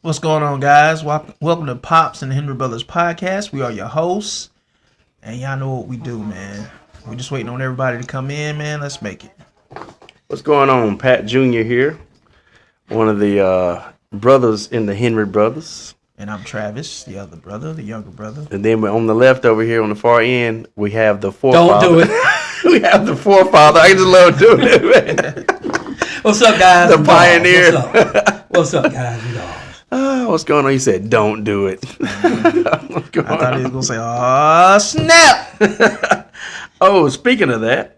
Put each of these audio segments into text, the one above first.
What's going on, guys? Welcome to Pops and the Henry Brothers podcast. We are your hosts, and y'all know what we do, man. We're just waiting on everybody to come in, man. Let's make it. What's going on? Pat Jr. here, one of the brothers in the Henry Brothers. And I'm Travis, the other brother, the younger brother. And then on the left over here on the far end, we have the forefather. Don't do it. We have the forefather. I just love doing it, man. What's up, guys? The pioneer. What's up, guys? You know. What's going on? He said, don't do it. I thought he was going to say, oh, snap. Oh, speaking of that.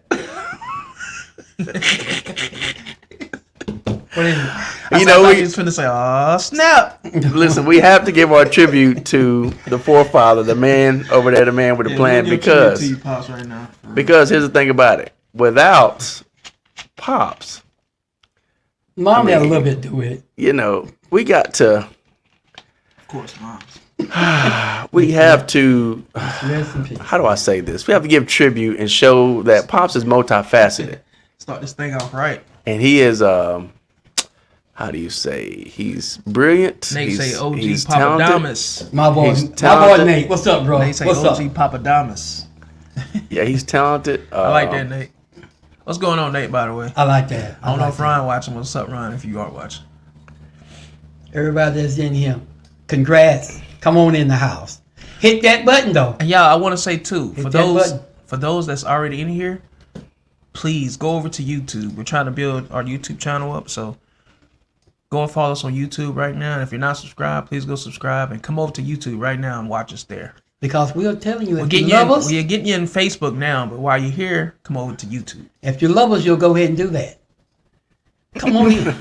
What is it? He was finna to say, oh, snap. Listen, we have to give our tribute to the forefather, the man over there, the man with the plan, because here's the thing about it. Without Pops, Mom had a little bit to do with it. You know, we got to. Of course, Moms. We have to. How do I say this? We have to give tribute and show that Pops is multifaceted. Start this thing off right. And he is, how do you say? He's brilliant. Nate he's, say OG he's Papadamus. My boy Nate. What's up, bro? Nate say What's OG up? Papadamus. Yeah, he's talented. I like that, Nate. What's going on, Nate, by the way? I like that. I don't know if Ryan watching. What's up, Ryan, if you are watching? Everybody that's in here, congrats. Come on in the house. Hit that button, though. And y'all, I want to say, too, Hit for those that's already in here, please go over to YouTube. We're trying to build our YouTube channel up, so go and follow us on YouTube right now. And if you're not subscribed, please go subscribe and come over to YouTube right now and watch us there. Because we are telling you, We're getting you in Facebook now, but while you're here, come over to YouTube. If you love us, you'll go ahead and do that. Come on in.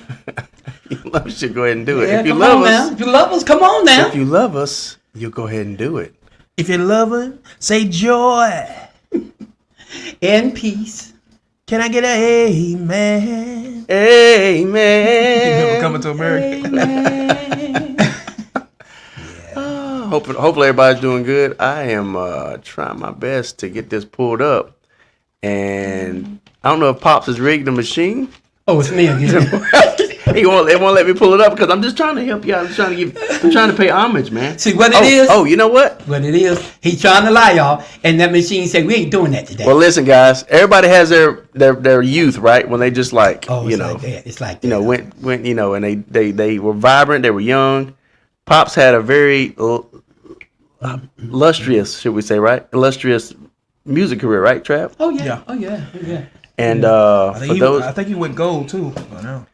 You love us, you go ahead and do it. Yeah, If you love us, if you love us, come on now. If you love us, you'll go ahead and do it. If you love him, say joy and peace. Can I get an amen? Amen. Remember Coming to America? Amen. Hopefully everybody's doing good. I am trying my best to get this pulled up, and I don't know if Pops has rigged the machine. Oh, it's me again. They won't let me pull it up because I'm just trying to help you out. I'm trying to pay homage, man. See what it is? Oh, you know what? What it is? He's trying to lie, y'all, and that machine said we ain't doing that today. Well, listen, guys. Everybody has their youth, right? When they just like, it's like that. It's like that. Went and they were vibrant. They were young. Pops had a very illustrious, should we say, right? Illustrious music career, right, Trav? Oh yeah. Oh yeah. And I think he went gold too. Oh, no.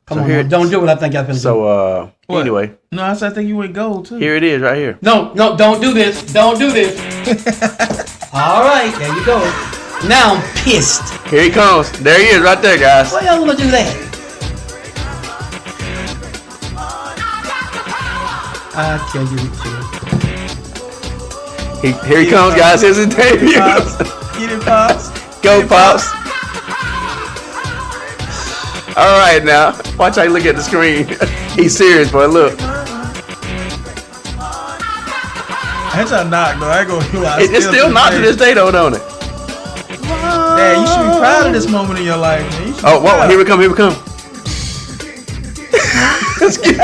Come on, don't do what I think I've been doing. So anyway. No, I think you went gold too. Here it is, right here. No, don't do this. Don't do this. All right, there you go. Now I'm pissed. Here he comes. There he is, right there, guys. Why y'all gonna do that? I tell you the truth. Here he comes, guys. Here's his debut. Get it, Pops. Go, Pops. All right, now. Watch how you look at the screen. He's serious, boy. Look. That's a knock, though. I ain't gonna lie. It's still not to this day, though, don't it? Man, you should be proud of this moment in your life, man. Oh, whoa. Here we come. Let's get.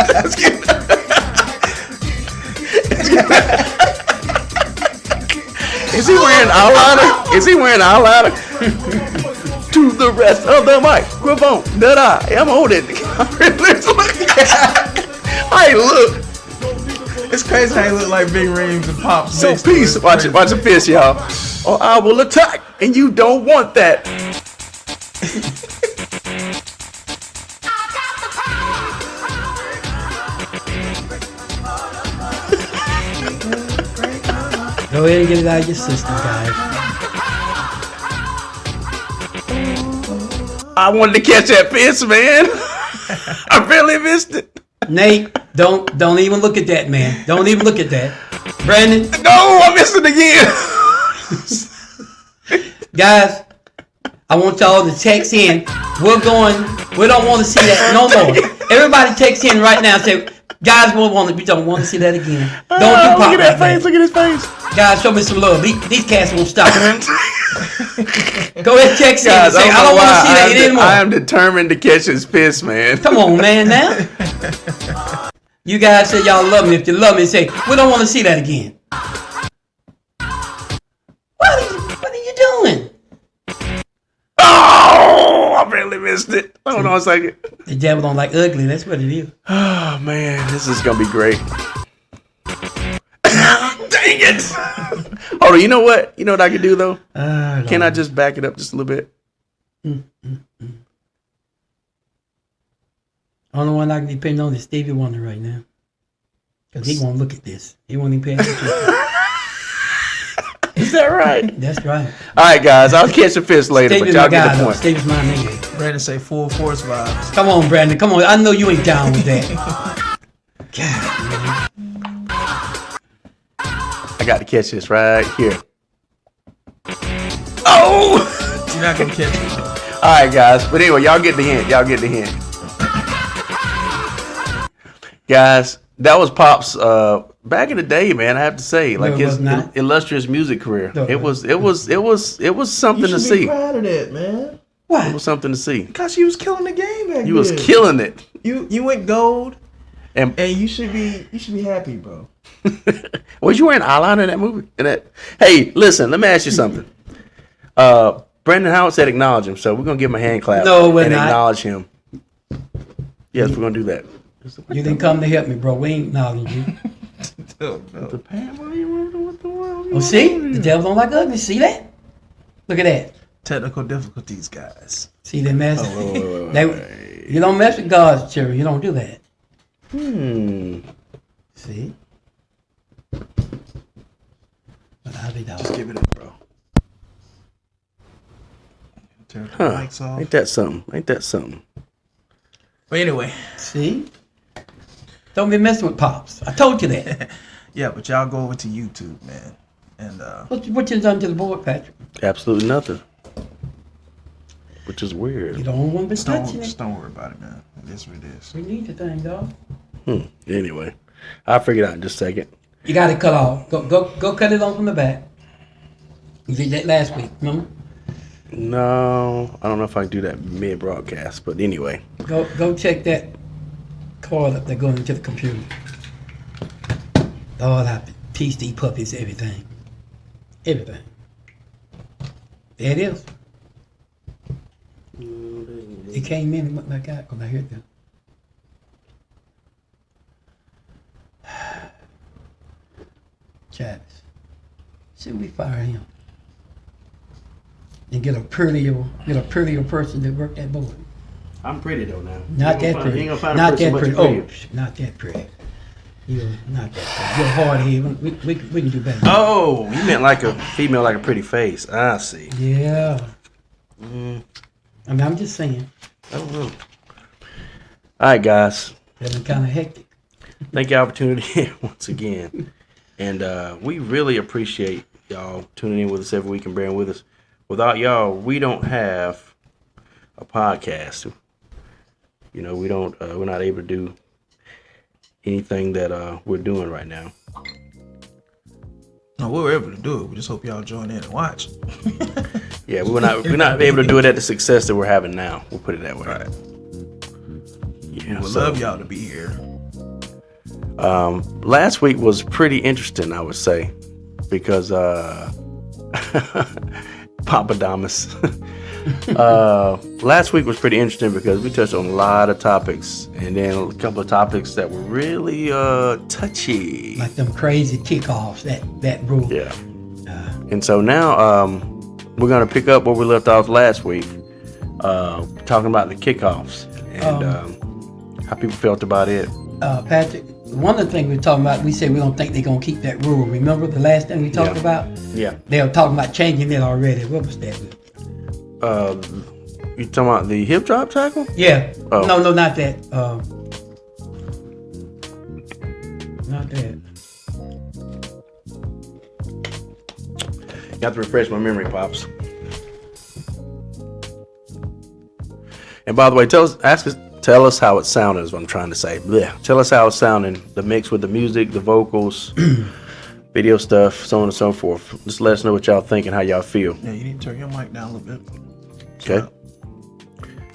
Is he wearing eyeliner? To the rest of the microphone that I am holding. Hey, look. It's crazy how he look like Big Reams and Pops. So peace. Watch the fist, y'all. Or I will attack, and you don't want that. Go ahead and get it out of your system, guys. I wanted to catch that fist, man. I really missed it. Nate, don't even look at that, man. Don't even look at that. Brandon. No, I missed it again. Guys, I want y'all to text in. We don't want to see that no more. Everybody text in right now and say, guys, we don't want to see that again. Don't do pop look at that face. Look at his face. Guys, show me some love. These cats won't stop. Go ahead, text in and say, I don't want to see that anymore. I am determined to catch his fist, man. Come on, man, now. You guys say y'all love me. If you love me, say, we don't want to see that again. What are you doing? Oh, I barely missed it. Hold on a second. The devil don't like ugly. That's what it is. Oh, man. This is going to be great. Dang it. Hold on. You know what? You know what I can do, though? Can I just back it up just a little bit? Only one I can depend on is Stevie Wonder right now. Because he won't look at this. He won't even pay attention. Is that right? That's right. All right, guys. I'll catch a fist later, Stevie's but y'all my guy, get the though. point. Stevie's my nigga. Brandon say full force vibes. Come on, Brandon. Come on. I know you ain't down with that. God, I got to catch this right here. Oh! You're not gonna catch it. All right, guys. But anyway, y'all get the hint. Y'all get the hint. Guys, that was Pop's back in the day, man. I have to say, like his illustrious music career. No, it was something to You should see. be proud of that, man. It What? was something to see. Because you was killing the game back then. You was killing it. You went gold, And and you should be happy, bro. was you wearing eyeliner in that movie? Hey, listen. Let me ask you something. Brendan Howard said acknowledge him, so we're gonna give him a hand clap. No, we're and not. acknowledge him. Yes, we're gonna do that. You didn't come to help me, bro. We ain't acknowledging you. The pan, what do you want? What the world? Oh, see? The devil don't like ugly. See that? Look at that. Technical difficulties, guys. See that mess? wait. You don't mess with God's children. You don't do that. See? But I'll be down. Just give it up, bro. Turn the Huh? mics off. Ain't that something? Ain't that something? But anyway, See? Don't be messing with Pops. I told you that. yeah, but y'all go over to YouTube, man. And What you done to the board, Patrick? Absolutely nothing. Which is weird. You don't want to be touching just it. don't worry about it, man. It is what it is. We need the thing, dog. Anyway, I'll figure it out in just a second. You got it cut off. Go cut it off from the back. You did that last week, remember? No, I don't know if I can do that mid-broadcast, but anyway. Go check that cord up there going into the computer. Lord, I pieced these puppies, everything. Everything. There it is. It came in and went back out because I heard them. Travis. Should we fire him? And get a prettier person to work that board. I'm pretty though now. Not that pretty. Not that pretty. Oh, not that pretty. You're not that pretty. You're hard head. We can do better. Oh, you meant like a female, like a pretty face. I see. Yeah. I mean, I'm just saying. I don't know. All right, guys. That's kind of hectic. Thank y'all for tuning in once again. And we really appreciate y'all tuning in with us every week and bearing with us. Without y'all, we don't have a podcast. You know, we're not able to do anything that we're doing right now. No, we were able to do it. We just hope y'all join in and watch. Yeah, we're not able to do it at the success that we're having now. We'll put it that way. Right. Yeah, We would love y'all to be here. Last week was pretty interesting, I would say, because Papadamus. Last week was pretty interesting because we touched on a lot of topics, and then a couple of topics that were really touchy. Like them crazy kickoffs, that rule. Yeah. And so now we're gonna pick up where we left off last week, talking about the kickoffs and how people felt about it. Patrick, one of the things we were talking about, we said we don't think they're going to keep that rule. Remember the last thing we talked about? Yeah. They were talking about changing it already. What was that? You talking about the hip drop tackle? Yeah. Oh. No, not that. Not that. You have to refresh my memory, Pops. And by the way, tell us how it sounded is what I'm trying to say. Blech. Tell us how it's sounding, the mix with the music, the vocals, video stuff, so on and so forth. Just let us know what y'all think and how y'all feel. Yeah, you need to turn your mic down a little bit. Okay.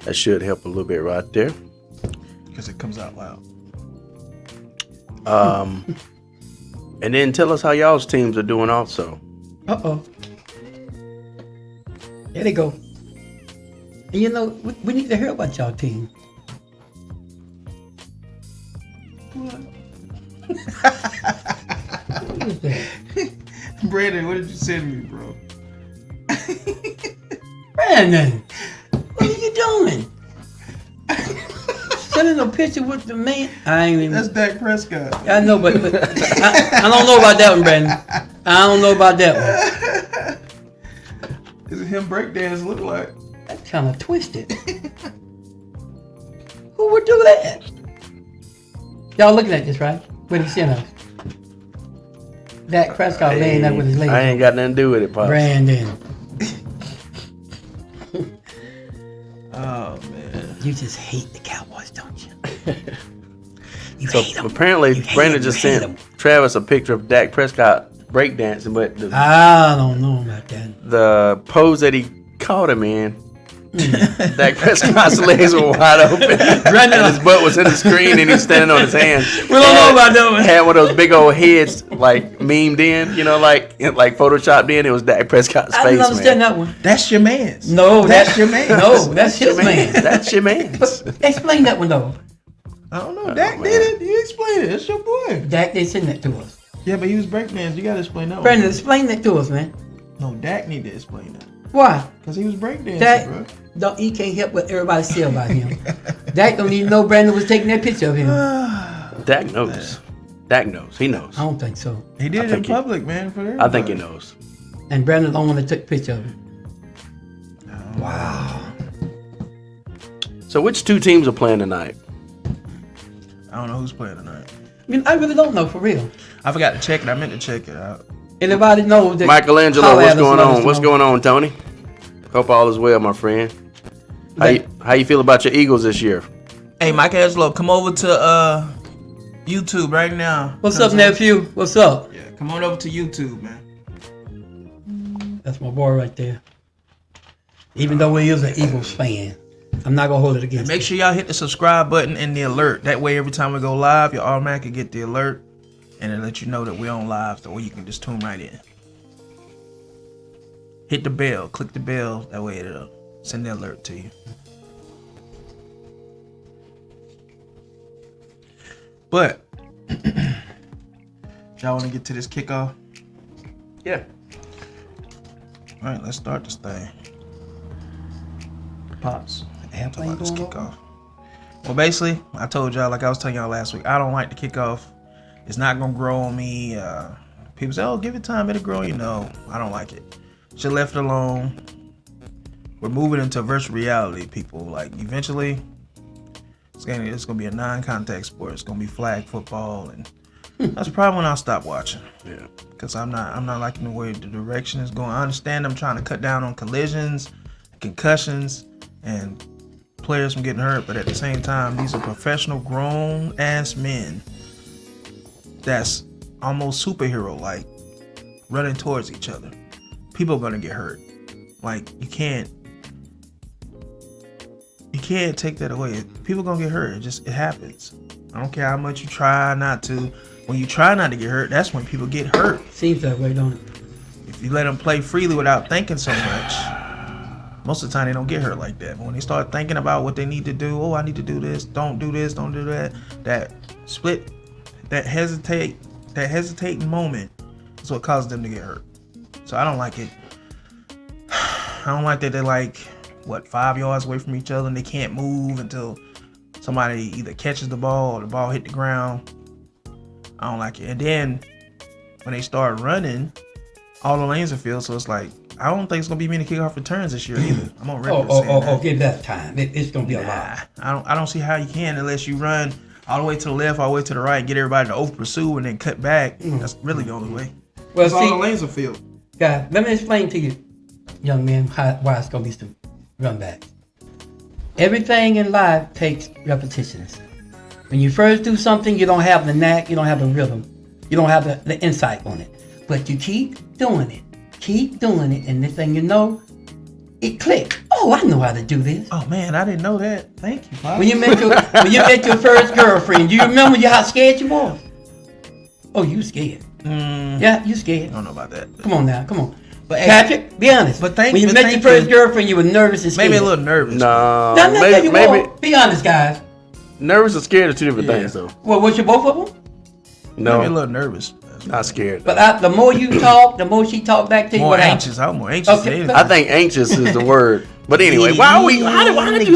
That should help a little bit right there. Because it comes out loud. And then tell us how y'all's teams are doing also. Uh-oh. There they go. And you know, we need to hear about y'all team. What is that? Brandon, what did you send me, bro? Brandon, what are you doing? Sending a picture with the man. I ain't even. That's Dak Prescott. I know, but I don't know about that one, Brandon. I don't know about that one. Is it him breakdance look like? That's kind of twisted. Who would do that? Y'all looking at this, right? What he sent us. Dak Prescott laying up with his legs. I ain't got nothing to do with it, Pops. Brandon. Oh man. You just hate the Cowboys, don't you? You So hate them. apparently, You hate Brandon them. just You hate sent them. Travis a picture of Dak Prescott breakdancing, but I don't know about that. the pose that he caught him in, Dak Prescott's legs were wide open, and his butt was in the screen, and he's standing on his hands. We don't know about that one. Had one of those big old heads like memed in, you know, like photoshopped in. It was Dak Prescott's I face, didn't understand man. that one. That's your man's. No, That's your man. No, that's his man. That's your man. But explain that one though. I don't know. Oh, Dak man. did it. You explain it. It's your boy. Dak didn't send that to us. Yeah, but he was breakdance. You gotta explain that Brandon, one. explain that to us, man. No, Dak need to explain that. Why? Because he was breakdancing, Dak, bro. he can't help what everybody say about him. Dak don't even know Brandon was taking that picture of him. Dak knows. Dak knows. He knows. I don't think so. He did I it in think he- public, man. For everybody. I think he knows. And Brandon don't want to take a picture of him. Wow. So which two teams are playing tonight? I don't know who's playing tonight. I mean, I really don't know for real. I forgot to check it. I meant to check it out. Anybody knows that? Michelangelo, holler what's at us, going let us on? What's know. going on, Tony? Hope all is well, my friend. How you feel about your Eagles this year? Hey, Michelangelo, come over to YouTube right now. What's up, nephew? What's up? Yeah, come on over to YouTube, man. That's my boy right there. Even though he is an Eagles fan, I'm not gonna hold it against Make him. sure y'all hit the subscribe button and the alert. That way, every time we go live, you automatically get the alert, and it let you know that we're on live, so you can just tune right in. Hit the bell, click the bell. That way, it'll send the alert to you. But y'all want to get to this kickoff? Yeah. All right, let's start this thing. Pops. Airplane About this going kickoff. Well, basically, I told y'all, like I was telling y'all last week, I don't like the kickoff. It's not gonna grow on me. People say, "Oh, give it time, it'll grow." You know, I don't like it. Should left it alone. We're moving into virtual reality, people. Like eventually, it's gonna be a non-contact sport. It's gonna be flag football, and that's probably when I'll stop watching. Yeah. Because I'm not liking the way the direction is going. I understand I'm trying to cut down on collisions, concussions, and players from getting hurt, but at the same time, these are professional grown ass men that's almost superhero like running towards each other. People are gonna get hurt. Like you can't take that away. People gonna get hurt. It happens. I don't care how much you try not to. When you try not to get hurt, that's when people get hurt. Seems that way, don't it? If you let them play freely without thinking so much, most of the time they don't get hurt like that. But when they start thinking about what they need to do, oh, I need to do this, don't do that, that split, that hesitating moment is what causes them to get hurt. So I don't like it. I don't like that they're like, 5 yards away from each other and they can't move until somebody either catches the ball or the ball hit the ground. I don't like it. And then when they start running, all the lanes are filled, so it's like, I don't think it's gonna be many kickoff returns this year either. I'm on record saying that. Give that time. It's gonna be a lot. I don't see how you can unless you run all the way to the left, all the way to the right, get everybody to over pursue and then cut back. That's really the only way. Well, Because all see, the lanes are filled. guys, let me explain to you, young men, why it's gonna be some run back. Everything in life takes repetitions. When you first do something, you don't have the knack, you don't have the rhythm, you don't have the insight on it. But you keep doing it, and next thing you know, it clicked. Oh, I know how to do this. Oh man, I didn't know that. Thank you, Pop. When you met your first girlfriend, do you remember how scared you was? Oh, you scared? I Yeah, you scared. don't know about that. Come on now, come on. But Patrick, be honest. but when you met your thank first you. girlfriend, you were nervous and scared. Maybe a little nervous. No, No, maybe, maybe be honest, guys. nervous and scared are two different Yeah. things, though. Well, was you both of them? Maybe a No, little nervous. not scared. But the more you talk, the more she talked back to you. More what anxious. I'm more anxious. Okay, than I think anxious is the word. But anyway, why are we? How did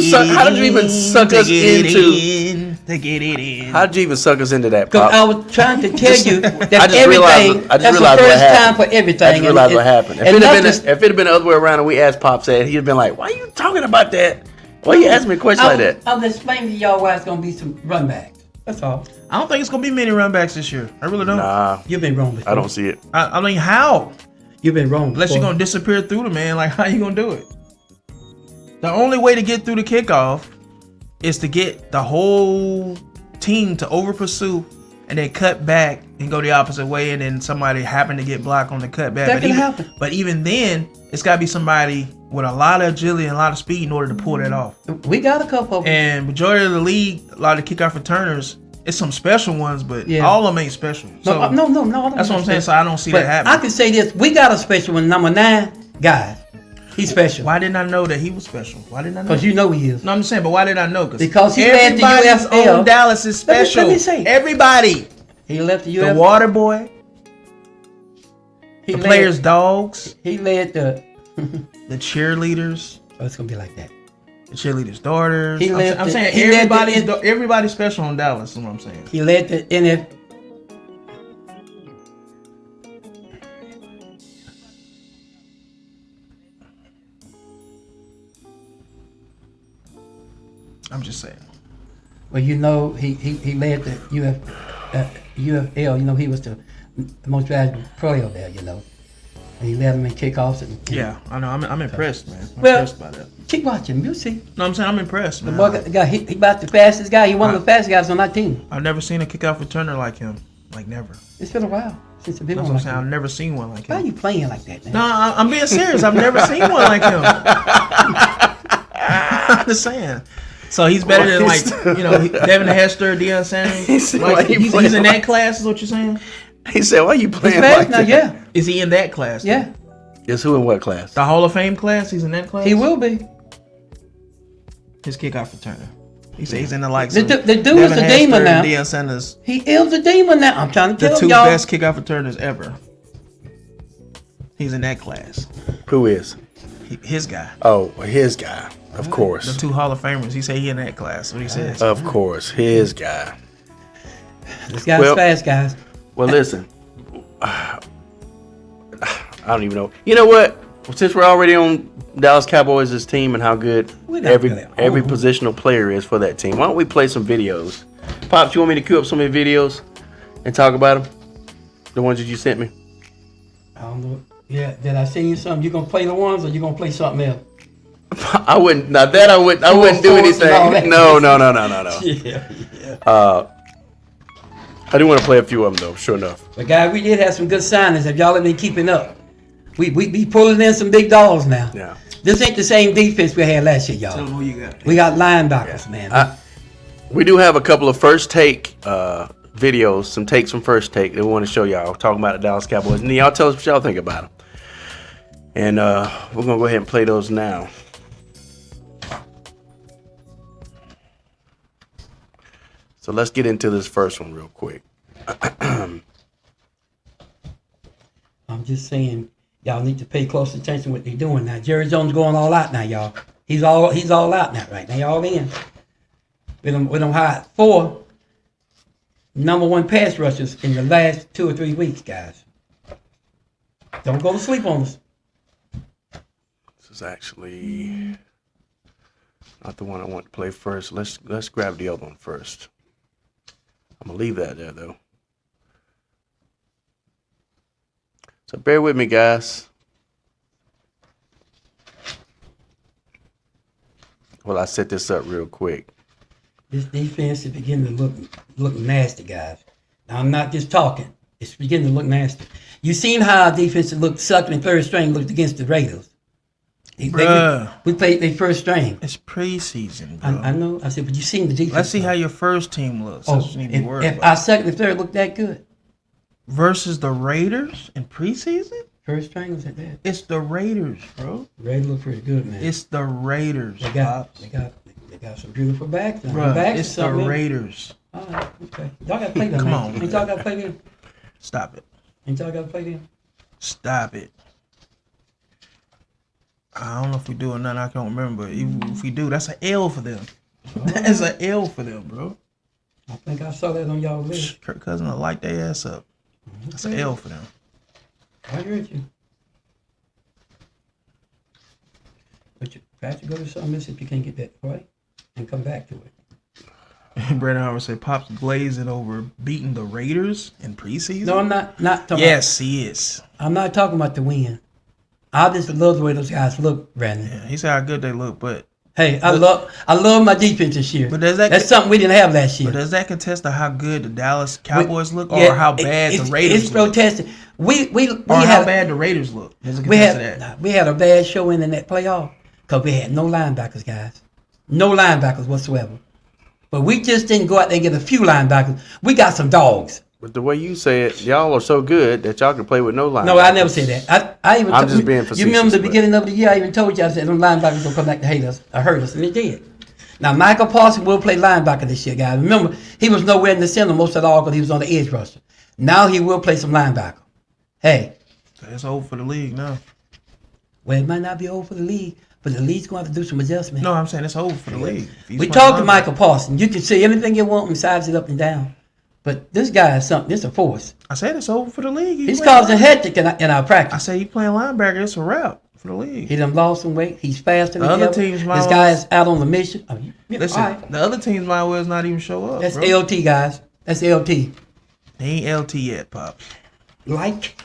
you even suck us into? To get it in. How did you even suck us into that? Because Pop? I was trying to tell you that I just realized- everything, I just that's the realized what first time happened. for everything. I just realized what happened. If nothing- it had been the other way around and we asked Pop said, he'd have been like, "Why are you talking about that? Why you asking me a question like that?" I was explaining to y'all why it's going to be some run backs. That's all. I don't think it's gonna be many runbacks this year. I really don't. Nah, You've been wrong before. I don't see it. I mean, how? You've been wrong Unless before. you're gonna disappear through the man. Like, how you gonna do it? The only way to get through the kickoff is to get the whole team to over pursue and then cut back and go the opposite way, and then somebody happen to get blocked on the cut back. That can happen. But even then, it's gotta be somebody with a lot of agility and a lot of speed in order to pull that off. We got a couple of them. And majority of the league, a lot of kickoff returners, it's some special ones, but Yeah. all of them ain't special. So No. that's what I'm saying. So I don't see But that happening. I can say this. We got a special one, number 9, guys. He's special. Why didn't I know that he was special? Why didn't I know? Because you know he is. No, I'm just saying, but why did I know? Because he led the everybody's UFL. on Dallas is Let me- special. let me say. Everybody. He left the The UFL. water boy, He the led- players' dogs, He led the... the cheerleaders, Oh, it's going to be like that. the cheerleaders' daughters. He led I'm the- saying he led the- everybody's special on Dallas is what I'm saying. He led the NF... I'm just saying. Well, you know, he led the UFL. You know, he was the most valuable player there, you know. And he led them in kickoffs. And Yeah, I know. I'm impressed, man. I'm Well- impressed by that. Keep watching. You'll see. No, I'm saying I'm impressed, The man. boy he about the fastest guy. He one of the fastest guys on that team. I've never seen a kickoff returner like him. Like, never. It's been a while since a big That's one what I'm like saying. I've him. never seen one like Why are him. you playing like that, man? No, I'm being serious. I've never seen one like him. I'm just saying. So he's better than, like, Devin Hester, Deion Sanders. He said, Like, why you he's playing in like- that class, is what you're saying? He said, "Why you He's playing fast like now, that?" yeah. Is he in that class? Yeah. Is who in what class? The Hall of Fame class? He's in that class? He will be. His kickoff returner. He said he's in the likes The of dude is Devin a demon Hester, now. Deion Sanders, He is a demon now. I'm trying to the tell two y'all. best kickoff returners ever. He's in that class. Who is? His guy. Oh, his guy. Of The course. two Hall of Famers. He said he in that class. What he says. Of course. His guy. This guy's Well- fast, guys. Well, listen. I don't even know. You know what? Since we're already on Dallas Cowboys' team and how good We're not every really every on. positional player is for that team, why don't we play some videos? Pops, you want me to queue up some of the videos and talk about them? The ones that you sent me? I don't know. Yeah, did I send you something? You gonna play the ones or you gonna play something else? I wouldn't. Now that I wouldn't do Force and all that. anything. No. Yeah. I do want to play a few of them though. Sure enough. But guys, we did have some good signings. If y'all have been keeping up, we be pulling in some big dogs now. Yeah. This ain't the same defense we had last year, Tell him y'all. who you got. We got linebackers, man. We do have a couple of first take videos, some takes from first take that we want to show y'all talking about the Dallas Cowboys. And then y'all tell us what y'all think about them. And we're gonna go ahead and play those now. So let's get into this first one real quick. I'm just saying, y'all need to pay close attention to what they're doing now. Jerry Jones going all out now, y'all. He's all out now, right? They all in. With them hired 4 number 1 pass rushers in the last 2 or 3 weeks, guys. Don't go to sleep on us. This is actually not the one I want to play first. Let's grab the other one first. I'm gonna leave that there though. So bear with me, guys. Well, I set this up real quick. This defense is beginning to look nasty, guys. Now, I'm not just talking. It's beginning to look nasty. You seen how our defense looked sucking in third string looked against the Raiders. Bruh. We played their first string. It's preseason, bro. I know. I said, but you seen the defense. Let's see how your first team looks. Oh, That's what you need to be worried if about. our second and third look that good. versus the Raiders in preseason? First string was at that. It's the Raiders, bro. Raiders look pretty good, man. It's the Raiders. They got some beautiful backs. Bro, Backs it's or the something. Raiders. All right, okay. Y'all got to play them. Come man. on, Ain't y'all got to play them? Stop it. Ain't y'all got to play them? Stop it. I don't know if we do or not. I can't remember. But even if we do, that's an L for them. That's an L for them, bro. I think I saw that on y'all list. Kirk Cousins will light their ass up. That's an L for them. I heard you. But you perhaps you go to something else if you can't get that right and come back to it. Brandon Howard said, "Pop's glazing over beating the Raiders in preseason." No, I'm not talking Yes, he is. I'm not talking about the win. I just love the way those guys look, Brandon. Yeah, he said how good they look, but Hey, I love my defense this year. But that's something we didn't have last year. But does that contest to how good the Dallas Cowboys look, or Yeah, how bad the Raiders it's look? protested. We Or had how bad the Raiders look? Does it contest to that? we had a bad showing in that playoff because we had no linebackers, guys. No linebackers whatsoever. But we just didn't go out there and get a few linebackers. We got some dogs. But the way you say it, y'all are so good that y'all can play with no linebackers. No, I never said that. I'm just being You remember the facetious, beginning of the year? I even told you I said them linebackers gonna come back to hate us or hurt us, and they did. Now Michael Parsons will play linebacker this year, guys. Remember, he was nowhere in the center most of all because he was on the edge rusher. Now he will play some linebacker. Hey, It's over for the league now. well, it might not be over for the league, but the league's going to have to do some adjustment. No, I'm saying it's over for the league. If he's We playing talked to linebacker- Michael Parsons. You can say anything you want and size it up and down. But this guy is something. It's a force. I said it's over for the league. He's playing causing linebacker. hectic in our I practice. said he playing linebacker. It's a wrap for the league. He done lost some weight. He's faster than The other ever. teams might This guy is out on the mission. Oh, yeah, Listen, all right. the other teams might well not even show up. That's bro. LT, guys. That's LT. He ain't LT yet, Pop. Like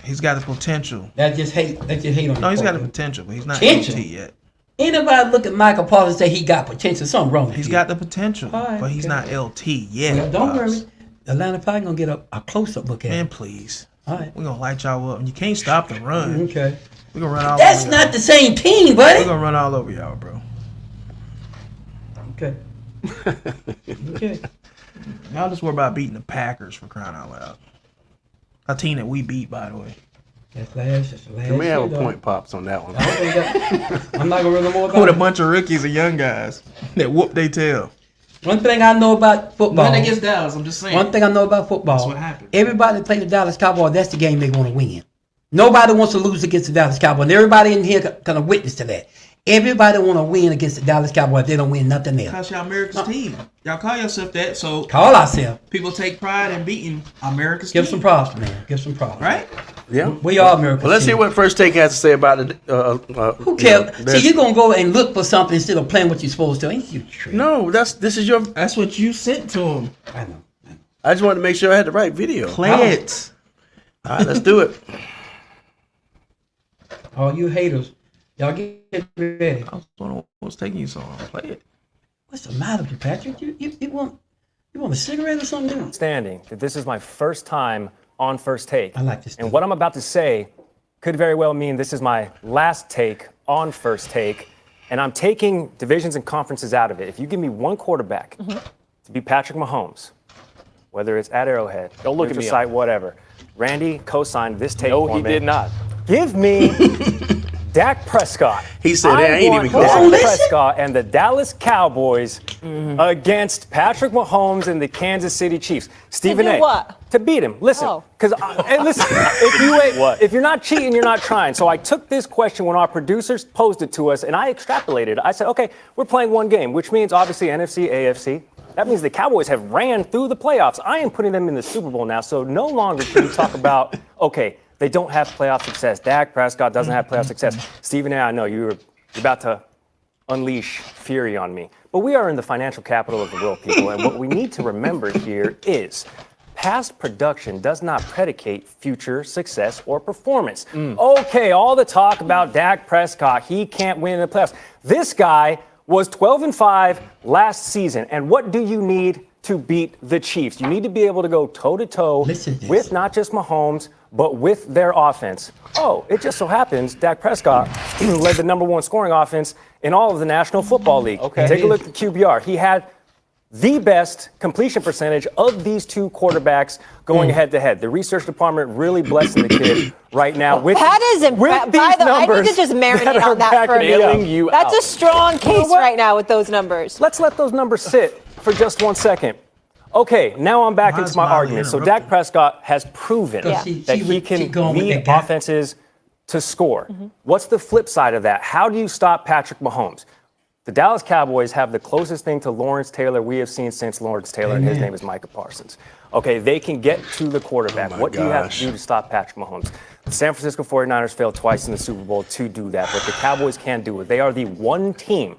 He's got the potential. that just hate. That just hate on. No, your he's got the part. potential, but he's not Potential? LT yet. Anybody look at Michael Parsons and say he got potential? Something wrong with He's you. got the potential, All right, but he's okay. not LT yet. Well, don't Pops. worry. Atlanta probably gonna get a close up look at Man, him. please. All right. We're gonna light y'all up. And you can't stop the run. Okay. We're gonna run all That's over not y'all. the same team, We're buddy. gonna run all over y'all, bro. Okay. Okay. Y'all just worry about beating the Packers for crying out loud. A team that we beat, by the way. That's the last. You may have year, a though. point, Pops, on that one. I don't think that- I'm not gonna really more about With a it. bunch of rookies and young guys that whoop they tail. One thing I know about football. Dallas, I'm just saying. One thing I know about football. That's what happened. Everybody that play the Dallas Cowboys, that's the game they want to win. Nobody wants to lose against the Dallas Cowboys. And everybody in here can witness to that. Everybody want to win against the Dallas Cowboys. They don't win nothing else. Because y'all America's team. Y'all call yourself that, so Call ourselves. people take pride in beating America's Give team. some props, man. Give some props. Right? Yeah. We are America's Well, let's team. hear what First Take has to say about it. Who cares? See, you're going to go and look for something instead of playing what you're supposed to. Ain't you true? No, this is your. That's what you sent to him. I know. I just wanted to make sure I had the right video. Play it. All right, let's do it. All you haters, y'all get ready. I was wondering what's taking you so long. Play it. What's the matter with you, Patrick? You want a cigarette or something? Dude? Understanding that this is my first time on First Take. I like this And thing. what I'm about to say could very well mean this is my last take on First Take. And I'm taking divisions and conferences out of it. If you give me one quarterback to be Patrick Mahomes, whether it's at Arrowhead, Don't look at me. site, whatever, Randy co-signed this take No, for he me. did not. Give me Dak Prescott. He said it I ain't want even close. Dak Listen. Prescott and the Dallas Cowboys against Patrick Mahomes and the Kansas City Chiefs. Stephen do A. what? To beat him. Listen, Oh. because listen, if you're not cheating, you're not trying. So I took this question when our producers posed it to us, and I extrapolated. I said, okay, we're playing one game, which means obviously NFC, AFC. That means the Cowboys have ran through the playoffs. I am putting them in the Super Bowl now, so no longer can you talk about, okay, they don't have playoff success. Dak Prescott doesn't have playoff success. Stephen A., I know you're about to unleash fury on me. But we are in the financial capital of the world, people, and what we need to remember here is past production does not predicate future success or performance. Okay, all the talk about Dak Prescott, he can't win in the playoffs. This guy was 12-5 last season, and what do you need to beat the Chiefs? You need to be able to go toe-to-toe Listen to this. with not just Mahomes, but with their offense. Oh, it just so happens Dak Prescott led the #1 scoring offense in all of the National Football League. Okay. Take a look at QBR. He had the best completion percentage of these two quarterbacks going head to head. The research department really blessing the kid right now with That is with these by the way, I numbers need to just that marinate are on that for a backing minute. you That's out. a strong case right now with those numbers. Let's let those numbers sit for just 1 second. Okay, now I'm back Why into is my Miley argument. So interrupting? Dak Prescott has proven Yeah. that She he can going with lead that guy. offenses to score. What's the flip side of that? How do you stop Patrick Mahomes? The Dallas Cowboys have the closest thing to Lawrence Taylor we have seen since Lawrence Taylor, and his name is Micah Parsons. Okay, they can get to the quarterback. Oh my What do you have gosh. to do to stop Patrick Mahomes? The San Francisco 49ers failed twice in the Super Bowl to do that, but the Cowboys can do it. They are the one team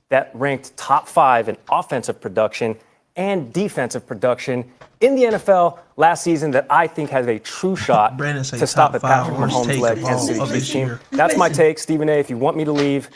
that ranked top 5 in offensive production and defensive production in the NFL last season that I think has a true shot Brandon say to stop a top 5 Patrick worst Mahomes take led of Kansas all City of this team. year. That's my take, Stephen A. If you want me to leave,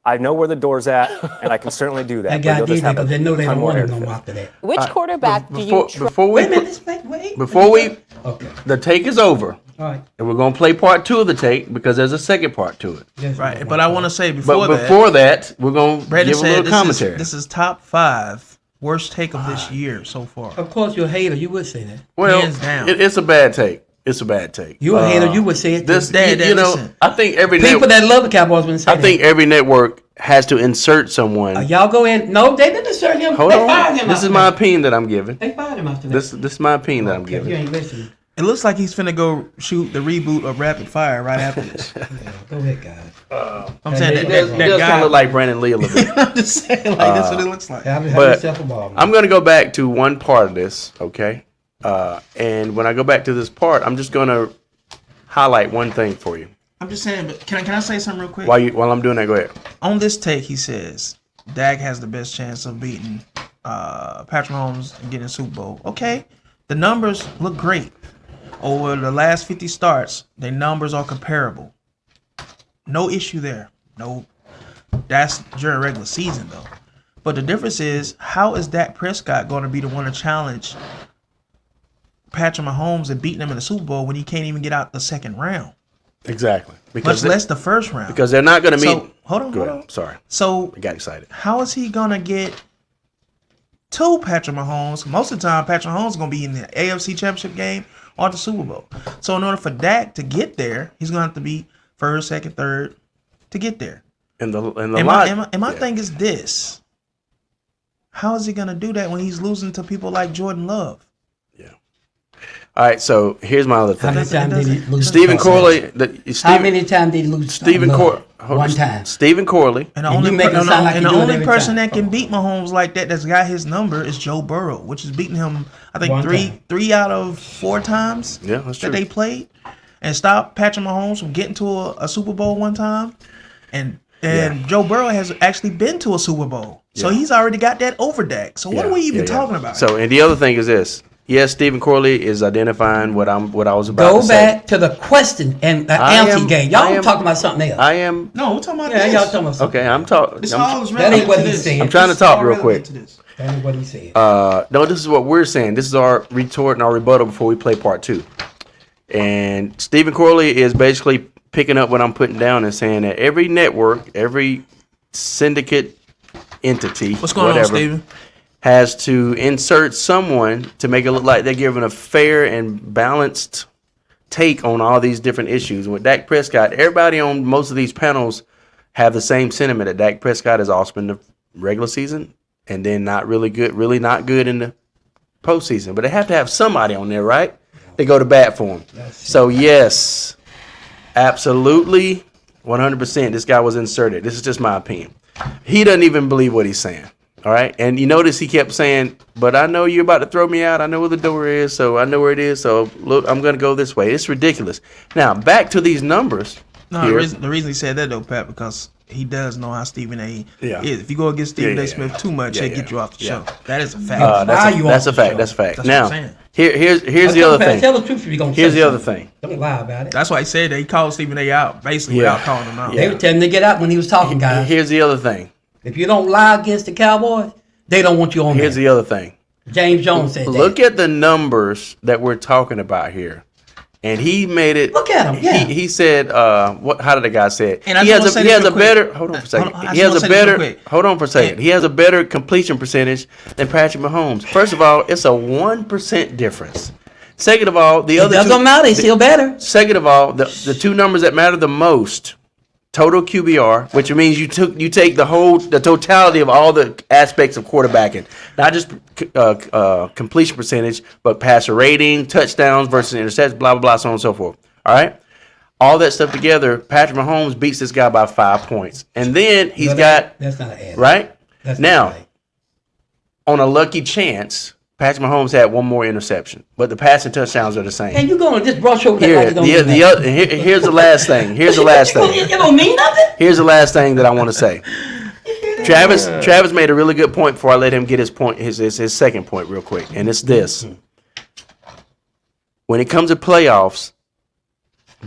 I know where the door's at, and I can certainly do that. That but guy you'll just did that have because a they know they ton don't more want him air no to more fill. after that. Which quarterback do you trust? Before Wait a we minute, wait. before we Okay. the take is over, All right. and we're gonna play part 2 of the take because there's a second part to it. Yes, Right, but I want to say before But that, before that, we're gonna Brandon give a little said commentary. this is top 5 worst take of this year so far. Of course, you're a hater. You would say that. well, hands down. it's a bad take. It's a bad take. You're a hater. You would say it. This, too. Dad, you know, listen. I think every People network. that love the Cowboys wouldn't say I think every network has to insert someone. that. Y'all go in. No, they didn't insert him. Hold They fired on. him This after is my that. opinion that I'm giving. They fired him after that. This is my opinion that I'm Okay, you giving. ain't listening. It looks like he's finna go shoot the reboot of Rapid Fire right after this. Go ahead, guys. I'm saying It does, that kind guy. of look like Brandon Lee a little bit. I'm just saying, like that's what it looks like. Have But yourself a ball. man. I'm going to go back to one part of this, okay? And when I go back to this part, I'm just going to highlight one thing for you. I'm just saying, but can I say something real quick? While I'm doing that, go ahead. On this take, he says Dak has the best chance of beating Patrick Mahomes and getting a Super Bowl. Okay, the numbers look great. Over the last 50 starts, their numbers are comparable. No issue there. No, that's during regular season though. But the difference is, how is Dak Prescott going to be the one to challenge Patrick Mahomes and beating him in the Super Bowl when he can't even get out the second round, Exactly. much less the first round? because they're not going to meet. So hold on, Go hold ahead. on. Sorry. So I got excited. how is he gonna get to Patrick Mahomes? Most of the time, Patrick Mahomes is gonna be in the AFC Championship game or the Super Bowl. So in order for Dak to get there, he's gonna have to be first, second, third to get there. And the And lot. my thing is this: how is he gonna do that when he's losing to people like Jordan Love? All right, so here's my other How many thing. times did he lose? Stephen to Corley. How many times did he lose? to Stephen Love? Corley. One time. Stephen Corley. And the And only, you make it sound like and you the do it only every person time. that can beat Mahomes like that, that's got his number, is Joe Burrow, which is beating him. I think One three time. three out of 4 times. Yeah, that's that true. they played, and stop Patrick Mahomes from getting to a Super Bowl one time, and Joe Burrow has actually been to a Super Bowl, so he's already got that over Dak. So what are we even talking about? So, and the other thing is this. Yes, Stephen Corley is identifying what I was about Go to back to the question and the I answer am- game. I Y'all am- talking about something else. say. I am no, we're talking about Yeah, this. y'all talking about something. okay. I'm talking. It's all is That relevant ain't what to he's this. saying. I'm trying to It's talk all real relevant quick. to this. That ain't what he said. No, this is what we're saying. This is our retort and our rebuttal before we play part 2. And Stephen Corley is basically picking up what I'm putting down and saying that every network, every syndicate entity, What's going whatever, on, Steven? has to insert someone to make it look like they're giving a fair and balanced take on all these different issues. With Dak Prescott, everybody on most of these panels have the same sentiment that Dak Prescott is awesome in the regular season and then not really not good in the postseason. But they have to have somebody on there, right? They go to bat for him. So yes, absolutely, 100%. This guy was inserted. This is just my opinion. He doesn't even believe what he's saying. All right, and you notice he kept saying, "But I know you're about to throw me out. I know where the door is, so I know where it is. So look, I'm gonna go this way." It's ridiculous. Now back to these numbers. No, here. the reason he said that though, Pat, because he does know how Stephen A. Yeah. is. If you go against Stephen Yeah, A. yeah, Smith too much, yeah, he'll yeah, get you off the yeah. show. That is a fact. Why you That's on a the fact. show? That's a fact. That's what Now I'm saying. here's the Tell other Pat, thing. Tell the truth if you're gonna Here's say the other something. thing. Don't lie about it. That's why he said that he called Stephen A. out, basically, Yeah. without calling him out. They were telling him to get out when he was talking, guys. Here's the other thing. If you don't lie against the Cowboys, they don't want you on Here's there. the other thing. James Jones said Look that. at the numbers that we're talking about here. And he made it. Look at him. Yeah. He said, "What? How did the guy say it? And I he just has wanna a say he this has a real quick. better. Hold on for a second. Hold on, I He just has wanna a say this real better. quick. Hold on for a second. He has a better completion percentage than Patrick Mahomes. First of all, it's a 1% difference. Second of all, the It other doesn't matter. He's still better. Second of all, the two numbers that matter the most: total QBR, which means you take the totality of all the aspects of quarterbacking, not just completion percentage, but passer rating, touchdowns versus interceptions, blah blah blah, so on and so forth. All right, all that stuff together, Patrick Mahomes beats this guy by 5 points, and then That's not an ad. right That's now not right. on a lucky chance. Patrick Mahomes had one more interception, but the passing touchdowns are the same. And you going to just brush over that Here, like you don't mean nothing. here's the last thing. Here's the last thing. It don't mean nothing. Here's the last thing that I want to say. Travis made a really good point before I let him get his point, his second point real quick, and it's this. When it comes to playoffs,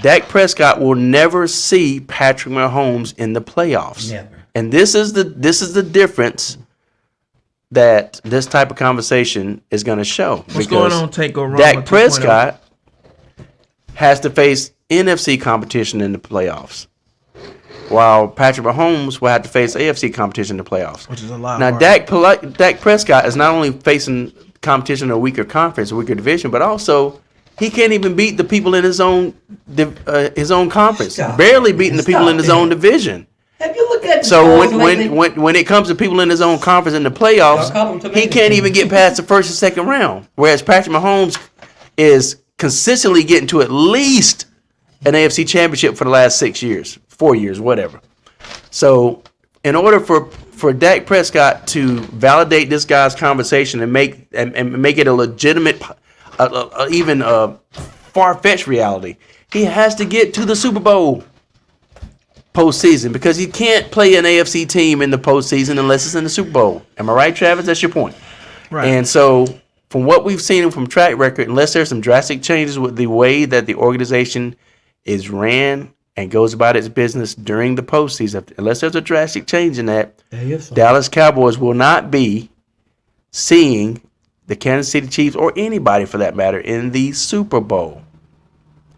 Dak Prescott will never see Patrick Mahomes in the playoffs. Never. And this is the difference that this type of conversation is going to show. What's going on, Take Go Wrong? Dak 2.0? Prescott has to face NFC competition in the playoffs, while Patrick Mahomes will have to face AFC competition in the playoffs. Which is a lot. Now, harder. Dak Prescott is not only facing competition in a weaker conference, a weaker division, but also he can't even beat the people in his own conference. Stop. Barely beating the people in his own division. Have you looked at the So scores lately? when it comes to people in his own conference in the Y'all call them playoffs, tomatoes. he can't even get past the first and second round. Whereas Patrick Mahomes is consistently getting to at least an AFC championship for the last 6 years, 4 years, whatever. So in order for Dak Prescott to validate this guy's conversation and make it a legitimate, even a far-fetched reality, he has to get to the Super Bowl postseason, because he can't play an AFC team in the postseason unless it's in the Super Bowl. Am I right, Travis? That's your point. Right. And so from what we've seen from track record, unless there's some drastic changes with the way that the organization is ran and goes about its business during the postseason, unless there's a drastic change in that, Dallas Cowboys will not be seeing the Kansas City Chiefs, or anybody for that matter, in the Super Bowl.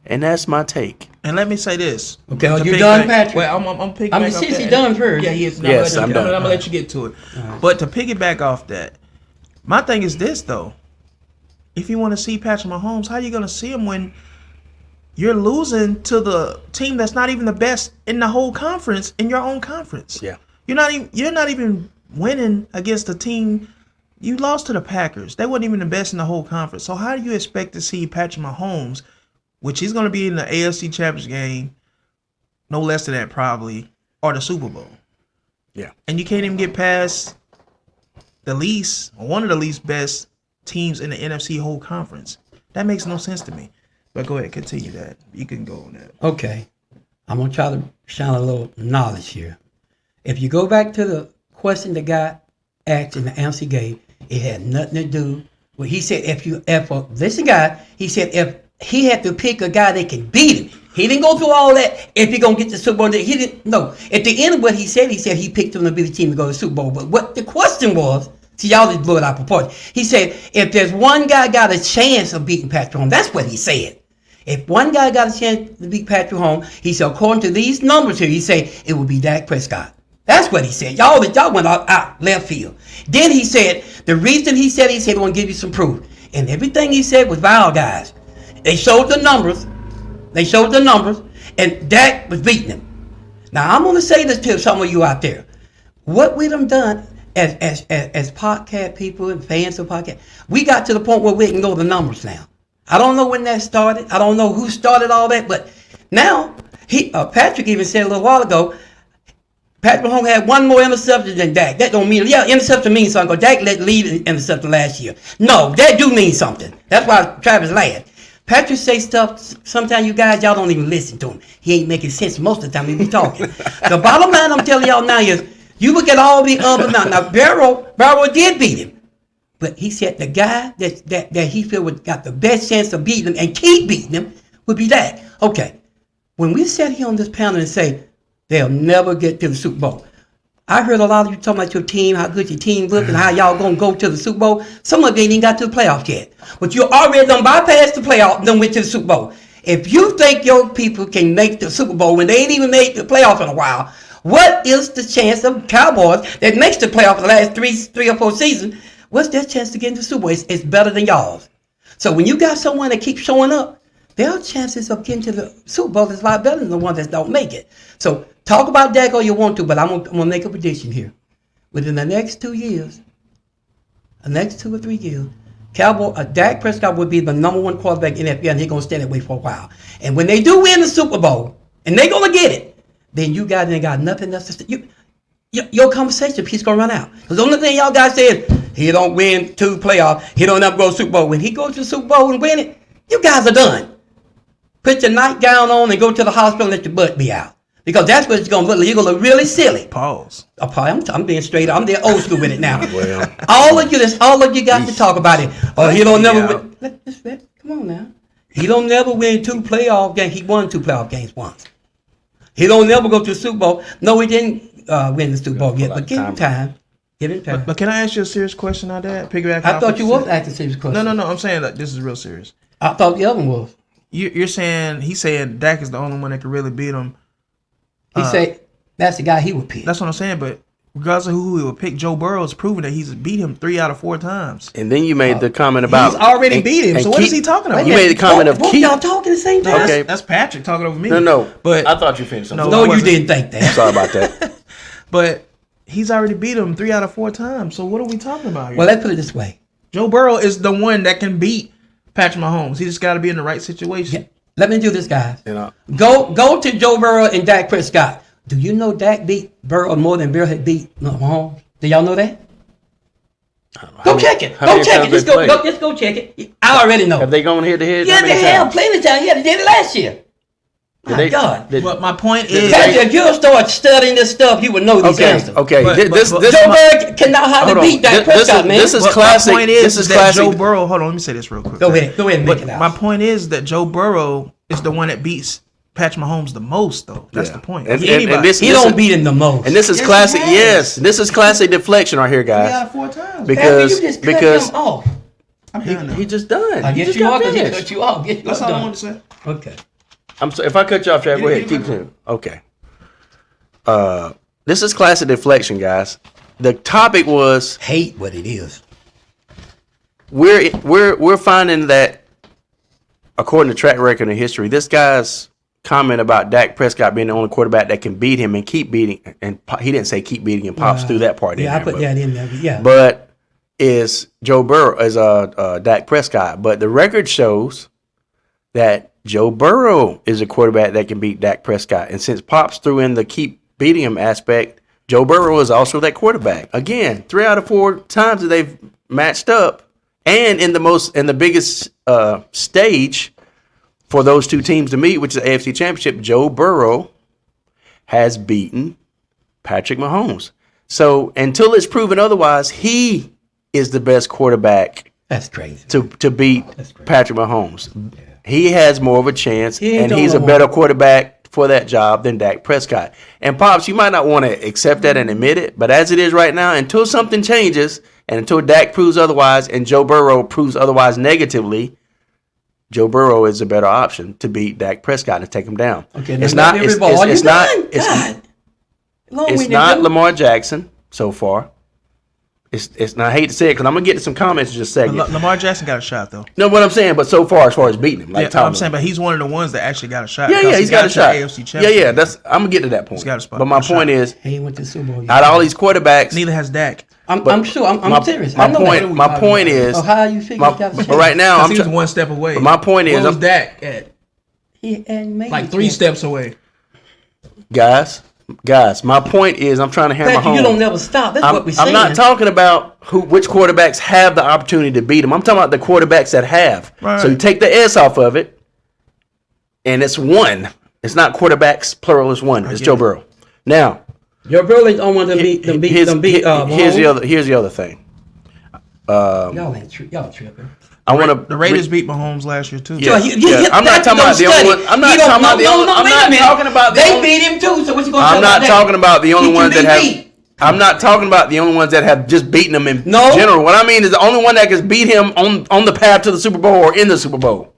And that's my take. And let me say this. Okay, To are you pick done, back- Patrick? Well, I'm picking I mean, back since off he that. done first. Yeah, he is. Yes, I'm done. I'm gonna let you get to it. But to piggyback off that, my thing is this though: if you want to see Patrick Mahomes, how you gonna see him when you're losing to the team that's not even the best in the whole conference, in your own conference? Yeah. You're not even winning against the team. You lost to the Packers. They weren't even the best in the whole conference. So how do you expect to see Patrick Mahomes, which he's going to be in the AFC Championship game, no less than that probably, or the Super Bowl? Yeah. And you can't even get past the least, or one of the least best teams in the NFC whole conference. That makes no sense to me. But go ahead, continue that. You can go on that. Okay. I'm going to try to shine a little knowledge here. If you go back to the question the guy asked in the answer he gave, it had nothing to do with, he said, if this guy, he said, if he had to pick a guy that can beat him, he didn't go through all that. If you're going to get the Super Bowl, he didn't, no. At the end of what he said he picked him to be the team to go to the Super Bowl. But what the question was, see, y'all just blew it out of proportion. He said, if there's one guy got a chance of beating Patrick Mahomes, that's what he said. If one guy got a chance to beat Patrick Mahomes, he said, according to these numbers here, he said, it would be Dak Prescott. That's what he said. Y'all went out left field. Then he said, the reason he said he want to give you some proof. And everything he said was by our guys. They showed the numbers. And Dak was beating him. Now, I'm going to say this to some of you out there. What we done done as podcast people and fans of podcast, we got to the point where we can know the numbers now. I don't know when that started. I don't know who started all that. But now, Patrick even said a little while ago, Patrick Mahomes had one more interception than Dak. That don't mean, interception means something. Because Dak let lead interception last year. No, that do mean something. That's why Travis laughed. Patrick say stuff, sometimes you guys, y'all don't even listen to him. He ain't making sense most of the time he be talking. The bottom line I'm telling y'all now is, you look at all the other, now Barrow did beat him. But he said the guy that he feel got the best chance of beating him and keep beating him would be Dak. Okay, when we sat here on this panel and say, they'll never get to the Super Bowl. I heard a lot of you talking about your team, how good your team look, and how y'all gonna go to the Super Bowl. Some of you ain't even got to the playoffs yet. But you already done bypassed the playoffs and done went to the Super Bowl. If you think your people can make the Super Bowl when they ain't even made the playoff in a while, what is the chance of Cowboys that makes the playoff for the last three or four seasons? What's their chance to get into the Super Bowl? It's better than y'all's. So when you got someone that keeps showing up, their chances of getting to the Super Bowl is a lot better than the ones that don't make it. So talk about Dak all you want to, but I'm gonna make a prediction here. Within the next 2 years, the next 2 or 3 years, Dak Prescott would be the number 1 quarterback in the NFL, and he's gonna stay that way for a while. And when they do win the Super Bowl, and they're gonna get it, then you guys ain't got nothing else to say. Your conversation piece gonna run out. Because the only thing y'all guys said, he don't win 2 playoffs, he don't ever go to Super Bowl. When he goes to the Super Bowl and win it, you guys are done. Put your nightgown on and go to the hospital and let your butt be out. Because that's what it's gonna look like. You're gonna look really silly. Pause. I'm being straight up. I'm being old school with it now. Well. All of you got to talk about it. He don't never win. Come on now. He don't never win 2 playoff games. He won 2 playoff games once. He don't never go to the Super Bowl. No, he didn't win the Super Bowl yet. But give him time. Give him time. But can I ask you a serious question on that? Piggyback. I thought you was asking a serious question. No. I'm saying that this is real serious. I thought the other one was. You're saying he's saying Dak is the only one that can really beat him. He said that's the guy he would pick. That's what I'm saying. But regardless of who he would pick, Joe Burrow has proven that he's beat him 3 out of 4 times. And then you made the comment about he's already beat him. So what is he talking about? You made the comment of both keep. y'all talking the same time. Okay. That's Patrick talking over me. No. But I thought you finished something. No, you wasn't. didn't think that. Sorry about that. But he's already beat him 3 out of 4 times. So what are we talking about here? Well, let's put it this way. Joe Burrow is the one that can beat Patrick Mahomes. He just got to be in the right situation. Yeah. Let me do this, guys. You know. Go to Joe Burrow and Dak Prescott. Do you know Dak beat Burrow more than Burrow had beat Mahomes? Do y'all know that? Go check it. Go check it. Just go check it. I already know. Have they gone head to head? Yeah, they have plenty of time. Yeah, they did it last year. My God. But my point is, Patrick, if you start studying this stuff, you would know these answers. Okay. But Joe Burrow cannot hardly beat Dak Prescott, man. This is but classic. My point is This is that classic. Joe Burrow. Hold on, let me say this real quick. Go ahead and make it out. My point is that Joe Burrow is the one that beats Patrick Mahomes the most, though. That's the point. And Anybody. He don't beat him the most. And this is Yes, classic. he has. Yes, this is classic deflection right here, 3 out guys. of 4 times. Because you just cut him off. I'm done now. he just done. I He guess just you got are because he finished. cut you off. Get That's all I done. wanted to say. Okay. I'm sorry if I cut you off, Chad. Go ahead. Keep going. Okay. This is classic deflection, guys. The topic was Hate what it is. we're finding that according to track record and history, this guy's comment about Dak Prescott being the only quarterback that can beat him and keep beating, and he didn't say keep beating, and Pops threw that part in Yeah, I there. put but- that in there. Yeah. But is Joe Burrow as Dak Prescott? But the record shows that Joe Burrow is a quarterback that can beat Dak Prescott, and since Pops threw in the keep beating him aspect, Joe Burrow is also that quarterback. Again, 3 out of 4 times that they've matched up, and in the biggest stage for those 2 teams to meet, which is the AFC Championship, Joe Burrow has beaten Patrick Mahomes. So until it's proven otherwise, he is the best quarterback That's crazy. to beat Patrick Mahomes. Yeah. He has more of a chance, He ain't and the he's a only better one. quarterback for that job than Dak Prescott. And Pops, you might not want to accept that and admit it, but as it is right now, until something changes and until Dak proves otherwise and Joe Burrow proves otherwise negatively, Joe Burrow is a better option to beat Dak Prescott and take him down. Okay, it's now not. every It's ball. not. You It's done? God. it's not Lamar Jackson so far. It's not. I hate to say it because I'm gonna get to some comments in just a second. Lamar Jackson got a shot, though. No, what I'm saying, but so far as beating him, like Yeah, Tom I'm saying, but he's one of the ones that actually got a shot. yeah, because he's got a into shot. the AFC Championship. Yeah, that's. I'm gonna get to that point. He's got a spot. But my A shot. point is, He ain't went to the Super Bowl yet. out of all these quarterbacks, Neither has Dak. I'm sure. I'm serious. I My know point. that. My point is. Oh, how you figure he got a But chance? right now, Because I'm he was trying. one step away. But my point is, Where was I'm- Dak at? He hadn't made Like it 3 yet. steps away. guys. My point is, I'm trying to hammer Patrick, home. you don't never stop. That's what we're saying. I'm not talking about which quarterbacks have the opportunity to beat him. I'm talking about the quarterbacks that have. Right. So you take the S off of it, and it's one. It's not quarterbacks plural. It's one. It's get Joe it. Burrow. Now, Your brother don't want to beat here's Mahomes. here's the other thing. Y'all ain't y'all tripping. I want The Raiders beat Mahomes last year, too. Yeah. I'm Patrick not talking about don't the only study. one. I'm not He don't- talking about the no, only. no, I'm wait a not minute. talking about the They only. beat him too. So what you gonna I'm say not about talking that? about the only He ones can that be have. beat. I'm not talking about the only ones that have just beaten him in No. general. What I mean is the only one that can beat him on the path to the Super Bowl or in the Super Bowl.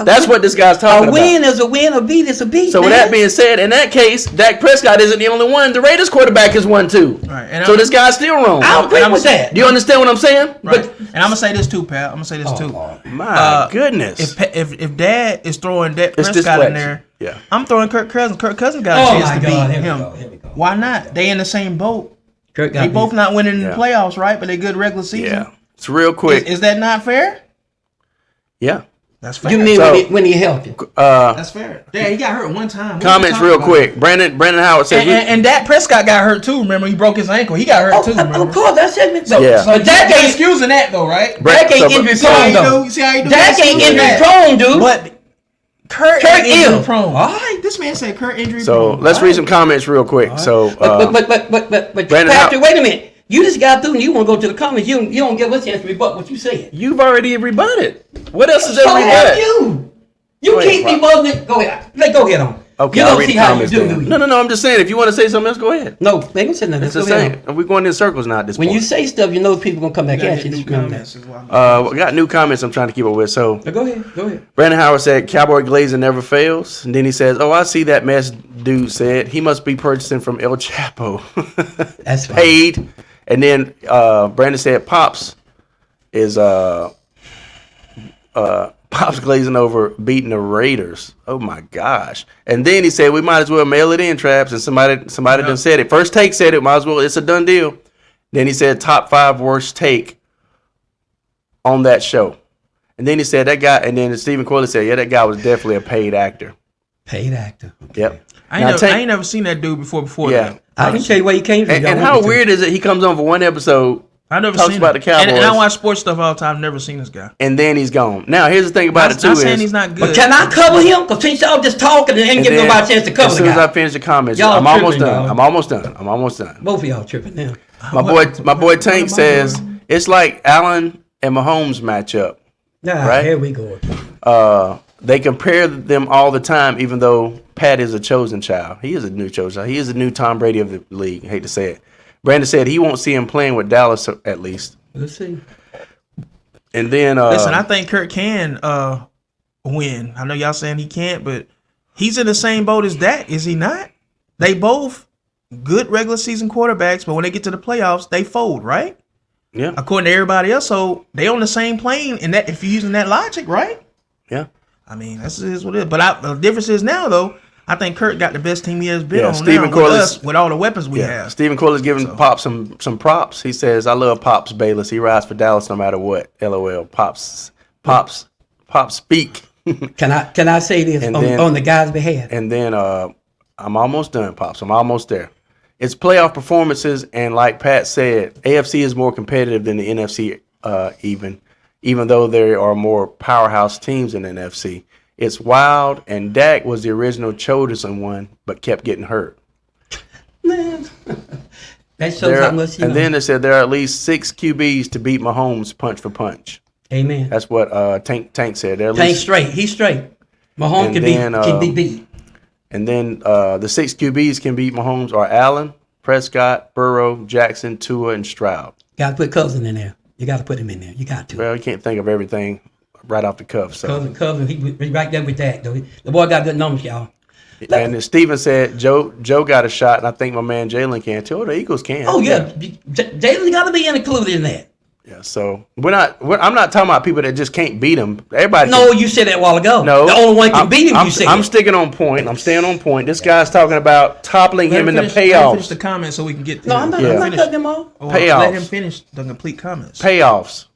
That's what this guy's talking A win about. is a win, a beat is a beat. So with that being said, in that case, Dak Prescott isn't the only one. The Raiders quarterback is one too. Right, and So this guy's still wrong. I agree with that. Do you understand what I'm saying? Right. And I'm gonna say this too, Pat. I'm gonna say this too. My goodness. If Dad is throwing Dak It's Prescott in dyslexic. there, Yeah. I'm throwing Kirk Cousins. Kirk Cousins got a Oh chance my to God! beat Here him. we go. Here we go. Why not? They in the same boat. Kirk got They both beat. not winning in Yeah. the playoffs, right? But they good regular season. Yeah. It's real quick. Is that not fair? Yeah. That's fair. You mean So- when he healthy? That's fair. Yeah, he got hurt one time. What Comments we real talking about? quick. Brandon Howard says. And Dak Prescott got hurt too. Remember, he broke his ankle. He got hurt too. Remember? Of course, that's it. Yeah. But Dak You're ain't excusing that though, right? Dak ain't So- injury See how prone you though. do? You see how you do? Dak You're ain't excusing injury that. prone, dude. But Kurt Kurt ain't injury ill. prone. All right. This man said Kurt injury So prone. let's read some comments real quick. So But Brandon, Patrick, wait a minute. You just got through and you want to go to the comments. You don't give us a chance to rebut what you said. you've already rebutted. What else is there So to have rebut? you. You Go ahead, keep Rob. rebutting it. Go ahead. Go ahead on. Okay, You I'll don't read see the how you comments do then. you? No. I'm just saying. If you want to say something else, go ahead. No, they can say nothing. It's Let's the go same. ahead. We're going in circles now at this When point. you say stuff, you know people gonna come back at you. New Just remember comments that. is why I'm- We got new comments I'm trying to keep up with. So But go ahead. Go ahead. Brandon Howard said, Cowboy Glazer never fails. And then he says, oh, I see that mess dude said. He must be purchasing from El Chapo. That's fine. Paid. And then Brandon said, Pops is Pops glazing over beating the Raiders. Oh my gosh. And then he said, we might as well mail it in, Traps. And somebody done said it. First Take said it, might as well, it's a done deal. Then he said top 5 worst take on that show. And then he said that guy, and then Stephen Corley said, yeah, that guy was definitely a paid actor. Paid actor. Yep. I Now, ain't never seen that dude before Yeah. that. I can tell you where he came from. And, y'all and want how me to. weird is it? He comes on for one episode, I never talks seen about it. the Cowboys, And I watch sports stuff all the time. Never seen this guy. and then he's gone. Now, here's the thing about it, too, Not saying is he's not good. But can I cover him? Because since y'all just talking and ain't and giving then, nobody a chance to cover as the soon as I guy. finish the comments, Y'all I'm almost tripping, done. dog. I'm almost done. Both of y'all tripping now. My boy Tank says, it's like Allen and Mahomes matchup. Nah, Right? here we go. They compare them all the time, even though Pat is a chosen child. He is a new chosen child. He is the new Tom Brady of the league. I hate to say it. Brandon said he won't see him playing with Dallas at least. Let's see. And then Listen, I think Kurt can win. I know y'all saying he can't, but he's in the same boat as Dak, is he not? They both good regular season quarterbacks, but when they get to the playoffs, they fold, right? yeah, According to everybody else, so they on the same plane. And that, if you're using that logic, right? yeah. I mean, that's is what it is. But the difference is now, though, I think Kurt got the best team he has been Yeah, on Stephen now Corley's- with all the weapons we Yeah, have. Stephen Corley's giving Pops some props. He says, "I love Pops Bayless. He rides for Dallas no matter what." LOL. Pops speak. Can I say this And on, then- on the guy's behalf? And then I'm almost done, Pops. I'm almost there. It's playoff performances, and like Pat said, AFC is more competitive than the NFC. Even though there are more powerhouse teams in the NFC, it's wild. And Dak was the original chosen one, but kept getting hurt. Man, that shows how much you And know. then they said there are at least 6 QBs to beat Mahomes punch for punch. Amen. That's what Tank said. There are at Tank least, straight. He's straight. Mahomes And can then, be beat. and then the 6 QBs can beat Mahomes are Allen, Prescott, Burrow, Jackson, Tua, and Stroud. Got to put Cousin in there. You got to put him in there. You got to. Well, you can't think of everything right off the cuff. So, Cousin, he right there with that though. The boy got good numbers, y'all. and then Steven said Joe got a shot, and I think my man Jalen can too. The Eagles can. Oh yeah, Jalen got to be included in that. Yeah. So I'm not talking about people that just can't beat them. Everybody. No, you said that a while ago. No, the only one can beat him. I'm, You said. I'm sticking on point. I'm staying on point. This guy's talking about toppling him in the Let him finish payoffs. the comments so we can get to no, I'm not. Yeah. I'm not cutting him off. Or Payoffs. Let him finish the complete comments. Payoffs.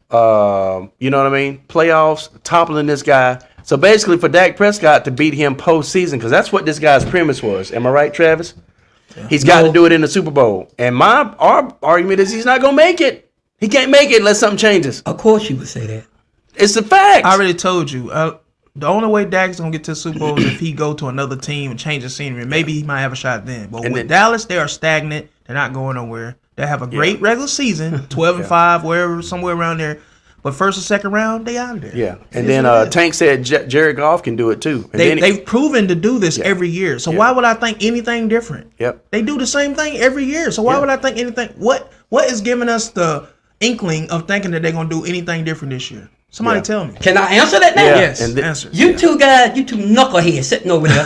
You know what I mean? Playoffs, toppling this guy. So basically, for Dak Prescott to beat him postseason, because that's what this guy's premise was. Am I right, Travis? Yeah. He's got to do it in the Super Bowl. And our argument is he's not gonna make it. He can't make it unless something changes. Of course, you would say that. It's a fact. I already told you. The only way Dak's gonna get to the Super Bowl is if he go to another team and change the scenery. Maybe he might have a shot then. But with Dallas, they are stagnant. They're not going nowhere. They have a great regular season, 12-5, wherever, somewhere around there. But first and second round, they out of there. Yeah. And then Tank said Jared Goff can do it too. And They've proven to do this every year. So why would I think anything different? Yep. They do the same thing every year. So why would I think anything? What is giving us the inkling of thinking that they're gonna do anything different this year? Somebody Yeah. tell me. Can I answer that now? Yeah. Yes, And answer. You two guys, you two knuckleheads sitting over there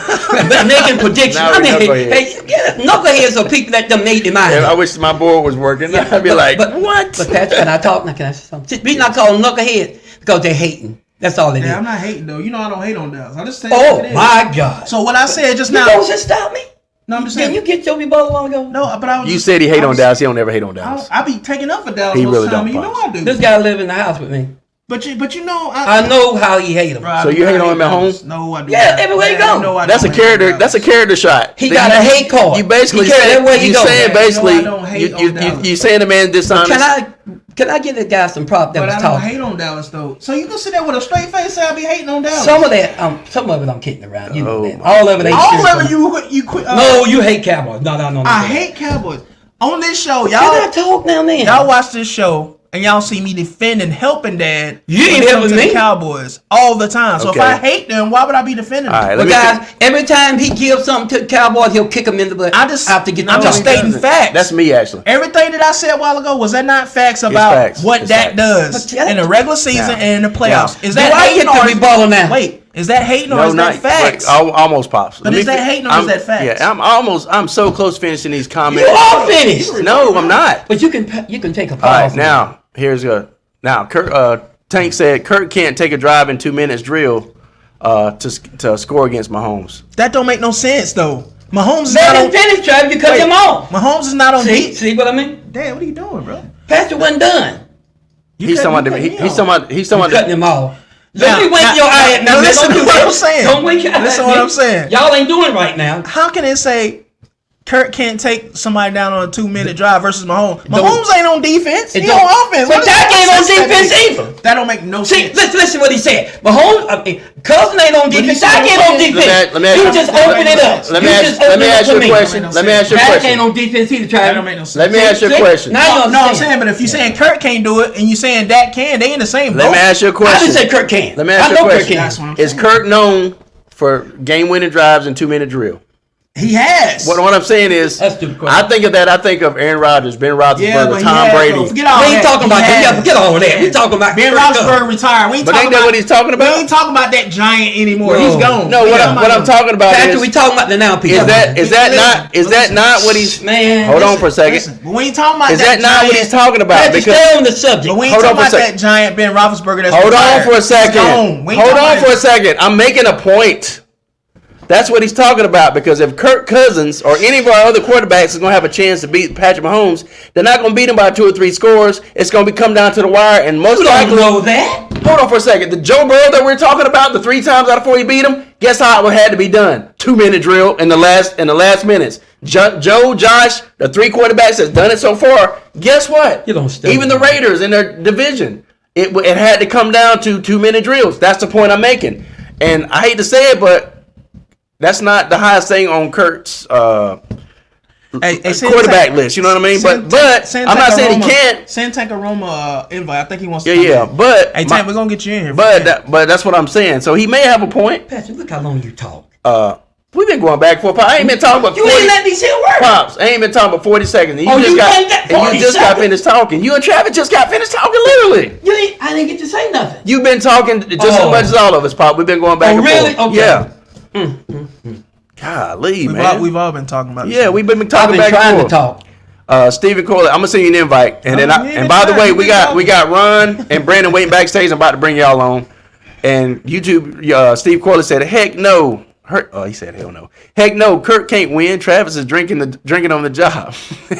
making predictions. Now I we mean, knuckleheads. hey, yeah, knuckleheads are people that done made their mind. And I up. wish my board was working. I'd be like, what? But Patrick, can I talk now? Can I say something? The reason I call them knuckleheads because they're hating. That's all it is. Yeah, I'm not hating though. You know I don't hate on Dallas. I just tell you Oh what it is. my God! So what I said just You now. don't just stop me. No, I'm just Can saying. you get your rebuttal a while ago? No, but I was. You just- said he hate I on was- Dallas. He don't never hate on Dallas. I be taking up for Dallas He most really of the time. don't, You know Pops. I do. This guy live in the house with me. But you know I know how he hate him. Bro, I So do you not hate on him at Dallas. home? No, I do. Yeah, not. everywhere you Man, go. no, I That's a don't hate on character. Dallas. That's a character shot. He got a hate card. You basically He carry saying everywhere he you go. saying Man, basically no, I don't hate on Dallas. you saying the man dishonest. Can I give the guy some prop that But was I don't talking? hate on Dallas though. So you can sit there with a straight face and say I be hating on Dallas. Some of it I'm kidding around. You know Oh, that. my All of it ain't all serious. of it you quit. No, you hate Cowboys. No. I hate Cowboys. On this show, Can I y'all talk now, man? y'all watch this show and y'all see me defending, helping Dad. You ain't when it comes helping to the me. Cowboys all the time. So Okay. if I hate them, why would I be defending All them? right, But let me guys, every time he gives something to the Cowboys, he'll kick him in the butt. I just- have to get I'm the just talk. stating facts. That's me actually. Everything that I said a while ago, was that not facts about facts. what It's Dak facts. does But yeah, in the regular season now- and in the playoffs? now- Is Do that I hating get the or is- rebuttal now? Wait, is that hating or No, is not that facts? Almost pops. But Let is me that fi- hating or is that facts? Yeah, I'm so close to finishing these You comments. are finished. No, I'm not. But you can take a pause. All right, now here's a Tank said Kirk can't take a drive in 2 minutes drill to score against Mahomes. That don't make no sense though. Mahomes is Let not him on. finish, Travis. You cut Wait, him off. Mahomes is not on. See what I mean? Dad, what are you doing, bro? Patrick wasn't done. He's talking about he's talking Cutting about him off. Now- Don't wink now- your eye at me. now man. listen Don't to do what that. I'm saying. Don't wink your eye Listen at what me. I'm saying. Y'all ain't doing right now. How can it say Kirk can't take somebody down on a 2-minute drive versus Mahomes? Mahomes ain't on defense. He on offense. But What Dak is ain't on that defense mean? either. That don't make no See, sense. listen what he said. Mahomes, Cousin ain't on defense. he said- Dak ain't on Let me- defense. let me ask You you- just let me- open it up. Let me You ask just let open me it ask up you to a me. question. Let me ask you a Dak ain't question. on defense either, That Travis. don't make no sense. Let me ask you a See? question. Now you No, I'm understand. saying, but if you saying Kirk can't do it and you saying Dak can, they in the same boat. Let me ask you a I question. didn't say Kirk can. Let me ask I you know a Kirk question. can. That's what I'm Is saying. Kirk known for game-winning drives and 2-minute drill? He has. What I'm saying is, That's a stupid question. I think of that. I think of Aaron Rodgers, Ben Roethlisberger, Yeah, but he Tom has, Brady. though. Forget all We that. ain't talking about He that. has. Yeah, forget all that. We talking about Ben Kirk Roethlisberger retired. We ain't But talking ain't that about what he's talking about? We ain't talking about that giant anymore. No. He's gone. No, We what talking I'm about talking about Patrick, is we talking about the now people. is that not what he's Man, Hold on listen, for a second. Listen, but we ain't talking about Is that not what he's talking about? Patrick, Because stay on the subject. But we ain't Hold on talking for a about second. that giant Ben Roethlisberger that's hold on retired. for a He's second. gone. We ain't Hold talking on about for a his- second. I'm making a point. That's what he's talking about, because if Kirk Cousins or any of our other quarterbacks is going to have a chance to beat Patrick Mahomes, they're not going to beat him by 2 or 3 scores. It's going to come down to the wire, and most You don't likely. know that. Hold on for a second. The Joe Burrow that we're talking about, the 3 times out of 4 he beat him, guess how it had to be done? 2-minute drill in the last minutes. Joe, Josh, the 3 quarterbacks that's done it so far. Guess what? You don't study. Even the Raiders in their division, it had to come down to 2-minute drills. That's the point I'm making. And I hate to say it, but that's not the highest thing on Kurt's quarterback list. You know what I mean? But I'm not saying he can't. Send Tank Aroma invite. I think he wants to. Yeah. come in. But Hey, Tank, we're gonna get you in here. but that's what I'm saying. So he may have a point. Patrick, look how long you talk. We've been going back and forth. I ain't been talking about You 40 ain't letting me say a word. Pops. I ain't been talking about 40 seconds. And Oh, you got, think that and 40 you just got seconds? finished talking. You and Travis just got finished talking, literally. I didn't get to say nothing. You've been talking just as Oh. much as all of us, Pop. We've been going back Oh, and really? forth. Okay. Yeah. Golly, man. We've all been talking about. Yeah, we've been I've talking been back trying and to forth. talk. Stephen Corley, I'm gonna send you an invite, and then yeah, and by the that's way, right. we got Ron and Brandon waiting backstage. I'm about to bring y'all on, and YouTube. Steve Corley said, "Heck no." He said, "Hell no." Heck no. Kirk can't win. Travis is drinking on the job,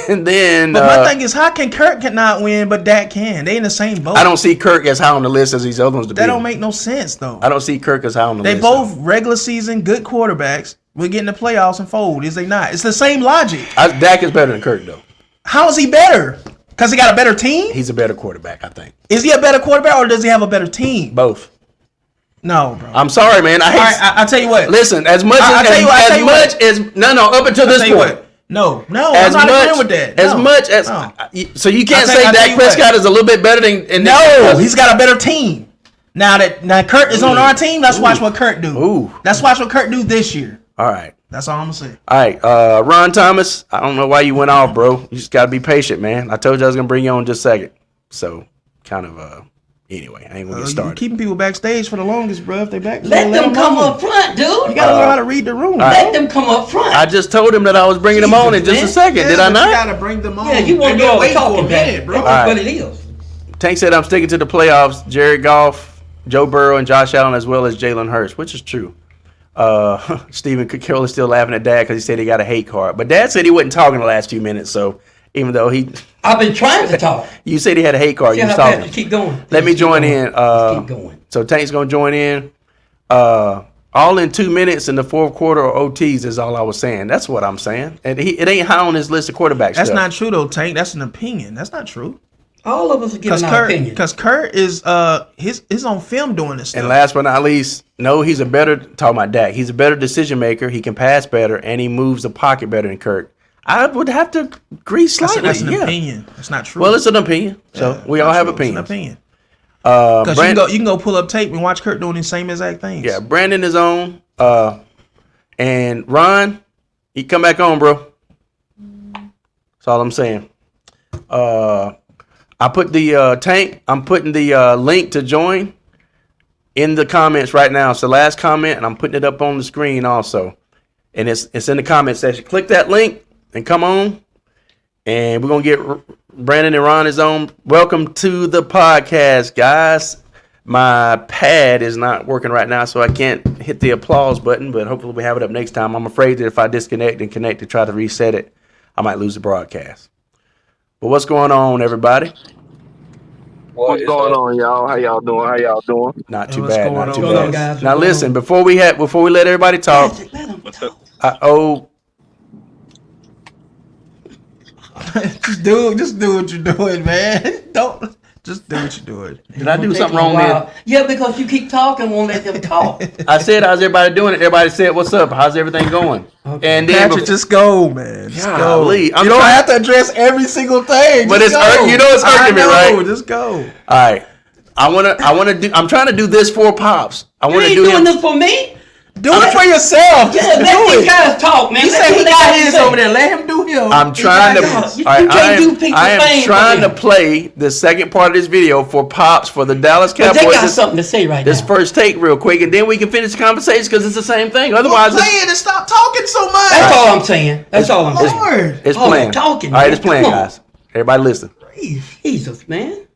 and then. But my thing is, how can Kirk not win, but Dak can? They in the same boat. I don't see Kirk as high on the list as these other ones to be. That don't make no sense though. I don't see Kirk as high on the They list. both regular season good quarterbacks. We get in the playoffs and fold. Is they not? It's the same logic. Dak is better than Kirk though. How is he better? Because he got a better team? He's a better quarterback, I think. Is he a better quarterback or does he have a better team? Both. No, bro. I'm sorry, man. All right, I'll tell you what. Listen, as much I'll as tell you what, I'll tell you what. up until I'll this tell you point. what. No, As I'm not much agreeing with that. as No, much as no. so you can't I'll say tell Dak you Prescott what. is a little bit better than No, he's got a better team. Now Kurt is on our team, let's watch what Kurt do. Ooh. Let's watch what Kurt do this year. all right. That's all I'm gonna say. All right, Ron Thomas. I don't know why you went off, bro. You just gotta be patient, man. I told you I was gonna bring you on in just a second. So kind of Anyway, I ain't gonna get You're started. keeping people backstage for the longest, bro. If they back, Let them come up front, dude. You gotta learn how to read the room. Let them come up front. I just told him that I was bringing them on in just a man. second. Did I but not? You gotta bring them on. Yeah, you want to And do then all the wait for a talking, minute, man. bro. That's All what right. it is. Tank said I'm sticking to the playoffs. Jared Goff, Joe Burrow, and Josh Allen, as well as Jalen Hurts, which is true. Stephen Carroll is still laughing at Dad because he said he got a hate card. But Dad said he wasn't talking the last few minutes, so even though I've been trying to talk. you said he had a hate card, See you was how fast talking. you keep going. Let me Just join keep in. Just keep going. So Tank's gonna join in. All in 2 minutes in the fourth quarter or OTs is all I was saying. That's what I'm saying. And it ain't high on his list of quarterbacks. That's not true though, Tank. That's an opinion. That's not true. All of us are giving our opinion. Because Kurt is his on film doing this stuff. And last but not least, no, he's a better talking about Dak. He's a better decision maker. He can pass better, and he moves the pocket better than Kurt. I would have to agree slightly. That's an opinion. That's not true. Well, it's an opinion. So we all have opinions. It's an opinion. Because Brand- you can go pull up tape and watch Kurt doing the same exact things. Yeah, Brandon is on. And Ron, he come back on, bro. That's all I'm saying. I put the Tank. I'm putting the link to join in the comments right now. It's the last comment, and I'm putting it up on the screen also. And it's in the comment section. Click that link and come on. And we're gonna get Brandon and Ron is on. Welcome to the podcast, guys. My pad is not working right now, so I can't hit the applause button, but hopefully we have it up next time. I'm afraid that if I disconnect and connect to try to reset it, I might lose the broadcast. But what's going on, everybody? What's going on, y'all? How y'all doing? Not Hey, too what's bad, going not on, too guys? bad. What's Now going listen, on? before we let everybody talk, Let them talk. I owe just do what you're doing, man. Don't just do what you're doing. did I do Take something a wrong while. there? Yeah, because you keep talking, won't let them talk. I said, how's everybody doing? Everybody said, what's up? How's everything going? Okay. And then Patrick, just go, man. Just go. Golly, You I'm don't trying- have to address every single thing. But Just it's go. you know it's hurting me, I know, right? Just go. All right. I'm trying to do this for Pops. I You want to ain't do doing him. this for me. Do it for yourself. Just Yeah, do let these it. guys talk, man. He Let said he what they got to his say. over there. Let him do him. I'm trying to. You all right, can't do people's I am thing for trying to them. play the second part of this video for Pops for the Dallas But Cowboys. they got something to say right This now. first take real quick, and then we can finish the conversation because it's the same thing. Otherwise, Play it and stop talking so much. That's all I'm saying. That's all I'm saying. Lord. it's Oh, playing. talking, All right, man. it's playing, Come on. guys. Everybody listen. Jesus, man.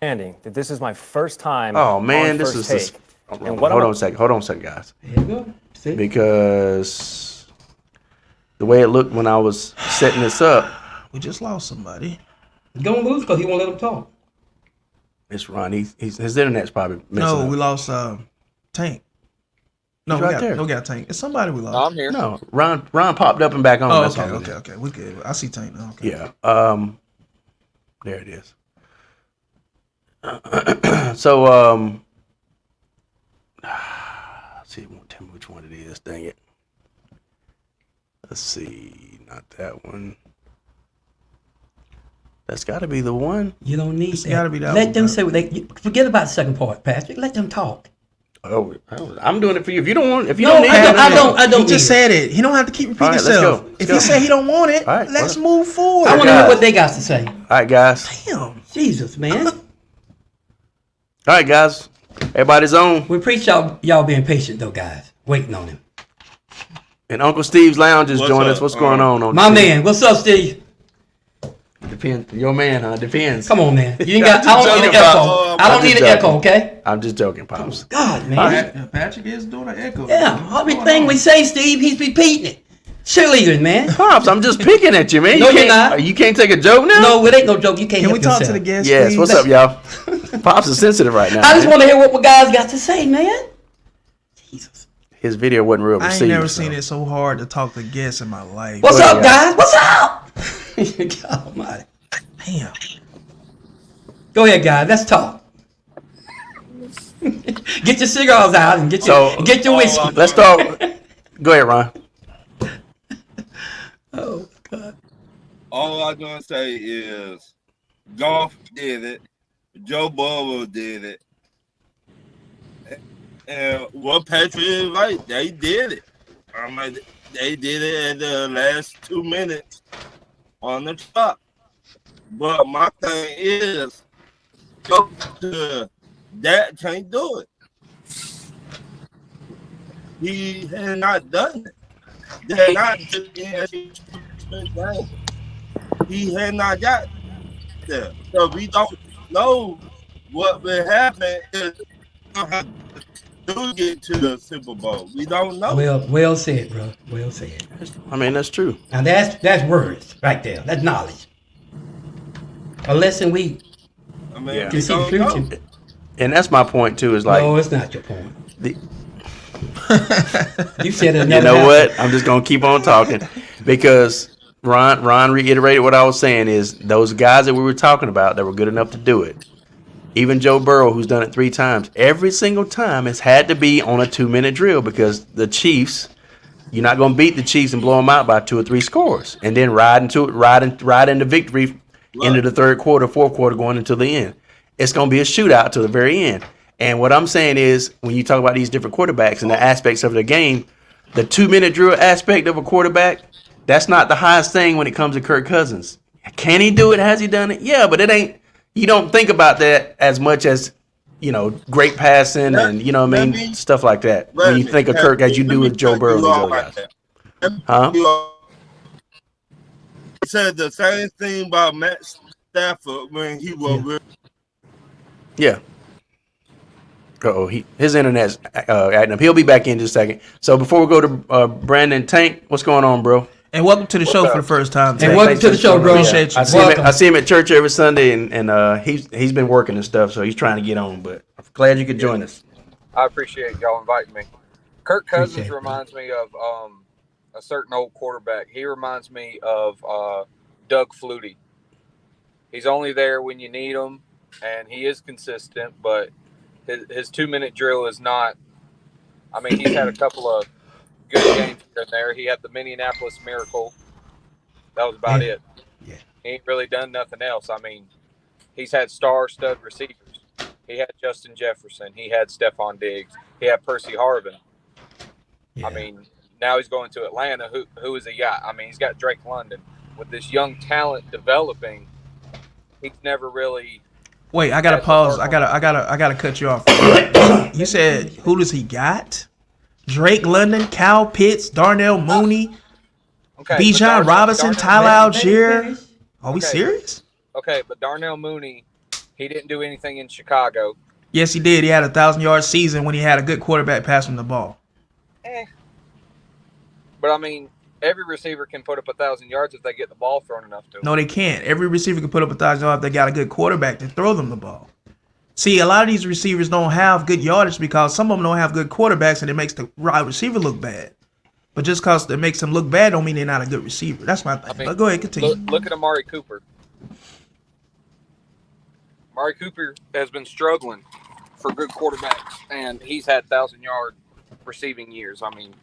Understanding that this is my first time. Oh man, on this First is. Take. Hold And what on I'm- a second. Hold on a second, guys. There you go. See? Because the way it looked when I was setting this up, We just lost somebody. He's gonna lose because he won't let him talk. it's Ron. His internet's probably messing No, up. we lost Tank. No, He's we right got there. no, we got Tank. It's somebody we lost. I'm here. No, Ron popped up and back on. Oh, That's okay, all. okay. We good. I see Tank now. Okay. Yeah. There it is. So let's see. It won't tell me which one it is. Dang it. Let's see. Not that one. That's got to be the one. You don't need It's that. gotta be that Let one, them man. say what they. Forget about the second part, Patrick. Let them talk. Oh, I'm doing it for you. If you don't want, if you No, don't need I don't- it, I don't- I don't He just need it. said it. He don't have to keep repeating All right, let's himself. go. Let's If go. he said he don't want it, All right, let's well- move forward. I want to guys. hear what they got to say. All right, guys. Damn. Jesus, man. All right, guys. Everybody's on. We appreciate y'all being patient though, guys. Waiting on him. And Uncle Steve's Lounge is What's joining up? us. What's going on? Uncle My Steve? man, what's up, Steve? Depends. Your man, huh? Depends. Come on, man. You ain't got. I I'm don't need just an joking, echo. Bob. I don't I'm need an just echo, okay? I'm just joking, Pops. God, man. Patrick is doing an echo. Yeah, everything we say, Steve, he's repeating it. Cheerleading, man. Pops, I'm just picking at you, man. No, you you're can't, not. You can't take a joke now? No, it ain't no joke. You can't Can help we talk yourself. to the guest? Yes. please? What's up, y'all? Pops is sensitive right now. I just man. want to hear what my guys got to say, man. Jesus. His video wasn't real I received. ain't never so. seen it so hard to talk to guests in my life. What's Well, up, yeah. guys? What's up? God almighty. Damn. Go ahead, guys. Let's talk. Get your cigars out and get your whiskey. Let's start. Go ahead, Ron. Oh, God. All I'm gonna say is, Goff did it, Joe Burrow did it, and what Patrick is right, they did it. I mean, they did it in the last 2 minutes on the clock. But my thing is, That can't do it. He had not done it. They had not he had not got there. So we don't know what will happen if we do get to the Super Bowl. We don't know. Well said, bro. Well said. I mean, that's true. Now that's words right there. That's knowledge. A lesson we Yeah. can see the future. And that's my point too. Is like, no, it's not your point. The, you said it. You know what? I'm just gonna keep on talking because Ron reiterated what I was saying. Is those guys that we were talking about that were good enough to do it. Even Joe Burrow, who's done it 3 times, every single time it's had to be on a 2-minute drill because the Chiefs. You're not going to beat the Chiefs and blow them out by 2 or 3 scores, and then ride into victory into the third quarter, fourth quarter, going into the end. It's going to be a shootout to the very end. And what I'm saying is, when you talk about these different quarterbacks and the aspects of the game, the 2-minute drill aspect of a quarterback, that's not the highest thing when it comes to Kirk Cousins. Can he do it? Has he done it? Yeah, but it ain't. You don't think about that as much as, great passing and, stuff like that. When you think of Kirk as you do with Joe Burrow and these other guys. Huh? He said the same thing about Matt Stafford when he was with. Yeah. His internet's acting up. He'll be back in just a second. So before we go to Brandon Tank, what's going on, bro? And welcome to the show for the first time. And welcome to the show, bro. Appreciate you. I see him at church every Sunday, and he's been working and stuff, so he's trying to get on. But I'm glad you could join us. I appreciate y'all inviting me. Kirk Cousins reminds me of a certain old quarterback. He reminds me of Doug Flutie. He's only there when you need him, and he is consistent, but his 2-minute drill is not. I mean, he's had a couple of good games here and there. He had the Minneapolis Miracle. That was about it. Yeah. He ain't really done nothing else. I mean, he's had stud receivers. He had Justin Jefferson. He had Stephon Diggs. He had Percy Harvin. Yeah. I mean, now he's going to Atlanta. Who is he got? I mean, he's got Drake London. With this young talent developing, he's never really. Wait, I gotta pause. I gotta cut you off. You said who does he got? Drake London, Kyle Pitts, Darnell Mooney, Bijan Robinson, Tyler Algier. Are we serious? Okay, but Darnell Mooney, he didn't do anything in Chicago. Yes, he did. He had a 1,000-yard season when he had a good quarterback passing the ball. But I mean, every receiver can put up 1,000 yards if they get the ball thrown enough to them. No, they can't. Every receiver can put up 1,000 yards if they got a good quarterback to throw them the ball. See, a lot of these receivers don't have good yardage because some of them don't have good quarterbacks, and it makes the wide receiver look bad. But just because it makes them look bad don't mean they're not a good receiver. That's my thing. But go ahead, continue. Look at Amari Cooper. Amari Cooper has been struggling for good quarterbacks, and he's had 1,000-yard receiving years. I mean,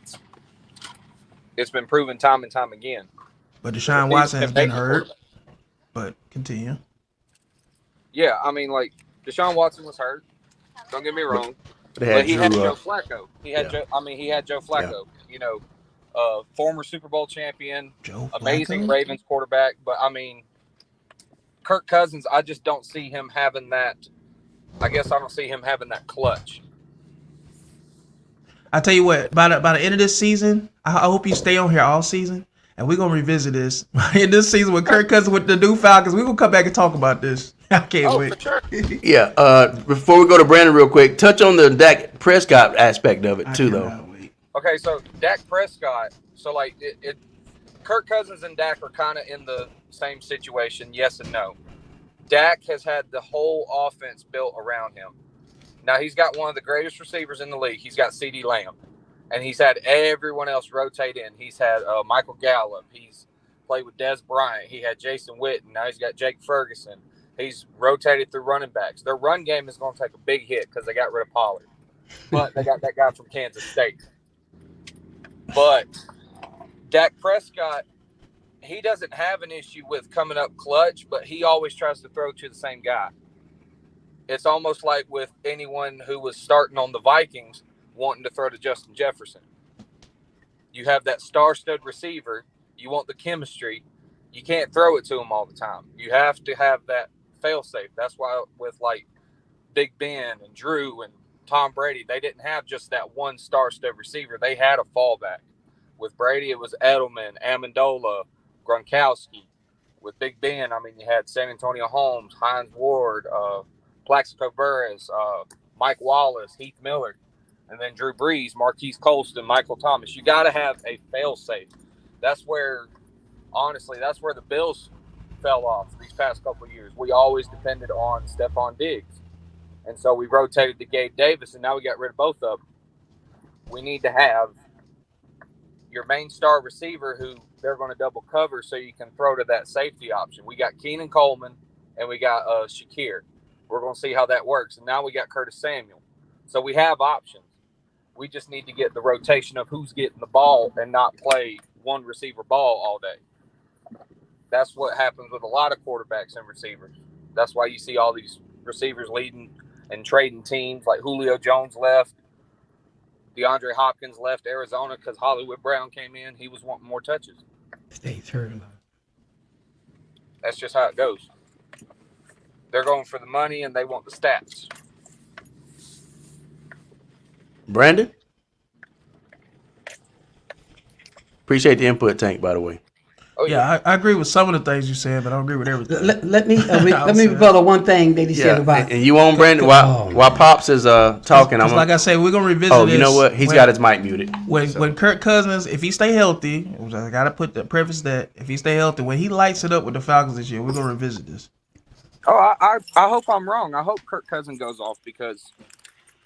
it's been proven time and time again. But Deshaun Watson has been hurt. But continue. Yeah, I mean, like, Deshaun Watson was hurt. Don't get me wrong. But he had Joe Flacco. He had Joe Flacco. Yeah. Former Super Bowl champion, amazing Ravens quarterback. But I mean, Kirk Cousins, I just don't see him having that. I guess I don't see him having that clutch. I tell you what, by the end of this season, I hope you stay on here all season, and we're gonna revisit this in this season with Kirk Cousins with the new Falcons. We're gonna come back and talk about this. I can't wait. For sure. Yeah. Before we go to Brandon real quick, touch on the Dak Prescott aspect of it too, though. Okay, so Dak Prescott. So like Kirk Cousins and Dak are kind of in the same situation. Yes and no. Dak has had the whole offense built around him. Now he's got one of the greatest receivers in the league. He's got CeeDee Lamb, and he's had everyone else rotate in. He's had Michael Gallup. He's played with Dez Bryant. He had Jason Witten. Now he's got Jake Ferguson. He's rotated through running backs. Their run game is going to take a big hit because they got rid of Pollard. But they got that guy from Kansas State. But Dak Prescott, he doesn't have an issue with coming up clutch, but he always tries to throw to the same guy. It's almost like with anyone who was starting on the Vikings wanting to throw to Justin Jefferson. You have that star-stud receiver. You want the chemistry. You can't throw it to him all the time. You have to have that fail-safe. That's why with like Big Ben and Drew and Tom Brady, they didn't have just that one star-studded receiver. They had a fallback. With Brady, it was Edelman, Amendola, Gronkowski. With Big Ben, I mean, you had San Antonio Holmes, Hines Ward, Plaxico Burress, Mike Wallace, Heath Miller, and then Drew Brees, Marquise Colston, Michael Thomas. You got to have a fail-safe. That's where, honestly, that's where the Bills fell off these past couple of years. We always depended on Stephon Diggs. And so we rotated to Gabe Davis, and now we got rid of both of them. We need to have your main star receiver who they're going to double cover so you can throw to that safety option. We got Keenan Coleman and we got Shakir. We're going to see how that works. And now we got Curtis Samuel. So we have options. We just need to get the rotation of who's getting the ball and not play one receiver ball all day. That's what happens with a lot of quarterbacks and receivers. That's why you see all these receivers leading and trading teams, like Julio Jones left. DeAndre Hopkins left Arizona because Hollywood Brown came in. He was wanting more touches. States hurt a lot. That's just how it goes. They're going for the money and they want the stats. Brandon? Appreciate the input, Tank, by the way. Oh, Yeah, I agree with some of the things you said, but I don't agree with everything. Let me rebuttal one thing that he said about. And you on Brandon while Pops is talking. I'm like I said, we're gonna revisit. Oh, this you know what? He's got his mic muted. When Kirk Cousins, if he stay healthy, I gotta put the preface that if he stay healthy, when he lights it up with the Falcons this year, we're gonna revisit this. Oh, I hope I'm wrong. I hope Kirk Cousins goes off because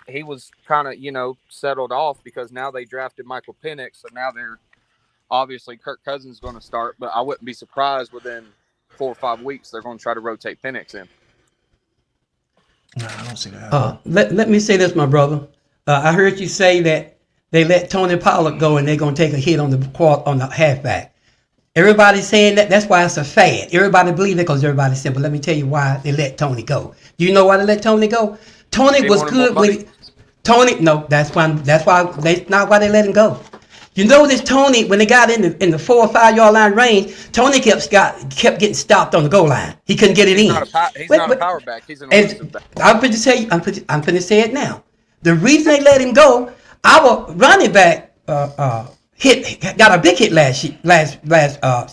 he was kind of, settled off because now they drafted Michael Penix, so now they're obviously Kirk Cousins is going to start, but I wouldn't be surprised within 4 or 5 weeks they're going to try to rotate Penix in. No, I don't see that. Let me say this, my brother. I heard you say that they let Tony Pollard go and they're going to take a hit on the halfback. Everybody's saying that. That's why it's a fad. Everybody believes it because everybody said, but let me tell you why they let Tony go. Do you know why they let Tony go? Tony was good when that's not why they let him go. You notice Tony, when they got in the 4 or 5 yard line range, Tony kept getting stopped on the goal line. He couldn't get it in. He's not a power back. He's an elusive back. I'm going to say it now. The reason they let him go, our running back got a big hit last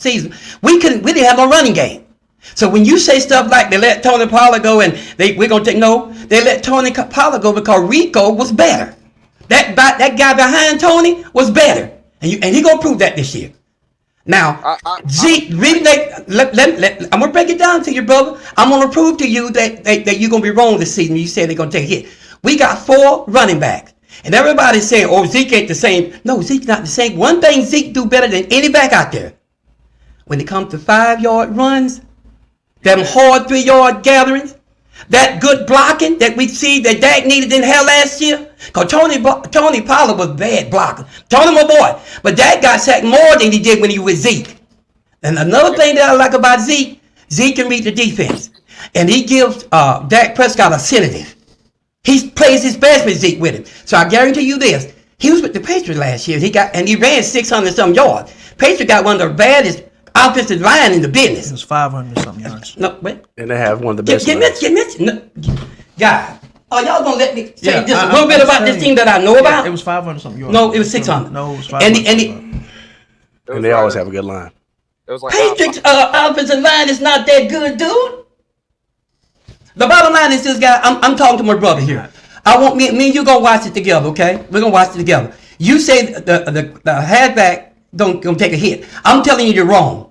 season. We didn't have no running game. So when you say stuff like they let Tony Pollard go and they let Tony Pollard go because Rico was better. That guy behind Tony was better, and he gonna prove that this year. Now, Zeke, I'm gonna break it down to you, brother. I'm gonna prove to you that you're gonna be wrong this season. You said they're gonna take a hit. We got 4 running backs, and everybody's saying, "Oh, Zeke ain't the same." No, Zeke's not the same. One thing Zeke do better than any back out there, when it comes to 5 yard runs, them hard 3 yard gatherings. That good blocking that we see that Dak needed in hell last year. Because Tony Pollard was bad blocker. Tony, my boy. But Dak got sacked more than he did when he was Zeke. And another thing that I like about Zeke can read the defense. And he gives Dak Prescott a sedative. He plays his best with Zeke with him. So I guarantee you this. He was with the Patriots last year. He ran 600-some yards. Patriots got one of the baddest offensive line in the business. It was 500-something yards. No, wait. And they have one of the best. God, are y'all gonna let me say just a little bit about this team that I know about? It was 500-something yards. No, it was 600. No, it was 500. And they always have a good line. It was like Patriots offensive line is not that good, dude. The bottom line is this, guy. I'm talking to my brother here. I want me and you gonna watch it together, okay? We're gonna watch it together. You say the halfback don't take a hit. I'm telling you, you're wrong.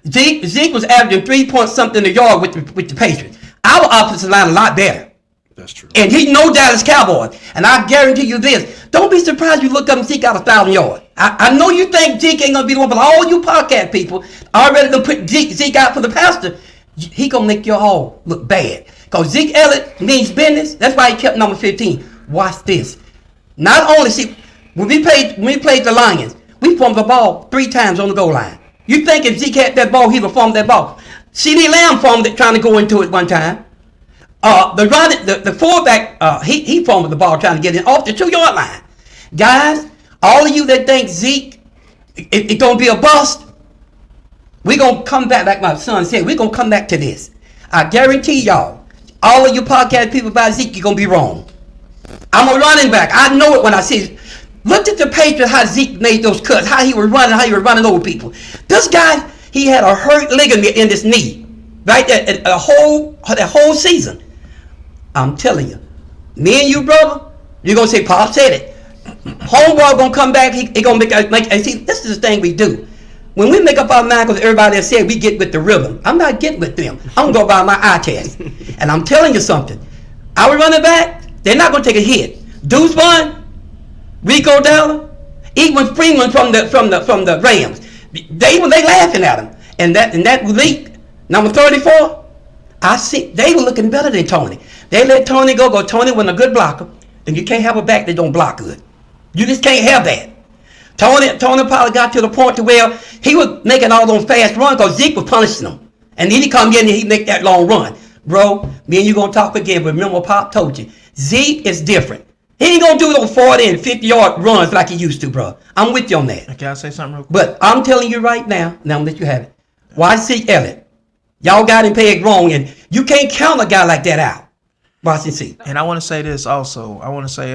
Zeke was averaging 3 point something a yard with the Patriots. Our offensive line a lot better. That's true. And he's no Dallas Cowboys. And I guarantee you this. Don't be surprised you look up and Zeke got 1,000 yards. I know you think Zeke ain't going to be the one, but all you podcast people already going to put Zeke out for the pastor. He going to make your haul look bad. Because Zeke Elliott means business. That's why he kept number 15. Watch this. Not only, when we played the Lions, we formed the ball 3 times on the goal line. You think if Zeke had that ball, he would form that ball. CeeDee Lamb formed it trying to go into it one time. The fullback, he formed the ball trying to get it off the 2 yard line. Guys, all of you that think Zeke it's going to be a bust, we're going to come back, like my son said, we're going to come back to this. I guarantee y'all, all of you podcast people about Zeke, you're going to be wrong. I'm a running back. I know it when I see it. Look at the Patriots, how Zeke made those cuts, how he was running over people. This guy, he had a hurt ligament in his knee, right? That whole season. I'm telling you, me and you, brother, you're going to say, Pop said it. Homeboy going to come back, he going to make, and see, this is the thing we do. When we make up our mind, because everybody else said we get with the rhythm, I'm not getting with them. I'm going to go by my eye test. And I'm telling you something. Our running back, they're not going to take a hit. Deuce Vaughn, Rico Dalla, even Freeman from the Rams, they laughing at him. And that leak, number 34, I see they were looking better than Tony. They let Tony go. Tony was a good blocker, and you can't have a back that don't block good. You just can't have that. Tony probably got to the point to where he was making all those fast runs because Zeke was punishing him. And then he come in and he make that long run. Bro, me and you going to talk again, but remember Pop told you, Zeke is different. He ain't going to do those 40 and 50-yard runs like he used to, bro. I'm with you on that. Can I say something real quick? But I'm telling you right now, I'm going to let you have it. Why Zeke Elliott? Y'all got him pegged wrong, and you can't count a guy like that out. Watch and see. And I want to say this also. I want to say,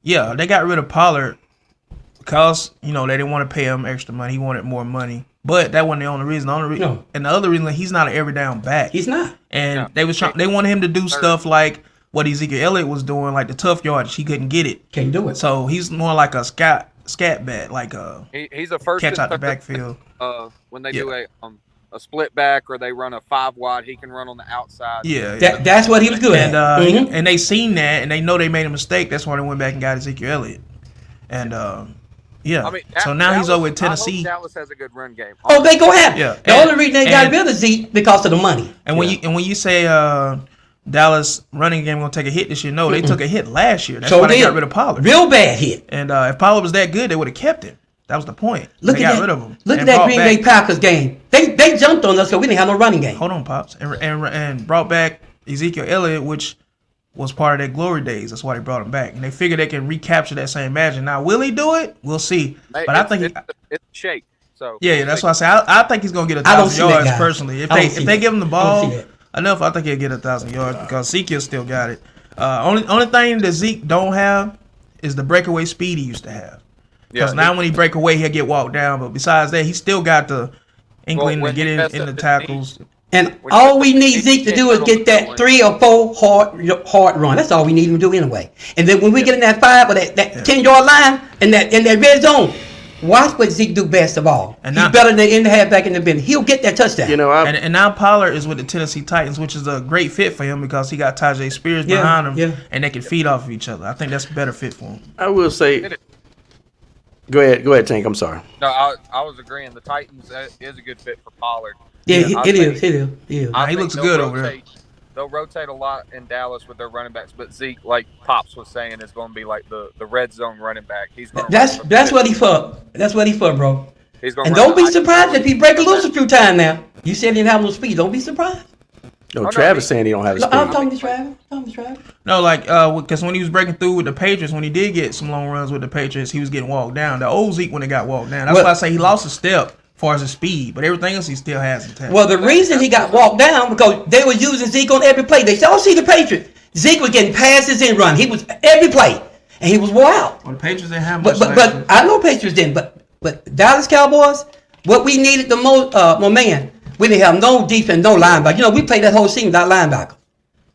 yeah, they got rid of Pollard because, they didn't want to pay him extra money. He wanted more money. But that wasn't the only reason. No. And the other reason, he's not an every down back. He's not. And they wanted him to do stuff like what Ezekiel Elliott was doing, like the tough yardage. He couldn't get it. Can't do it. So he's more like a scat back, like he's a first catch out the and third, backfield. When they do a split back or they run a 5 wide, he can run on the outside. Yeah, that's what he was good and, at. And they seen that, and they know they made a mistake. That's why they went back and got Ezekiel Elliott. And yeah, I mean, so now he's over with I hope Tennessee. Dallas has a good run game. Oh, they go have. Yeah. The only reason they got rid of Zeke because of the money. And when you say Dallas running game gonna take a hit this year, no, they took a hit last year. That's why they got rid of Pollard. Real bad hit. And if Pollard was that good, they would have kept him. That was the point. They got rid of him. Look at that Green Bay Packers game. They jumped on us because we didn't have no running game. Hold on, Pops. And brought back Ezekiel Elliott, which was part of their glory days. That's why they brought him back. And they figure they can recapture that same magic. Now, will he do it? We'll see. But I think it's a shake. So yeah, that's why I say I think he's gonna get 1,000 yards personally. If they give him the ball enough, I think he'll get 1,000 yards because Ezekiel still got it. Only thing that Zeke don't have is the breakaway speed he used to have. Because now when he break away, he'll get walked down. But besides that, he still got the inkling to get in the tackles. And all we need Zeke to do is get that 3 or 4 hard run. That's all we need him to do anyway. And then when we get in that 5 or that 10-yard line in that red zone, watch what Zeke do best of all. And he's better than any halfback in the business. He'll get that touchdown. And now Pollard is with the Tennessee Titans, which is a great fit for him because he got Tajay Spears behind him, and they can feed off of each other. I think that's a better fit for him. I will say. Go ahead, Tank. I'm sorry. No, I was agreeing. The Titans is a good fit for Pollard. Yeah, it is. He looks good over there. They'll rotate a lot in Dallas with their running backs, but Zeke, like Pops was saying, is going to be like the red zone running back. He's going. That's what he for. That's what he for, bro. He's going. And don't be surprised if he break loose a few times now. You said he didn't have no speed. Don't be surprised. No, Travis saying he don't have the speed. I'm talking to Travis. No, because when he was breaking through with the Patriots, when he did get some long runs with the Patriots, he was getting walked down. The old Zeke when he got walked down. That's why I say he lost a step as far as his speed, but everything else he still has intact. Well, the reason he got walked down because they were using Zeke on every play. They said, see the Patriots. Zeke was getting passes and run. He was every play, and he was wore out. Well, the Patriots didn't have much. But I know Patriots didn't. But Dallas Cowboys, what we needed the most, my man. We didn't have no defense, no linebacker. We played that whole season without linebacker.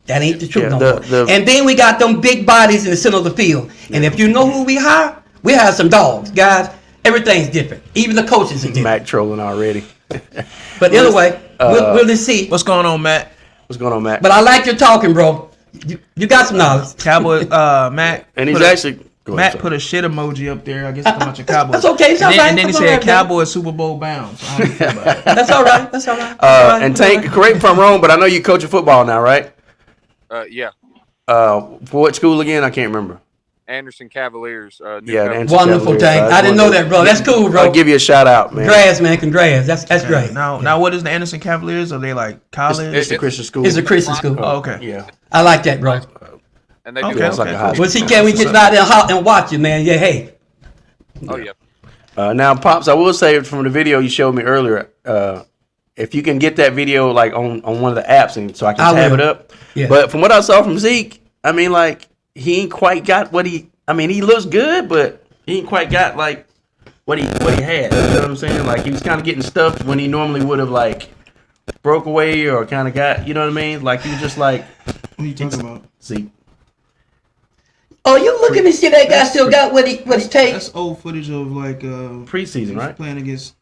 That ain't the truth no more. And then we got them big bodies in the center of the field. And if you know who we hire some dogs, guys. Everything's different. Even the coaches are different. Matt trolling already. But anyway, we'll just see. What's going on, Matt? But I like your talking, bro. You got some knowledge. Cowboys, Matt. And he's actually. Matt put a shit emoji up there. I guess it's a bunch of Cowboys. That's okay. It's all right. And then he said Cowboys Super Bowl bound. So how do you feel about it? That's all right. That's all right. And Tank, correct me if I'm wrong, but I know you coaching football now, right? Yeah. For what school again? I can't remember. Anderson Cavaliers. Wonderful, Tank. I didn't know that, bro. That's cool, bro. I'll give you a shout out, man. Congrats, man. Congrats. That's great. Now, what is the Anderson Cavaliers? Are they like college? It's a Christian school. It's a Christian school. Oh, okay. Yeah. I like that, bro. And they do like a high school. Well, see, can we get out there and watch it, man? Yeah, hey. Oh, yeah. Now, Pops, I will say from the video you showed me earlier, if you can get that video like on one of the apps, and so I can tab will. it up. Yeah. But from what I saw from Zeke, I mean, like he ain't quite got what he. I mean, he looks good, but he ain't quite got like what he had. You know what I'm saying? Like he was kind of getting stuffed when he normally would have like broke away or kind of got. You know what I mean? Like he was just like. What are you talking about? Zeke. Oh, you looking to see that guy still got what he takes? That's old footage of like Preseason, right? Playing against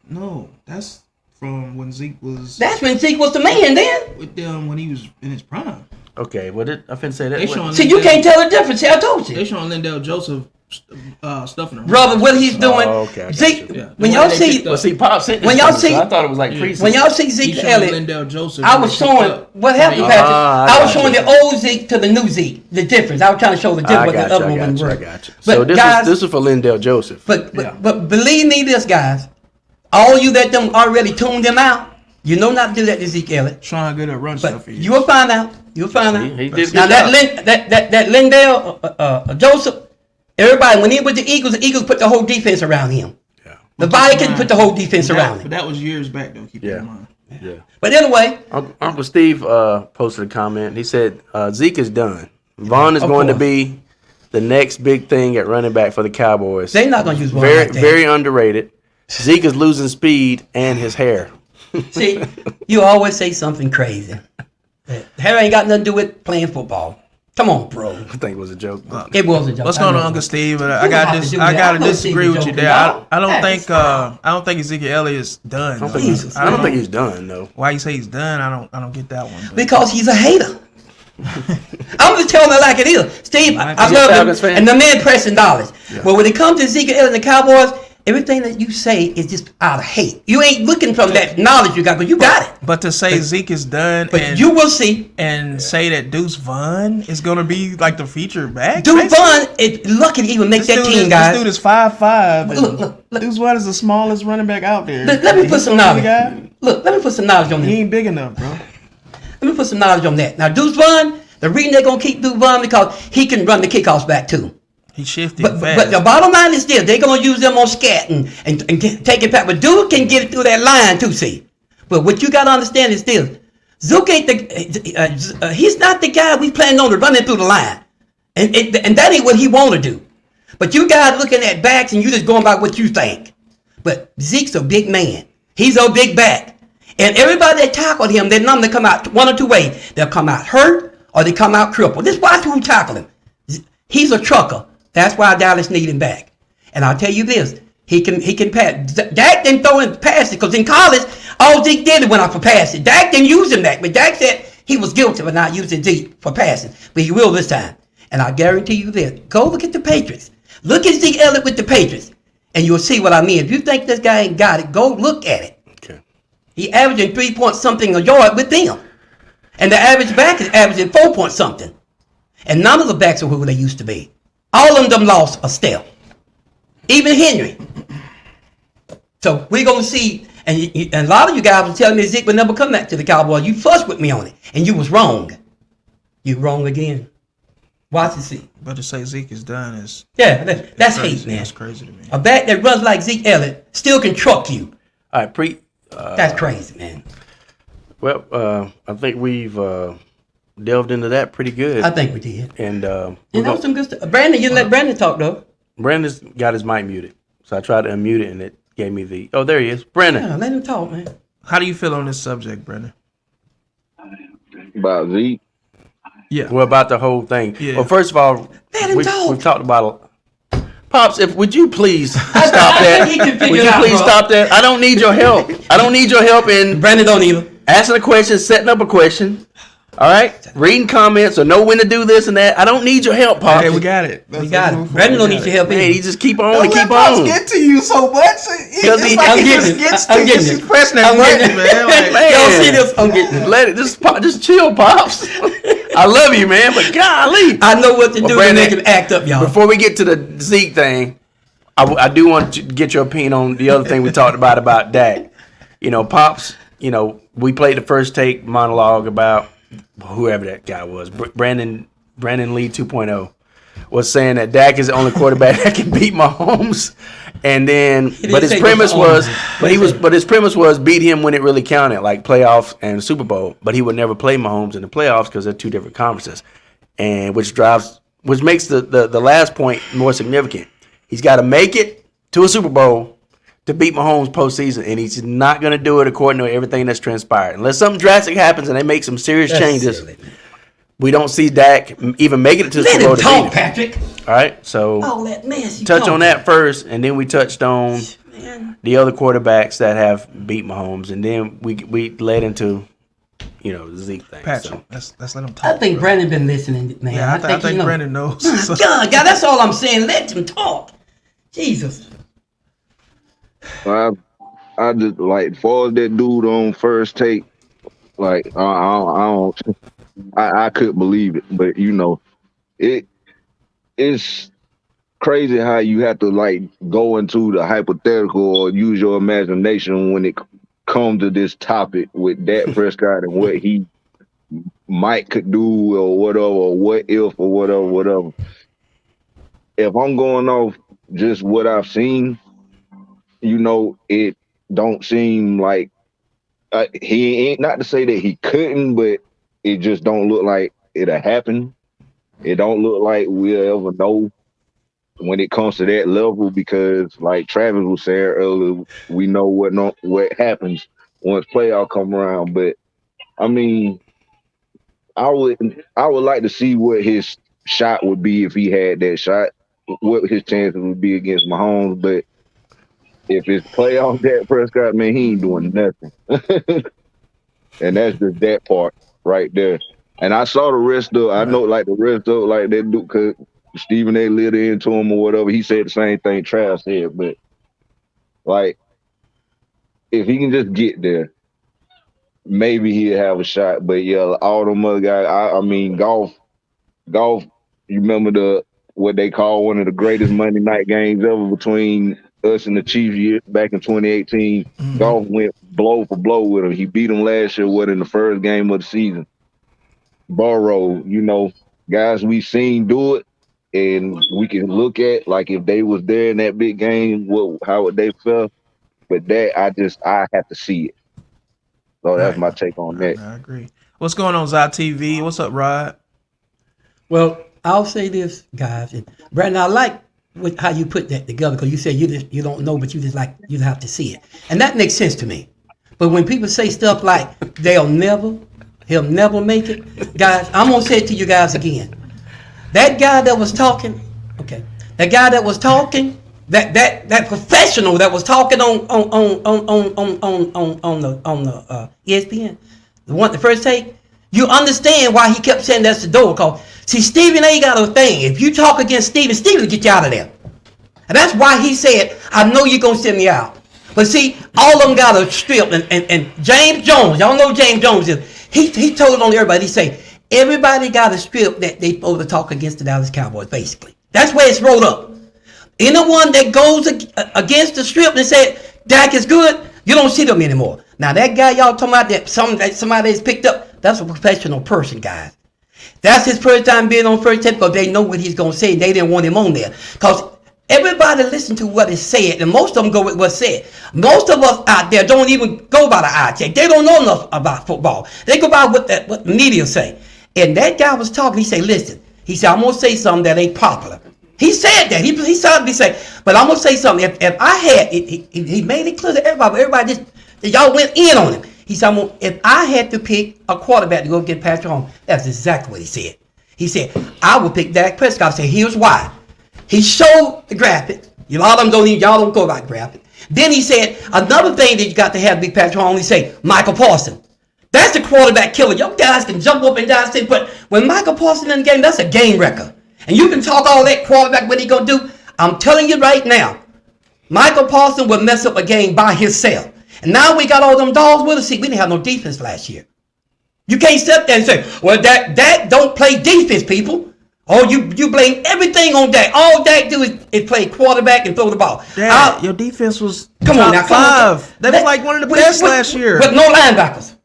that's from when Zeke was That's when Zeke was the man then. with them when he was in his prime. Okay, well, I finna say that. They showing See, you can't tell the difference. See, I told They you. showing Lindell Joseph stuffing him. Brother, what he's doing. Oh, okay, I got Zeke, you. Yeah. when The y'all one they see, picked up. Well, see, Pop sent this When y'all to me, so see- I thought it was like Preseason. when y'all see He's Zeke showing Elliott, Lindell Joseph. I was showing what happened, Yeah. Patrick. I I was got showing you. the old Zeke to the new Zeke, the difference. I was trying to show the difference. I What the got other you. I one got you. I was. got you. But So guys, this is for Lindell Joseph. But believe me, this guys, all you that them already tuned them out, you know not to do that to Zeke Elliott. Trying good at run But stuff. you will find out. You'll find out. He did a Now good job. that Lindell Joseph, everybody when he was the Eagles put the whole defense around him. Yeah. The Vikings put the whole defense around But him. that was years back though. Keep that Yeah. in mind. Yeah. But anyway, Uncle Steve posted a comment. He said Zeke is done. Vaughn is Of going to course. be the next big thing at running back for the Cowboys. they're not gonna use one very like that. very underrated. Zeke is losing speed and his hair. See, you always say something crazy. Hair ain't got nothing to do with playing football. Come on, bro. I think it was a joke. It was a joke. What's I going know. on, Uncle Steve? I You don't got have to this. do I that. gotta I know disagree Steve with you joking, there. dog. I don't Hey, think. stop. I don't think Ezekiel Elliott's done. I Jesus. don't think he's done though. Why you say he's done? I don't get that one. but- Because he's a hater. I'm just telling it like it is. Steve, I Is he a love Falcons him. fan? And the man pressing dollars. But when it comes to Ezekiel Elliott and the Cowboys, everything that you say is just out of hate. You ain't looking from that knowledge you got, but you got it. But to say Zeke is done, But and you will see. and say that Deuce Vaughn is gonna be like the feature back. Duke basically? Vaughn is lucky to even make This that dude team, is, guys. This dude is 5'5". and Look. Deuce Vaughn is the smallest running back out there. Let me He's put some the knowledge. guy. Look, let me put some knowledge on He this. ain't big enough, bro. Let me put some knowledge on that. Now, Deuce Vaughn, the reason they're going to keep Deuce Vaughn because he can run the kickoffs back too. He's shifty But, and but, fast. the bottom line is this: they're gonna use them on scat and take it back. But Duke can get it through that line too. See, but what you gotta understand is this: Zook ain't the he's not the guy we planning on to running through the line, and that ain't what he want to do. But you guys looking at backs and you just going by what you think. But Zeke's a big man. He's a big back, and everybody that tackled him, they normally come out one or two ways. They'll come out hurt or they come out crippled. Just watch who tackle him. He's a trucker. That's why Dallas need him back. And I'll tell you this, he can pass. Dak didn't throw in passes because in college, all Zeke did was went off for passing. Dak didn't use him that, but Dak said he was guilty of not using Zeke for passing. But he will this time. And I guarantee you this, go look at the Patriots. Look at Zeke Elliott with the Patriots, and you'll see what I mean. If you think this guy ain't got it, go look at it. Okay. He averaging 3 point something a yard with them. And the average back is averaging 4 point something. And none of the backs are who they used to be. All of them lost a step. Even Henry. So we're going to see, and a lot of you guys were telling me Zeke would never come back to the Cowboys. You fussed with me on it, and you was wrong. You wrong again. Watch and see. But to say Zeke is done is Yeah, that's crazy. hate, man. That's crazy to me. A back that runs like Zeke Elliott still can truck you. All right, That's crazy, man. well, I think we've delved into that pretty good. I think we did. And And that was some good stuff. Brandon, you let Brandon talk, though. Brandon's got his mic muted, so I tried to unmute it, and it gave me the. Oh, there he is, Brandon. Yeah, let him talk, man. How do you feel on this subject, Brendan? About Zeke. Yeah. What about the whole thing? Yeah. Well, first of all, Let him talk. we've talked about. Pops, would you please stop I that? think he can figure Would it you out, please bro. stop that? I don't need your help. I don't need your help in Brandon don't either. asking a question, setting up a question. All right, reading comments or know when to do this and that. I don't need your help, Pops. Okay, we got it. We got it. Brandon don't need your help Man, either. he just keep on and Don't keep let Pops on. get to you so much. Because he- I'm he getting just it. gets I'm to you. getting He's it. pressing that I'm button, getting it. man. Like, Man. Y'all see this? I'm getting it. Let it just chill, Pops. I love you, man, but golly. I know what to do to Brandon, make him act up, y'all. Before we get to the Zeke thing, I do want to get your opinion on the other thing we talked about Dak. You know, Pops, you know, we played the first take monologue about whoever that guy was, Brandon Lee 2.0. was saying that Dak is the only quarterback that can beat Mahomes. And then, didn't but his say premise the only. was, but his premise was beat him when it really counted, like playoffs and Super Bowl. But he would never play Mahomes in the playoffs because they're two different conferences, and which makes the last point more significant. He's got to make it to a Super Bowl to beat Mahomes postseason, and he's not going to do it according to everything that's transpired. Unless something drastic happens and they make some serious changes, silly. we don't see Dak even making it to the Let Super Bowl him to talk, beat him. Patrick. All right, so All that mess. touch on that first, and then we touched on the other quarterbacks that have beat Mahomes, and then we led into the Zeke thing. Patrick, So. let's let him talk. I think bro. Brandon been listening, man. Yeah, I think he know. Brandon knows. So- God, that's all I'm saying. Let him talk. Jesus. I just like for that dude on First Take, like I couldn't believe it, but it's crazy how you have to like go into the hypothetical or use your imagination when it comes to this topic with Dak Prescott and what he might could do or whatever, or what if or whatever. If I'm going off just what I've seen, it don't seem like he ain't, not to say that he couldn't, but it just don't look like it'll happen. It don't look like we'll ever know when it comes to that level because, like Travis was saying earlier, we know what happens once playoff come around. But I mean, I would like to see what his shot would be if he had that shot, what his chances would be against Mahomes. But if it's playoff Dak Prescott, man, he ain't doing nothing. And that's just that part right there. And I saw the rest of, I know like the rest of like that dude, cause Stephen A. lit into him or whatever. He said the same thing Trav said, but like if he can just get there, maybe he'll have a shot. But yeah, all them other guys, I mean, golf. You remember what they call one of the greatest Monday night games ever between us and the Chiefs back in 2018. Mm-hmm. Golf went blow for blow with him. He beat him last year, in the first game of the season. Burrow, guys we've seen do it, and we can look at like if they was there in that big game, how would they feel? But that I have to see it. So that's my take on that. I agree. What's going on, Zy TV? What's up, Rod? Well, I'll say this, guys. And Brandon, I like how you put that together because you said you don't know, but you have to see it, and that makes sense to me. But when people say stuff like he'll never make it, guys, I'm gonna say it to you guys again. That guy that was talking, that professional that was talking on the ESPN, the first take, you understand why he kept saying that's the door. Because see, Stephen A. got a thing. If you talk against Stephen will get you out of there. And that's why he said, I know you're going to send me out. But see, all of them got a strip. And James Jones, y'all know James Jones is. He told it on everybody. He said, everybody got a strip that they supposed to talk against the Dallas Cowboys, basically. That's where it's rolled up. Anyone that goes against the strip and said, Dak is good, you don't see them anymore. Now, that guy y'all talking about that somebody has picked up, that's a professional person, guys. That's his first time being on First Take because they know what he's going to say. They didn't want him on there. Because everybody listen to what is said, and most of them go with what's said. Most of us out there don't even go by the eye check. They don't know enough about football. They go by what the media say. And that guy was talking. He said, listen, he said, I'm going to say something that ain't popular. He said that. He started to say, but I'm going to say something. If I had, he made it clear to everybody, but everybody just, y'all went in on him. He said, if I had to pick a quarterback to go get Patrick Mahomes, that's exactly what he said. He said, I would pick Dak Prescott. I said, here's why. He showed the graphics. A lot of them y'all don't go about graphics. Then he said, another thing that you got to have big Patrick Mahomes, he said, Michael Parsons. That's the quarterback killer. Your guys can jump up and down, but when Michael Parsons in the game, that's a game wrecker. And you can talk all that quarterback, what he gonna do. I'm telling you right now, Michael Parsons will mess up a game by himself. And now we got all them dogs with us. See, we didn't have no defense last year. You can't sit there and say, well, Dak don't play defense, people. Oh, you blame everything on Dak. All Dak do is play quarterback and throw the ball. Dad, your defense was come top on now, five. They was like one of the best last year. But no linebackers.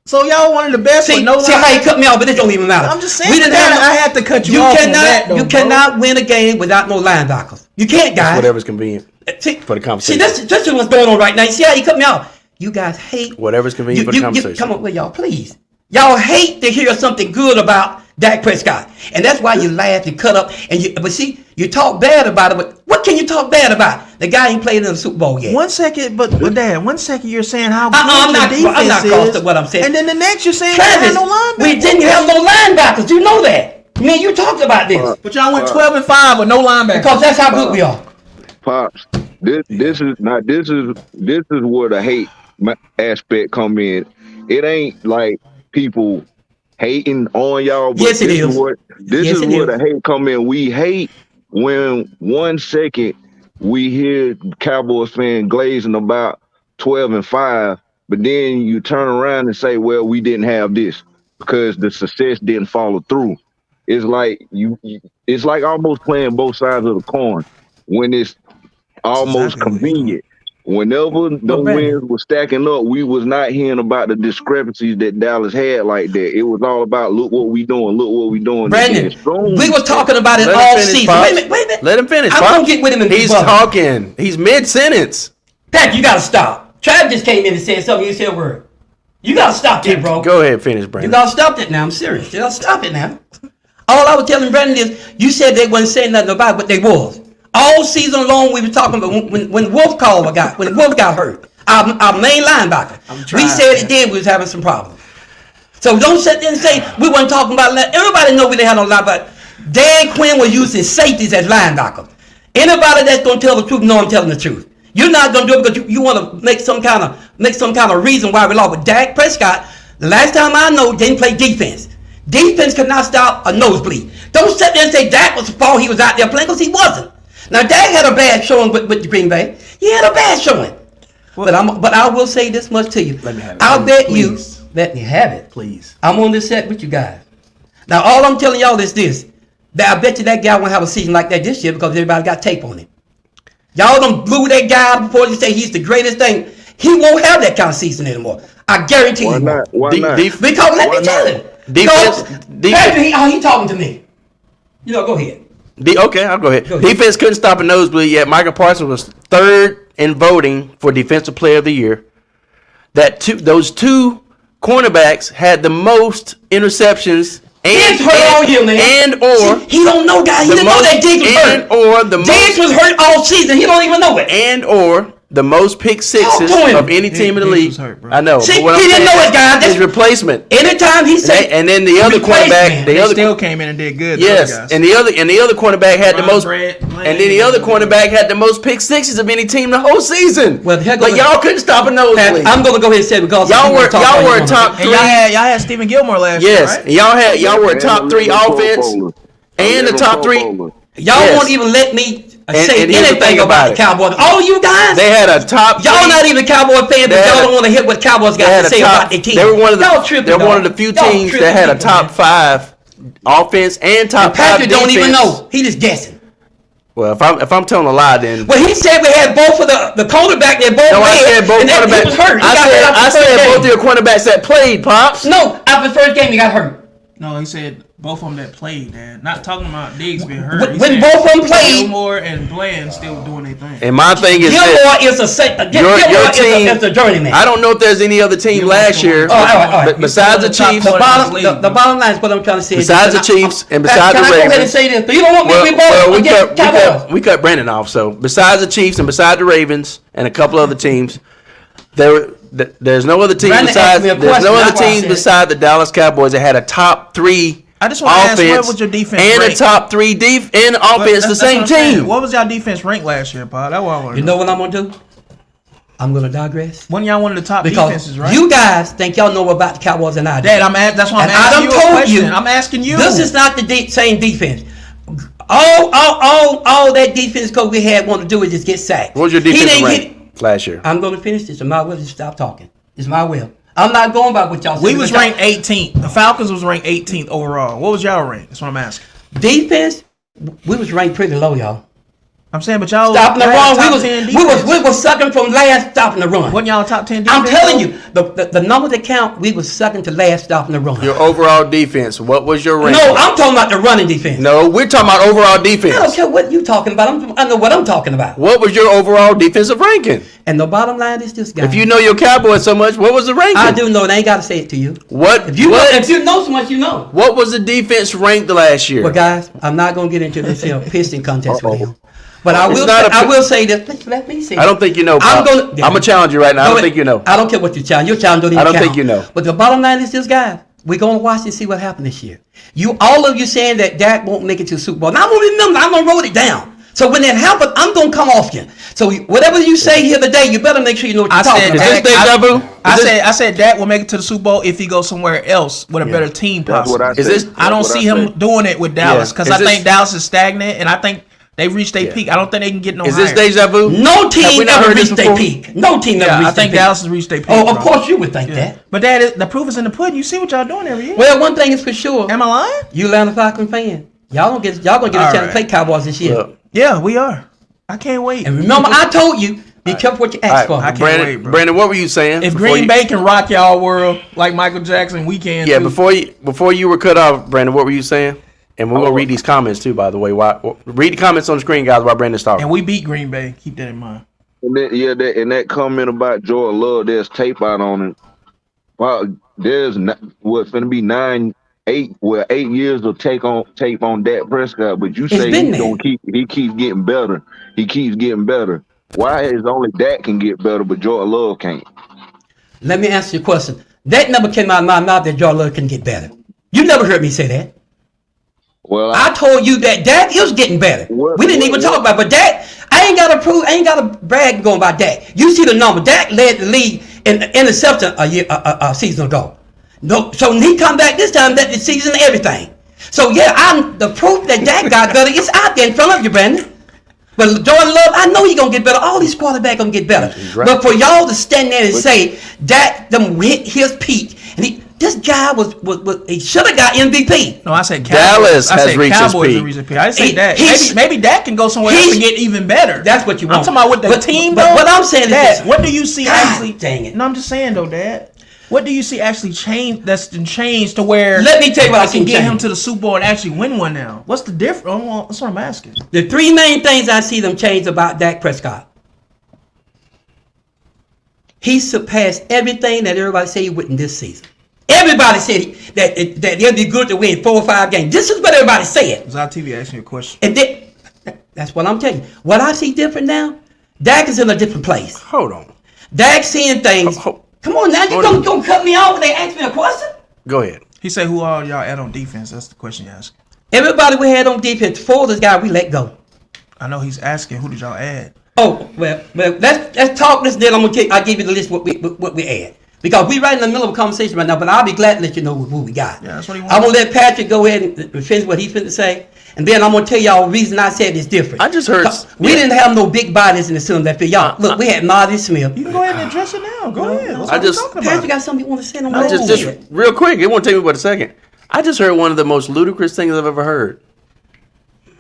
So y'all wanted the best. See, with no see how he cut me off, but it don't even matter. I'm just saying. We didn't have no, I had to cut you, you off. Cannot, on that, though, you bro. cannot win a game without no linebackers. You can't, guys. Whatever's convenient See, for the conversation. See, this is what's going on right now. You see how he cut me off? You guys hate. Whatever's convenient for the conversation. Come on with y'all, please. Y'all hate to hear something good about Dak Prescott, and that's why you laugh and cut up. But see, you talk bad about it. But what can you talk bad about? The guy ain't played in the Super Bowl yet. 1 second, but Dad, 1 second you're saying how good I'm your not defense crossed is, to what I'm saying. and then the next you're saying Travis, you had no linebackers. we didn't have no linebackers. You know that. I mean, you talked about this But y'all went 12-5 with no linebackers. because that's how good we are. Pops, this is where the hate aspect come in. It ain't like people hating on y'all, but Yes, it this is. is where the hate come in. We hate when 1 second we hear Cowboys fan glazing about 12-5, but then you turn around and say, well, we didn't have this because the success didn't follow through. It's like it's like almost playing both sides of the coin when it's almost exactly convenient. Whenever the wins were stacking up, we was not hearing about the discrepancies that Dallas had like that. It was all about look what we doing. Brandon, we were talking about it all season. Wait a minute. Let him finish. I'm Pops. gonna get with him in He's talking. He's mid-sentence. Pat, you gotta stop. Travis just came in and said something. You said a word. You gotta stop that, bro. Go ahead, finish, Brandon. You gotta stop that now. I'm serious. You gotta stop it now. All I was telling Brandon is, you said they wasn't saying nothing about it, but they was. All season long, we were talking about when Wolf got hurt, our main linebacker. We said it then we was having some problems. So don't sit there and say we weren't talking about that. Everybody know we didn't have no linebacker. Dan Quinn was using safeties as linebackers. Anybody that's gonna tell the truth know I'm telling the truth. You're not gonna do it because you want to make some kind of reason why we lost. But Dak Prescott, the last time I know, didn't play defense. Defense could not stop a nosebleed. Don't sit there and say Dak was the fault he was out there playing because he wasn't. Now Dak had a bad showing with the Green Bay. He had a bad showing. But I will say this much to you. Let me have it. I'll bet Please. you. Let me have it. Please. I'm on this set with you guys. Now all I'm telling y'all is this. That I bet you that guy won't have a season like that this year because everybody got tape on him. Y'all done blew that guy out before you say he's the greatest thing. He won't have that kind of season anymore. I guarantee you. Why not? Because let me tell him. He talking to me. You know, go ahead. Okay, I'll go ahead. Go ahead. Defense couldn't stop a nosebleed yet. Michael Parsons was third in voting for Defensive Player of the Year. Those two cornerbacks had the most interceptions. Diggs hurt all year, man. He don't know, guys. He didn't know that Diggs was hurt. Diggs was hurt all season. He don't even know it. The most pick sixes of any team in the league. Hurt, bro. I know. See, he didn't know it, guys. His replacement. Anytime he said, and then the other cornerback, They still came in and did good. yes, and the other cornerback had the Ron most, Brand, and then the other cornerback had the most pick sixes of any team the whole season. Well, heck, but y'all couldn't stop a nosebleed. I'm gonna go ahead and say it because y'all were top And three. y'all had Stephen Gilmore last year, Yes, right? and y'all were top three offense and the top three. Y'all won't even let me say and here's the anything thing about the it. Cowboys. All you guys, They had a top. y'all three. not even Cowboy fans, but y'all don't want to hear what Cowboys They got had to a say top. about their team. They were one of Y'all the. tripping, They're one of dog. the few Y'all teams tripping that had a people, top man. five offense and top And five Patrick defense. don't even know. He just guessing. Well, if I'm telling a lie, then Well, he said we had both of the cornerback. They both no, I red, said both and that he was hurt. cornerbacks. He got hurt I after the said first both of game. your cornerbacks that played, pops. No, after the first game, he got hurt. No, he said both of them that played, man. Not talking about Diggs being hurt. He When said both of them played, Gilmore and Bland still doing their thing. And my thing is Gilmore this. is a journeyman. I don't know if there's any other team Gilmore's last the one. year, all right. but besides the Chiefs, The bottom line is what I'm trying to say. Besides the Chiefs and besides can the I go ahead and Ravens. say this? You don't want me to be both against Cowboys. we cut Brandon off. So besides the Chiefs and besides the Ravens and a couple other teams, there's no other team Brandon asked me a there's no question, other that's why I teams said- besides the Dallas Cowboys that had a top three. I just want to ask, offense what was your defense and rank? a top three in offense, the That's same what I'm saying. team. What was y'all defense rank last year, Paul? That's what I want to You know what I'm gonna do? I'm gonna digress One of y'all one of the top because defenses, right? you guys think y'all know about the Cowboys and I do. Dad, that's why I'm And I asking done you a told question. you, I'm asking you. This is not the same defense. All that defense coach we had want to do is just get sacked. What was your He defensive didn't rank last year? I'm gonna finish this. It's my will to stop talking. It's my will. I'm not going by what y'all say. We was ranked 18th. The Falcons was ranked 18th overall. What was y'all rank? That's what I'm asking. Defense, we was ranked pretty low, y'all. I'm saying, but y'all Stop me y'all wrong. had We top 10 was defense. were second from last stopping the run. Wasn't y'all top 10 I'm defense? telling you, the number that count, we were second to last stopping the run. Your overall defense. What was your rank? No, I'm talking about the running defense. No, we're talking about overall defense. I don't care what you talking about. I know what I'm talking about. What was your overall defensive ranking? And the bottom line is this, guy. If you know your Cowboys so much, what was the ranking? I do know. They ain't got to say it to you. What? If you know so much, you know. What was the defense ranked last year? Well, guys, I'm not going to get into this piston contest with him. But I It's will. not I will say this. Let me say. I don't think you know. I'm Pop. gonna challenge you right now. I don't think you know. I don't care what you challenge. Your challenge don't even I don't count. think you know. But the bottom line is this, guys. We're gonna watch and see what happens this year. All of you saying that Dak won't make it to the Super Bowl. Now I'm gonna remember. I'm gonna wrote it down. So when that happens, I'm gonna come off you. So whatever you say here today, you better make sure you know what you're talking about. Is this deja vu? I said Dak will make it to the Super Bowl if he goes somewhere else with a better team. That's what I Possibly. said. Is this? I don't see him doing it with Dallas because I Is this- think Dallas is stagnant and I think they reached their peak. I don't think they can get no Is higher. this deja vu? No Have we team not ever heard this reached their before? peak. No team ever Yeah, I reached their think peak. Dallas has reached their peak. Oh, of bro. course you would think that. But the proof is in the pudding. You see what y'all doing every year. Well, one thing is for sure. Am I lying? You Atlanta Falcon fan. Y'all gonna get a All chance to right. play Cowboys this year. Look, Yeah, we are. I can't wait. And remember, I told you, be careful what you ask all right, for. can't Brandon, wait, bro. Brandon, what were you saying? If before Green you- Bay can rock y'all world like Michael Jackson, we can. Yeah, too. before you were cut off, Brandon, what were you saying? And we're gonna read these comments too, by the way. Read the comments on the screen, guys, while Brandon's talking. And we beat Green Bay. Keep that in mind. And that comment about Jordan Love, there's tape out on it. Wow, there's what's going to be 8 years of tape on Dak Prescott, but you say been he there. keeps getting better. He keeps getting better. Why is only Dak can get better, but Jordan Love can't? Let me answer your question. That never came out of my mouth that Jordan Love can get better. You never heard me say that. Well, I told you that Dak is getting better. What- We didn't even talk about it, but Dak, I ain't got to brag going about Dak. You see the number. Dak led the league in interception a season ago. No, so when he come back this time, that the season and everything. So yeah, the proof that Dak got better is out there in front of you, Brandon. But Jordan Love, I know he gonna get better. All these quarterbacks gonna get better. Right. But for y'all to stand there and say Dak them hit his peak, and this guy was he should have got MVP. No, I said Dallas Cowboys. I has said reached his Cowboys peak. have reached his peak. I didn't say that. He's- Maybe Dak can go somewhere else he's- and get even better. That's what you want. I'm talking about with the But- team, but though. what I'm saying is Dad, this. what do you see God actually? dang it. No, I'm just saying though, Dad. What do you see actually change? That's been changed to where Let me tell you what I can seen get him change. to the Super Bowl and actually win one now. What's the difference? That's what I'm asking. The three main things I see them change about Dak Prescott. He surpassed everything that everybody said he wouldn't this season. Everybody said that it'll be good to win 4 or 5 games. This is what everybody said. Zod TV asking you a question. And that's what I'm telling you. What I see different now, Dak is in a different place. Hold on. Dak seeing things. Come on now, you gonna cut me off when they ask me a question? Go ahead. He said, "Who all y'all at on defense?" That's the question you ask. Everybody we had on defense, 4 of this guy we let go. I know he's asking, "Who did y'all add?" Oh well, let's talk this. Then I'll give you the list what we add, because we right in the middle of a conversation right now. But I'll be glad to let you know who we got. Yeah, that's what he I'm wants. gonna let Patrick go ahead and finish what he's finna say, and then I'm gonna tell y'all the reason I said it's different. I just heard. We didn't have no big bodies in the center that field. Y'all look, we had Marty Smith. You can go ahead and address it now. Go ahead. That's I what just- we're talking about. Patrick got something you want to say on I that? just real quick. It won't take me but a second. I just heard one of the most ludicrous things I've ever heard.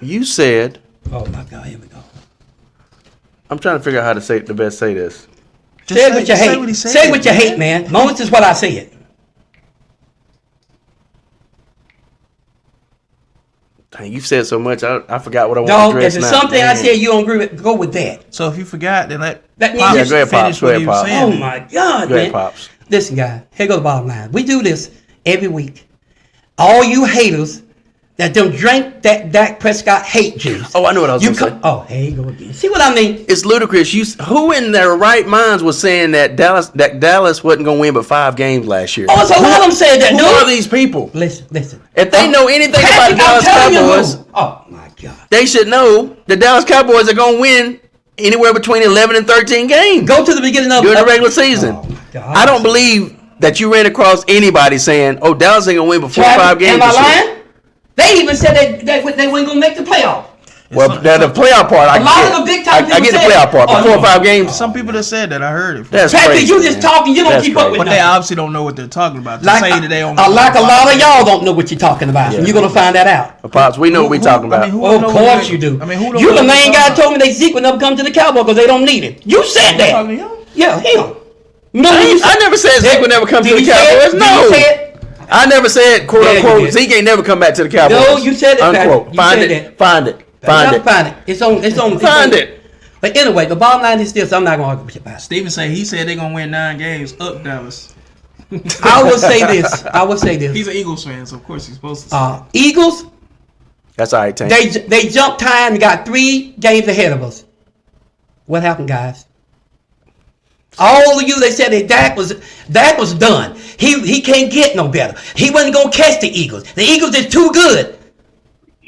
You said, Oh my God, here we go. I'm trying to figure out how to say this. Just Say it with your say what he hate. said, Say it with your hate, man. Moments is what I said. Dang, you said so much. I forgot what I want Dog, to if address it's now. something I said you don't agree with, go with that. So if you forgot, then let That means Pops you- Yeah, go ahead, finish Pops. Go what ahead, he was Pops. Oh saying. my God, Go man. ahead, Pops. Listen, guys, here goes the bottom line. We do this every week. All you haters that don't drink that Dak Prescott hate juice. Oh, I know what I was you going to say. Oh, here you go again. See what I mean? It's ludicrous. Who in their right minds was saying that Dallas wasn't going to win but 5 games last year? Oh, so who of them said that, Who dude? are these people? Listen. If they know anything about Patrick, the I'm Dallas telling you Cowboys, who. Oh my God. they should know the Dallas Cowboys are going to win anywhere between 11 and 13 games Go to the beginning of during the regular season. Oh, my God. I don't believe that you ran across anybody saying, "Oh, Dallas ain't going to win but 4 or 5 games Am I this year." lying? They even said that they weren't gonna make the playoff. Well, the playoff part, I A lot get. of the big time I get the people playoff part, but said- 4 or 5 games. Some people that said that I heard it. That's Patrick, crazy. you just man. talking. You don't That's keep up crazy. with But they nothing. obviously don't know what they're talking about. To Like, say that they don't like a lot of y'all don't know what you're talking about. Yeah. And you're gonna find that out. Pops, we know what we talking about. Oh, of course you do. I mean, who don't You know the what main they're guy talking told me they Zeke would never come to the Cowboys because they don't need him. You said that. talking to him? Yeah, him. Remember you said- I never said Zeke would never come to Did the you say it? Cowboys. Did No. you say it? I never said, quote Yeah, you unquote, did. Zeke ain't never come back to the Cowboys. No, you said it, Patrick. Unquote. You Find said it. that. Find it. Find it. Find it. It's on. Find it. But anyway, the bottom line is this. I'm not gonna argue with you about it. Steven said he said they're gonna win 9 games up Dallas. I will say this. I will say this. He's an Eagles fan, so of course he's supposed to. Say Eagles. That's all right, Tank. They jumped time and got 3 games ahead of us. What happened, guys? All of you, they said that Dak was done. He can't get no better. He wasn't gonna catch the Eagles. The Eagles is too good.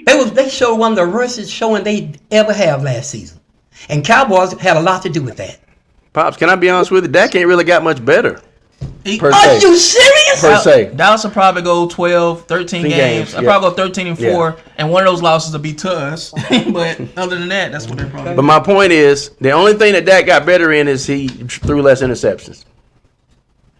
They showed one of the worst showing they ever have last season, and Cowboys had a lot to do with that. Pops, can I be honest with you? Dak ain't really got much better. Per Are se. you serious? Per se. Dallas will probably go 12, 13 games. games, They'll yeah. probably go 13 and 4, Yeah. and one of those losses will be to us. But other than that, that's what they're probably. But my point is, the only thing that Dak got better in is he threw less interceptions.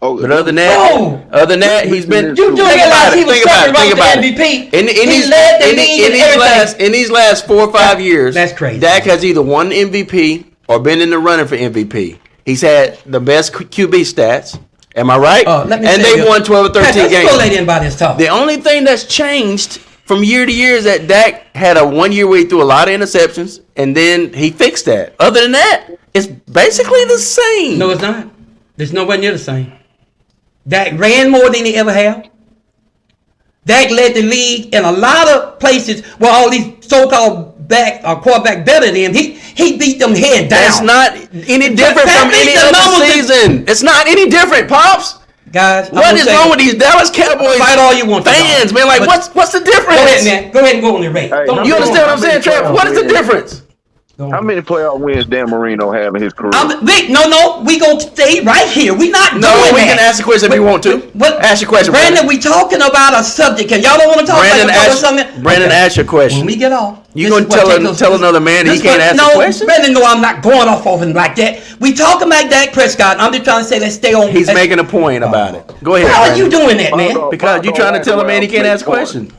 Oh, But other than that, he's been. You do Think realize about he it, was think about it, talking think about about the it. MVP. In He these, led the in, league in in these everything. last 4 or 5 years, That's crazy. Dak has either won MVP or been in the running for MVP. He's had the best QB stats. Am I right? Let me and say they this. won 12 or 13 Let's games. go let anybody's talk. The only thing that's changed from year to year is that Dak had a 1 year where he threw a lot of interceptions, and then he fixed that. Other than that, it's basically the same. No, it's not. There's nowhere near the same. Dak ran more than he ever have. Dak led the league in a lot of places where all these so-called quarterback better than him. He beat them head down. That's not any different That from means any the other numbers season. It's not any different, Pops. Guys, What is wrong with these Dallas Cowboys Fight all you want to, fans, dog. man? Like, But- what's the difference? Go ahead, man. Go ahead and go on the rate. Hey, Don't- You understand what I'm How many saying, Travis? playoff What is the wins? difference? How many playoff wins Dan Marino have in his career? No, we gonna stay right here. We not No, doing we that. can ask the question if you want to. What? Ask your question, Brandon. We talking about a subject, and y'all don't want to talk Brandon, about ask, something. Brandon, Okay. ask your question. When we get off, You this gonna is what take tell us- another man he this can't what- ask no, the question? Brandon, no, I'm not going off of him like that. We talking about Dak Prescott. I'm just trying to say let's stay on. He's making a point about it. Go ahead, How are Brandon. you doing that, man? Because you trying to tell a man he can't ask a question.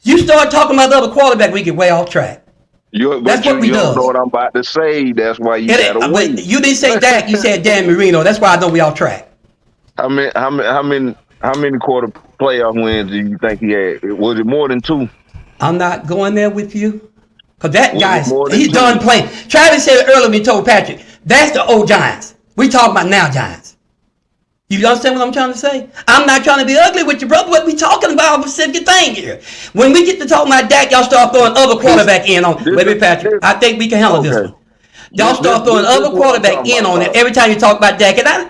You start talking about the other quarterback, we get way off track. That's what we you does. don't know what I'm about to say. That's why you But gotta wait. you didn't say Dak. You said Dan Marino. That's why I know we off track. How many quarter playoff wins do you think he had? Was it more than 2? I'm not going there with you. Because that Well, guy's, more than he's two. done playing. Travis said it earlier, we told Patrick, that's the old Giants. We talking about now Giants. You understand what I'm trying to say? I'm not trying to be ugly with you, brother. What we talking about is a specific thing here. When we get to talking about Dak, y'all start throwing other quarterback in on. Wait a minute, Patrick. I think we can handle this one. Y'all start throwing other quarterback in on it every time you talk about Dak. And I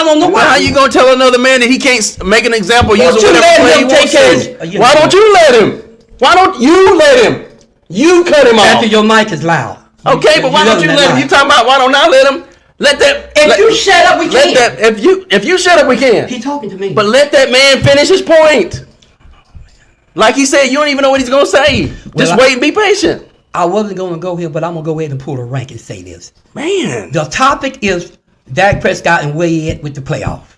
don't know Well, why. how you gonna tell another man that he can't make an example Why using don't you whatever let play he him wants take care to? of- Why don't you let him? Why don't you let him? You cut him off. Patrick, your mic is loud. Okay, but why don't you let him? You talking about why don't I let him? Let that. If you shut up, we let can't. that. If you shut up, we can. He talking to me. But let that man finish his point. Like he said, you don't even know what he's gonna say. Just wait and be patient. I wasn't going to go here, but I'm going to go ahead and pull a rank and say this. Man. The topic is Dak Prescott and where he at with the playoff.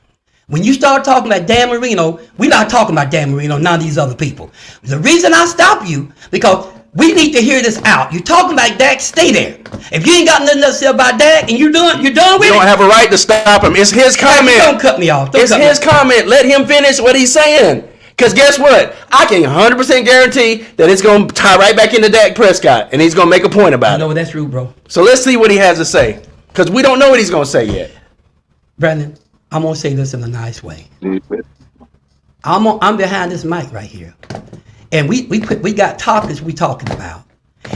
When you start talking about Dan Marino, we're not talking about Dan Marino, none of these other people. The reason I stop you, because we need to hear this out. You're talking about Dak, stay there. If you ain't got nothing else to say about Dak and you're done with You it. don't have a right to stop him. It's his comment. Don't cut me off. Don't It's cut his me. comment. Let him finish what he's saying. Because guess what? I can 100% guarantee that it's going to tie right back into Dak Prescott, and he's going to make a point about No, it. that's rude, bro. So let's see what he has to say. Because we don't know what he's going to say yet. Brandon, I'm going to say this in a nice way. I'm behind this mic right here. And we got topics we talking about.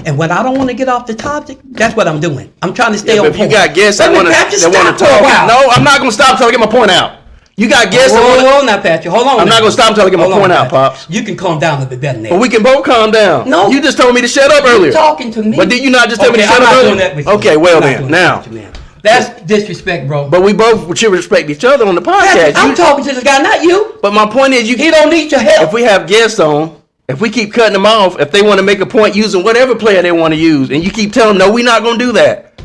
And when I don't want to get off the topic, that's what I'm doing. I'm trying to stay Yeah, on but if you point. got guests that want to stop for a talk. while. No, I'm not going to stop until I get my point out. You got guests that want to. Hold on now, Patrick. Hold on. I'm not now. gonna stop until I get my Hold on, point out, Patrick. Pops. You can calm down a little bit better than that. But we can both calm down. No. You just told me to shut up earlier. You're talking to me. But did you not just tell me to Okay, shut I'm up not earlier? doing that with you. Okay, well I'm not then. doing Now. that with you, man. That's disrespect, bro. But we both should respect each other on the podcast. Patrick, I'm talking to this guy, not you. But my point is, He don't need your help. if we have guests on, If we keep cutting them off, if they want to make a point using whatever player they want to use, and you keep telling them, no, we're not going to do that.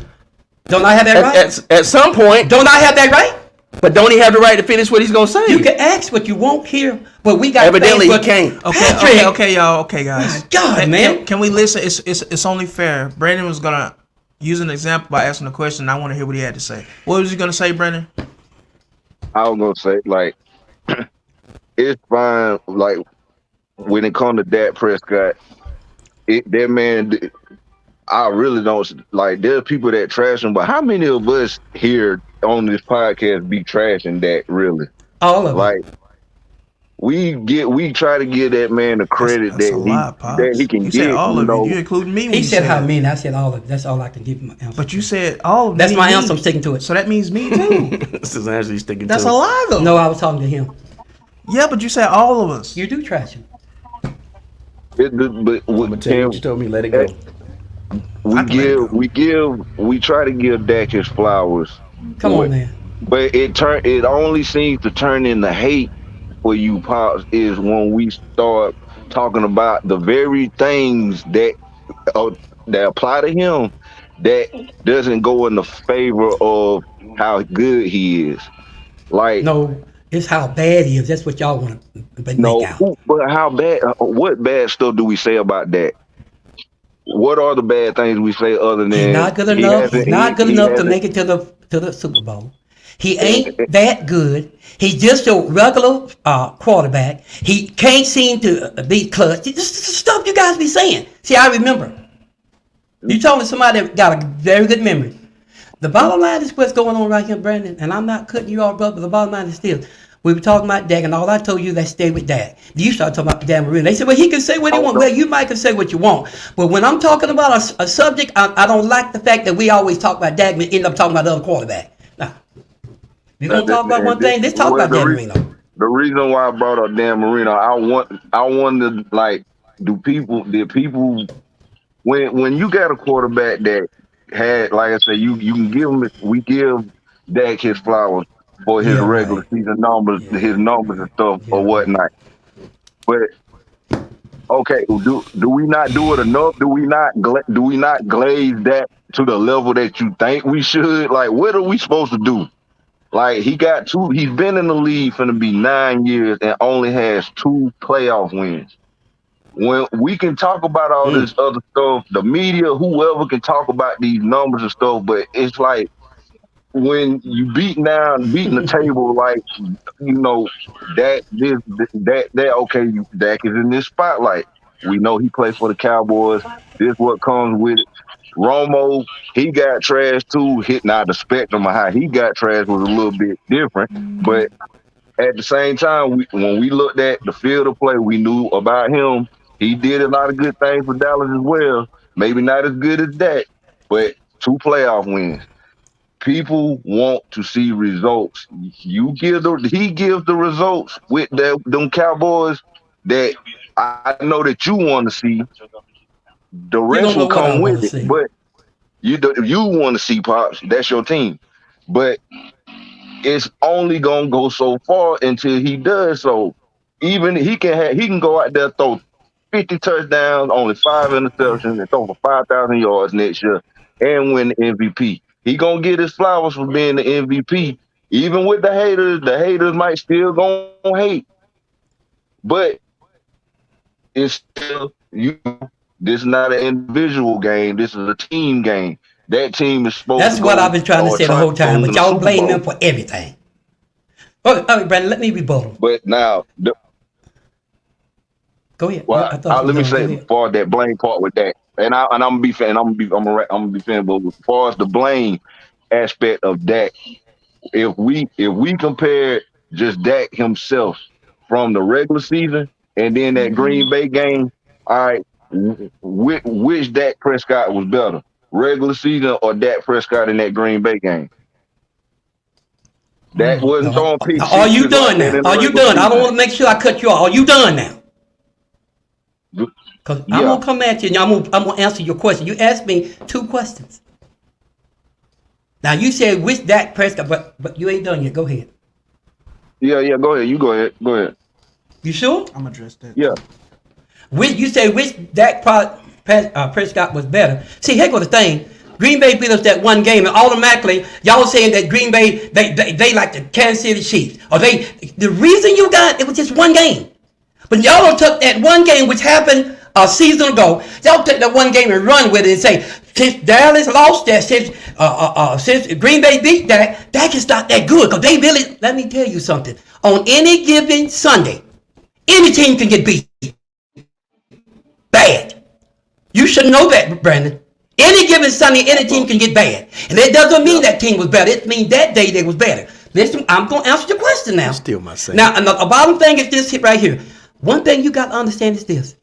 Don't I have that right? At some point. Don't I have that right? But don't he have the right to finish what he's going to say? You can ask what you want here, but we got Evidently he can't. Okay, y'all. Okay, guys. My God, man. Can we listen? It's only fair. Brandon was gonna use an example by asking a question. I want to hear what he had to say. What was he gonna say, Brandon? I was gonna say, like, it's fine. Like, when it comes to Dak Prescott, that man, I really don't like. There's people that trash him, but how many of us here on this podcast be trashing Dak? Really, all of like. We try to give that man the credit that he can you get. Said all of know. it. You including me. When he said how it. many. I said all of it. That's all I can give him. Answer. But you said all of That's my me. answer. I'm sticking to it. So that means me too. This is actually sticking That's to it. a lie, though. No, I was talking to him. Yeah, but you said all of us. You do trash him. But I'm gonna tell you what you told me. Let it go. We try to give Dak his flowers. Come on, man. But it only seems to turn into hate for you, Pops, is when we start talking about the very things that apply to him that doesn't go in the favor of how good he is. Like, no, it's how bad he is. That's what y'all want to make out. But how bad? What bad stuff do we say about that? What are the bad things we say other than he's not good enough? He's not good enough to make it to the Super Bowl. He ain't that good. He's just a regular quarterback. He can't seem to be clutch. This is the stuff you guys be saying. See, I remember. You told me somebody that got a very good memory. The bottom line is what's going on right here, Brandon, and I'm not cutting you off, brother, but the bottom line is still, we were talking about Dak, and all I told you, that stay with Dak. You started talking about Dan Marino. They said, well, he can say what he wants. Well, you might can say what you want. But when I'm talking about a subject, I don't like the fact that we always talk about Dak, but end up talking about the other quarterback. Now, we're going to talk about one thing. Let's talk about Dan Marino. The reason why I brought up Dan Marino, I wonder, like, did people, when you got a quarterback that had, like I said, you can give him, we give Dak his flowers for his regular season numbers, his numbers and stuff or whatnot. But okay, do we not do it enough? Do we not glaze that to the level that you think we should? Like, what are we supposed to do? Like, he's been in the league for to be 9 years and only has 2 playoff wins. When we can talk about all this other stuff, the media, whoever can talk about these numbers and stuff, but it's like when you beating the table, like, you know, Dak is in this spotlight. We know he plays for the Cowboys. This what comes with it. Romo, he got trashed too. Now the spectrum of how he got trashed was a little bit different, but at the same time, when we looked at the field of play, we knew about him. He did a lot of good things for Dallas as well. Maybe not as good as that, but 2 playoff wins. People want to see results. He gives the results with them Cowboys that I know that you want to see. The rest will come with it, but you want to see, Pops. That's your team, but it's only gonna go so far until he does so. Even he can go out there, throw 50 touchdowns, only 5 interceptions, and throw for 5,000 yards next year and win the MVP. He gonna get his flowers for being the MVP. Even with the haters might still gonna hate, but it's still this is not an individual game. This is a team game. That team is supposed. That's what I've been trying to say the whole time, but y'all blame them for everything. Okay, Brandon, let me rebuttal. But now, go ahead. Well, let me say for that blame part with that, and I'm gonna be fan. I'm gonna be fan. But as far as the blame aspect of Dak, if we compare just Dak himself from the regular season and then that Green Bay game, all right, which Dak Prescott was better, regular season or Dak Prescott in that Green Bay game? That wasn't throwing picks. Are you done now? Are you done? I don't want to make sure I cut you off. Are you done now? Because I'm gonna come at you and I'm gonna answer your question. You asked me 2 questions. Now you said which Dak Prescott, but you ain't done yet. Go ahead. Yeah. Go ahead. You go ahead. You sure? I'm address that. Yeah. You say which Prescott was better. See, here goes the thing. Green Bay beat us that one game, and automatically y'all saying that Green Bay they like the Kansas City Chiefs. Or the reason you got it was just one game. But y'all took that one game which happened a season ago. Y'all took that one game and run with it and say, since Dallas lost that, since Green Bay beat that is not that good. Because they really, let me tell you something. On any given Sunday, any team can get beat. Bad. You should know that, Brandon. Any given Sunday, any team can get bad. And that doesn't mean that team was better. It means that day they was better. Listen, I'm going to answer your question now. Still my same. Now, the bottom thing is this right here. One thing you got to understand is this.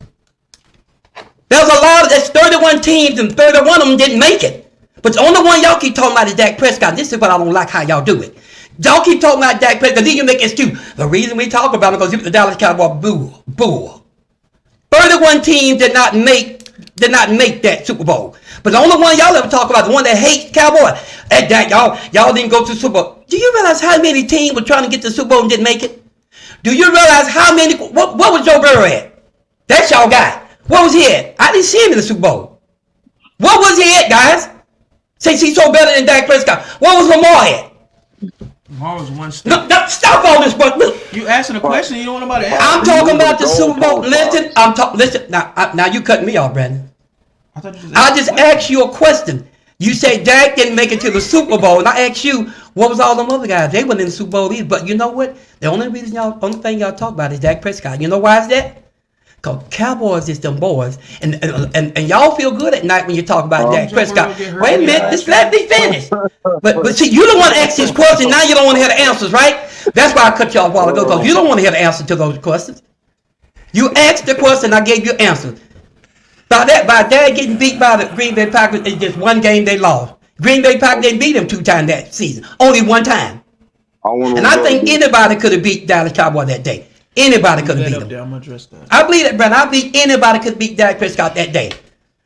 There's a lot of, there's 31 teams and 31 of them didn't make it. But the only one y'all keep talking about is Dak Prescott. This is what I don't like how y'all do it. Y'all keep talking about Dak Prescott, then you make excuse. The reason we talk about it because the Dallas Cowboys bull. 31 teams did not make that Super Bowl. But the only one y'all ever talk about, the one that hates Cowboys, and that y'all didn't go to the Super Bowl. Do you realize how many teams were trying to get to the Super Bowl and didn't make it? Do you realize how many? What was Joe Burrow at? That's y'all guy. What was he at? I didn't see him in the Super Bowl. What was he at, guys? Since he's so better than Dak Prescott. What was Lamar at? Lamar was one step. No, stop all this, but look. You asking a question, you don't want nobody to answer. I'm talking about the Super Bowl. Listen, listen. Now you cut me off, Brandon. I just asked you a question. You say Dak didn't make it to the Super Bowl, and I asked you, what was all them other guys? They weren't in the Super Bowl either. But you know what? The only thing y'all talk about is Dak Prescott. You know why is that? Because Cowboys is them boys, and y'all feel good at night when you talk about Dak Prescott. Wait a minute, just let me finish. But see, you don't want to ask this question. Now you don't want to hear the answers, right? That's why I cut you off a while ago, because you don't want to hear the answer to those questions. You asked the question, I gave you an answer. By Dak getting beat by the Green Bay Packers in just one game they lost. Green Bay Packers didn't beat them 2 times that season, only 1 time. And I think anybody could have beat Dallas Cowboys that day. Anybody could have beat them. I believe that, Brandon. I believe anybody could beat Dak Prescott that day.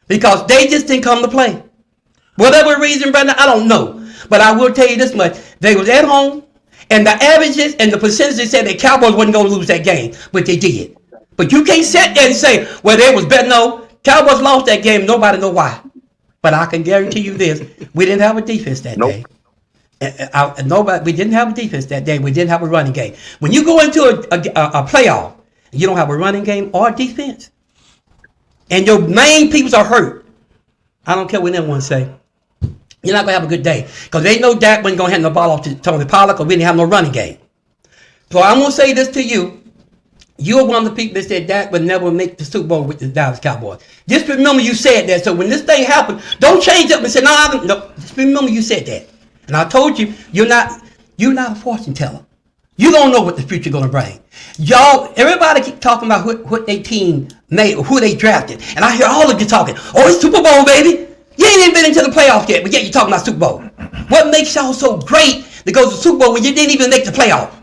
Because they just didn't come to play. Whatever reason, Brandon, I don't know. But I will tell you this much. They was at home, and the averages and the percentages said the Cowboys wasn't going to lose that game. But they did. But you can't sit there and say, well, they was better. No, Cowboys lost that game. Nobody know why. But I can guarantee you this. We didn't have a defense that day. We didn't have a defense that day. We didn't have a running game. When you go into a playoff, you don't have a running game or defense, and your main people are hurt. I don't care what anyone say. You're not gonna have a good day because they know Dak wasn't gonna hand the ball off to Tony Pollard because we didn't have no running game. So I'm gonna say this to you. You're one of the people that said Dak would never make the Super Bowl with the Dallas Cowboys. Just remember you said that. So when this thing happened, don't change up and say no. Just remember you said that. And I told you, you're not a fortune teller. You don't know what the future gonna bring. Y'all, everybody keep talking about what their team made or who they drafted. And I hear all of you talking, oh, it's Super Bowl, baby. You ain't even been into the playoffs yet, but yet you're talking about Super Bowl. What makes y'all so great that goes to Super Bowl when you didn't even make the playoffs?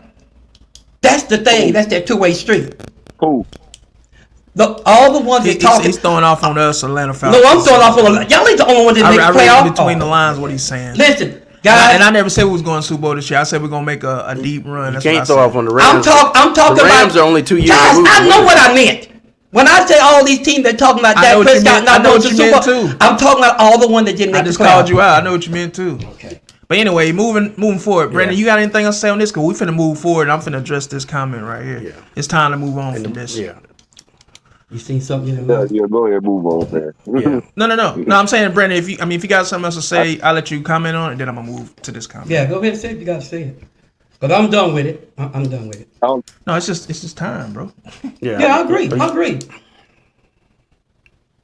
That's the thing. That's that two-way street. Who? Look, all the ones that talking. He's throwing off on us, Atlanta Falcons. No, I'm throwing off on y'all ain't the only one that make the playoffs. I read between the lines what he's saying. Listen, guys. And I never said we was going to Super Bowl this year. I said we're going to make a deep run. You can't throw off on the Rams. I'm talking the Rams about. are only 2 years Guys, removed. I know what I meant. When I say all these teams that talking about Dak Prescott not going to the Super Bowl, I'm talking about all the ones that didn't make the playoffs. I just called you out. I know what you meant too. Okay. But anyway, moving forward, Brandon, you got anything else to say on this? Because we finna move forward. And I'm finna address this comment right here. Yeah. It's time to move on from this. Yeah. You seen something? You know? Yeah, go ahead, move on, man. Yeah. No. I'm saying, Brandon, if you got something else to say, I'll let you comment on it, and then I'm gonna move to this comment. Yeah, go ahead and say it. You gotta say it. But I'm done with it. I'm done with it. No, it's just time, bro. Yeah, I agree.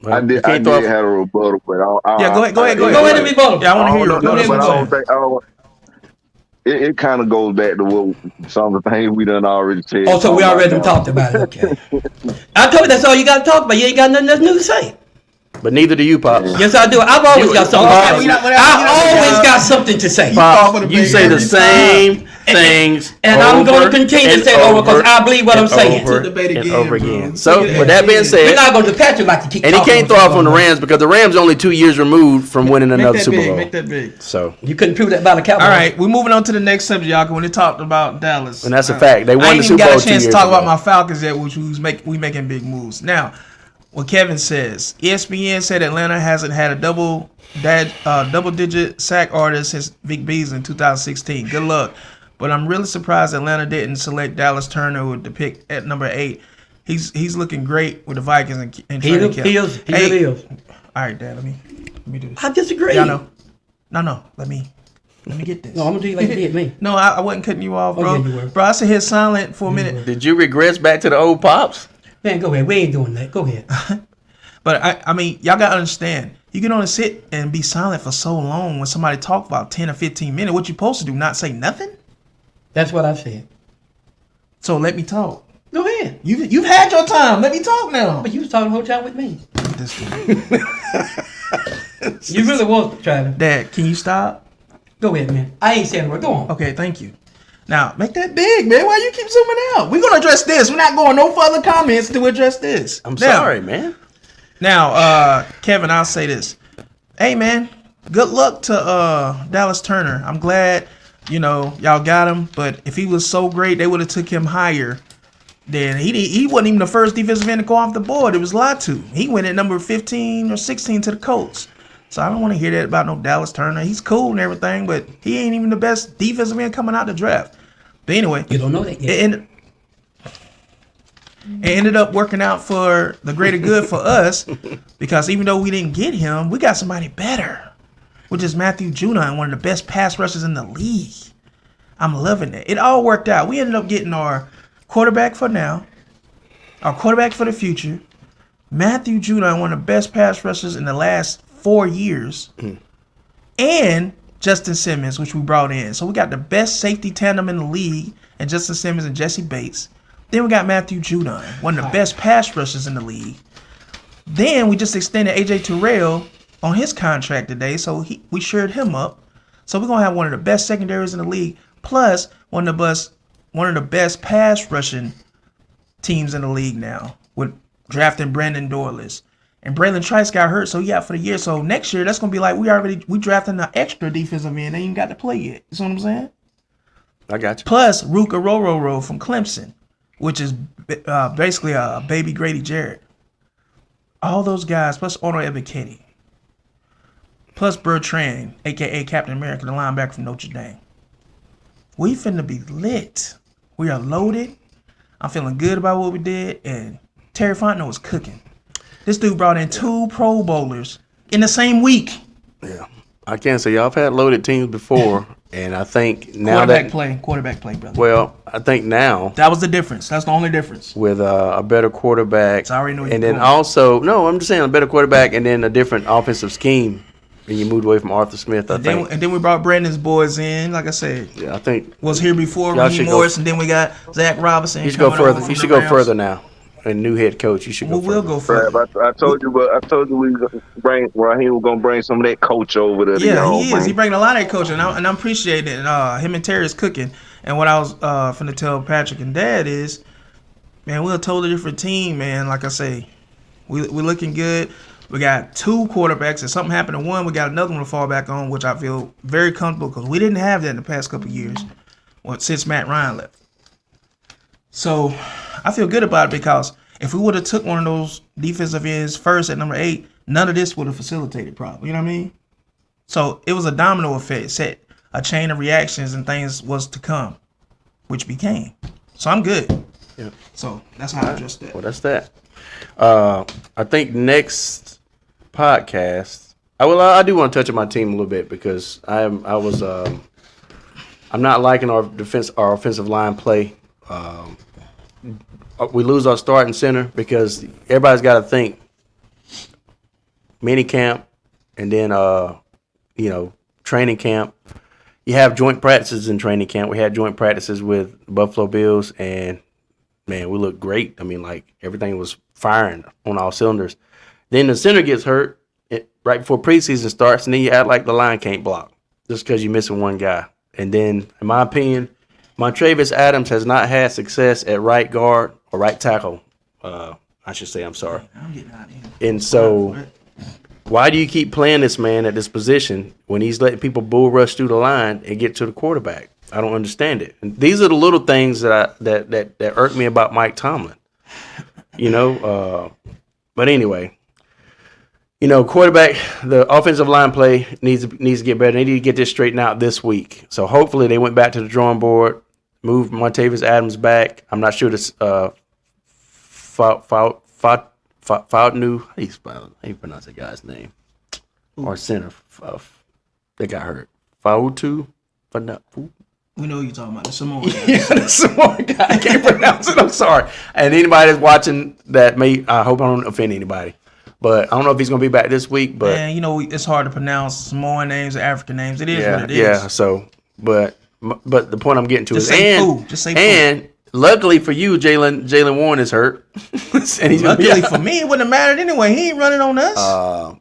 I did have a rebuttal, but go ahead. Go ahead and rebuttal. Yeah, I want to hear your rebuttal. It kind of goes back to what some of the things we done already said. Oh, so we already talked about it. Okay. I told you that's all you got to talk about. You ain't got nothing else new to say. But neither do you, Pops. Yes, I do. I've always got something to say. I always got something to say. Pops, you say the same things. And I'm going to continue to say over because I believe what I'm saying. Over again. So, with that being said, we're not going to Patrick like to keep and he can't throw off on the Rams because the Rams are only 2 years removed from winning another Super Bowl. Make that big. So you couldn't prove that by the Cowboys. All right, we're moving on to the next subject, y'all. When they talked about Dallas, and that's a fact. They won the Super Bowl 2 years ago. I ain't even got a chance to talk about my Falcons yet, which we making big moves now. what Kevin says. ESPN said Atlanta hasn't had a double-digit sack artist since Vic Beasley in 2016. Good luck. But I'm really surprised Atlanta didn't select Dallas Turner with the pick at number 8. He's looking great with the Vikings and training camp. He really is. All right, Dad. Let me do this. I disagree. Yeah, no. Let me get this. No, I'm gonna do you like you did me. No, I wasn't cutting you off, bro. Okay, you were. Bro, I said hit silent for a minute. Did you regress back to the old pops? Man, go ahead. We ain't doing that. Go ahead. But I mean, y'all gotta understand. You can only sit and be silent for so long when somebody talk about 10 or 15 minutes. What you supposed to do? Not say nothing? That's what I said. So let me talk. Go ahead. You've had your time. Let me talk now. But you was talking the whole time with me. This dude. You really was, Travis. Dad, can you stop? Go ahead, man. I ain't saying a word. Go on. Okay, thank you. Now, make that big, man. Why you keep zooming out? We're going to address this. We're not going no further comments to address this. I'm sorry, man. Now, Kevin, I'll say this. Hey, man, good luck to Dallas Turner. I'm glad, y'all got him. But if he was so great, they would have took him higher. Then he wasn't even the first defensive end to go off the board. It was Latu. He went at number 15 or 16 to the Colts. So I don't want to hear that about no Dallas Turner. He's cool and everything, but he ain't even the best defensive end coming out the draft. But anyway, You don't know that yet. it ended up working out for the greater good for us because even though we didn't get him, we got somebody better, which is Matthew Judon, one of the best pass rushers in the league. I'm loving it. It all worked out. We ended up getting our quarterback for now, our quarterback for the future, Matthew Judon, one of the best pass rushers in the last 4 years, and Justin Simmons, which we brought in. So we got the best safety tandem in the league, and Justin Simmons and Jesse Bates. Then we got Matthew Judon, one of the best pass rushers in the league. Then we just extended AJ Terrell on his contract today, so we shored him up. So we're gonna have one of the best secondaries in the league, plus one of the best pass rushing teams in the league now, with drafting Brandon Dorless. And Braylon Trice got hurt, so he out for the year. So next year, that's gonna be like we drafting an extra defensive end. They ain't got to play yet. You see what I'm saying? I got you. Plus Ruka Rororo from Clemson, which is basically a baby Grady Jarrett. All those guys, plus Ono Ebiketie. Plus Bertrand, a.k.a. Captain America, the linebacker from Notre Dame. We finna be lit. We are loaded. I'm feeling good about what we did, and Terry Fontenot was cooking. This dude brought in 2 Pro Bowlers in the same week. Yeah. I can't say y'all have had loaded teams before, and I think now Quarterback play, brother. Well, I think now That was the difference. That's the only difference. with a better quarterback, So I already know and you're then going. also I'm just saying a better quarterback, and then a different offensive scheme, and you moved away from Arthur Smith. I And think. then we brought Brandon's boys in. Like I said, Yeah, I think was here before Y'all Raheem should go- Morris, and then we got Zach Robinson. you should go coming over further. from You the should go Rams. further now. A new head coach. You should go. We will further. go further. I told you we was gonna bring Raheem was gonna bring some of that coach over there. Yeah, he is. He bringing a lot of that coaching, and I'm appreciating it. Him and Terry is cooking. And what I was finna tell Patrick and Dad is, man, we're a totally different team, man. Like I say, we're looking good. We got 2 quarterbacks. If something happened to one, we got another one to fall back on, which I feel very comfortable because we didn't have that in the past couple of years, since Matt Ryan left. So I feel good about it because if we would have took one of those defensive ends first at number 8, none of this would have facilitated probably. You know what I mean? So it was a domino effect, set a chain of reactions and things was to come, which became. So I'm good. Yeah. So that's how I address that. Well, that's that. I think next podcast, I do want to touch on my team a little bit because I'm not liking our offensive line play. We lose our starting center because everybody's got to think mini camp and then training camp. You have joint practices in training camp. We had joint practices with Buffalo Bills, and man, we looked great. I mean, like everything was firing on all cylinders. Then the center gets hurt right before preseason starts, and then you act like the line can't block just because you're missing one guy. And then, in my opinion, Montravius Adams has not had success at right guard or right tackle. I should say, I'm sorry. I'm getting out of here. And so, why do you keep playing this man at this position when he's letting people bull rush through the line and get to the quarterback? I don't understand it. And these are the little things that irk me about Mike Tomlin. But anyway, quarterback, the offensive line play needs to get better. They need to get this straightened out this week. So hopefully they went back to the drawing board, moved Montavious Adams back. I'm not sure this Fautanu, how you pronounce that guy's name? Or center that got hurt. Fautu? We know who you're talking about. The Samoan guy. Yeah, the Samoan guy. I can't pronounce it. I'm sorry. And anybody that's watching that I hope I don't offend anybody. But I don't know if he's going to be back this week. But man, it's hard to pronounce Samoan names or African names. It is what it is. Yeah, so, but the point I'm getting to Just is, say fool. Just say and luckily for you, Jalen Warren is hurt. And he's luckily for me, it wouldn't have mattered anyway. He ain't running on us.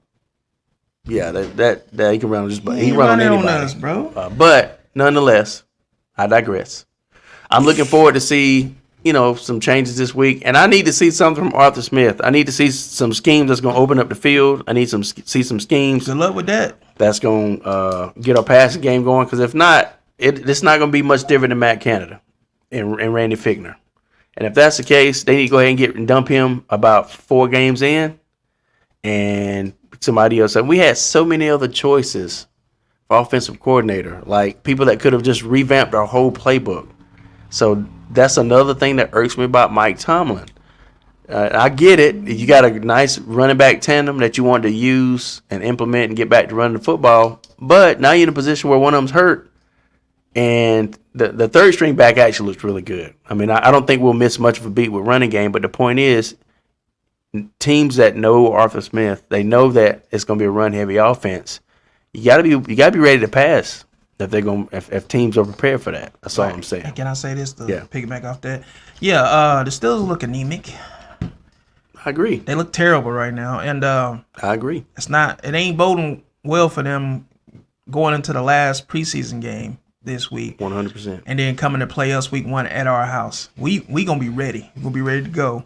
Yeah, that he can run on just, but he run on anybody, on us, bro. But nonetheless, I digress. I'm looking forward to see some changes this week, and I need to see something from Arthur Smith. I need to see some schemes that's going to open up the field. I need see some schemes. Good luck with that. That's going to get our passing game going. Because if not, it's not going to be much different than Matt Canada and Randy Fichtner. And if that's the case, they need to go ahead and dump him about 4 games in, and somebody else. And we had so many other choices for offensive coordinator, like people that could have just revamped our whole playbook. So that's another thing that irks me about Mike Tomlin. I get it. You got a nice running back tandem that you want to use and implement and get back to running the football. But now you're in a position where one of them's hurt, and the third string back actually looks really good. I mean, I don't think we'll miss much of a beat with running game, but the point is, teams that know Arthur Smith, they know that it's going to be a run heavy offense. You got to be ready to pass if teams are prepared for that. That's all I'm saying. Can I say this to piggyback off that? Yeah, the Steelers look anemic. I agree. They look terrible right now, and I agree. It ain't boding well for them going into the last preseason game this week. 100%. And then coming to play us week 1 at our house. We gonna be ready. We'll be ready to go.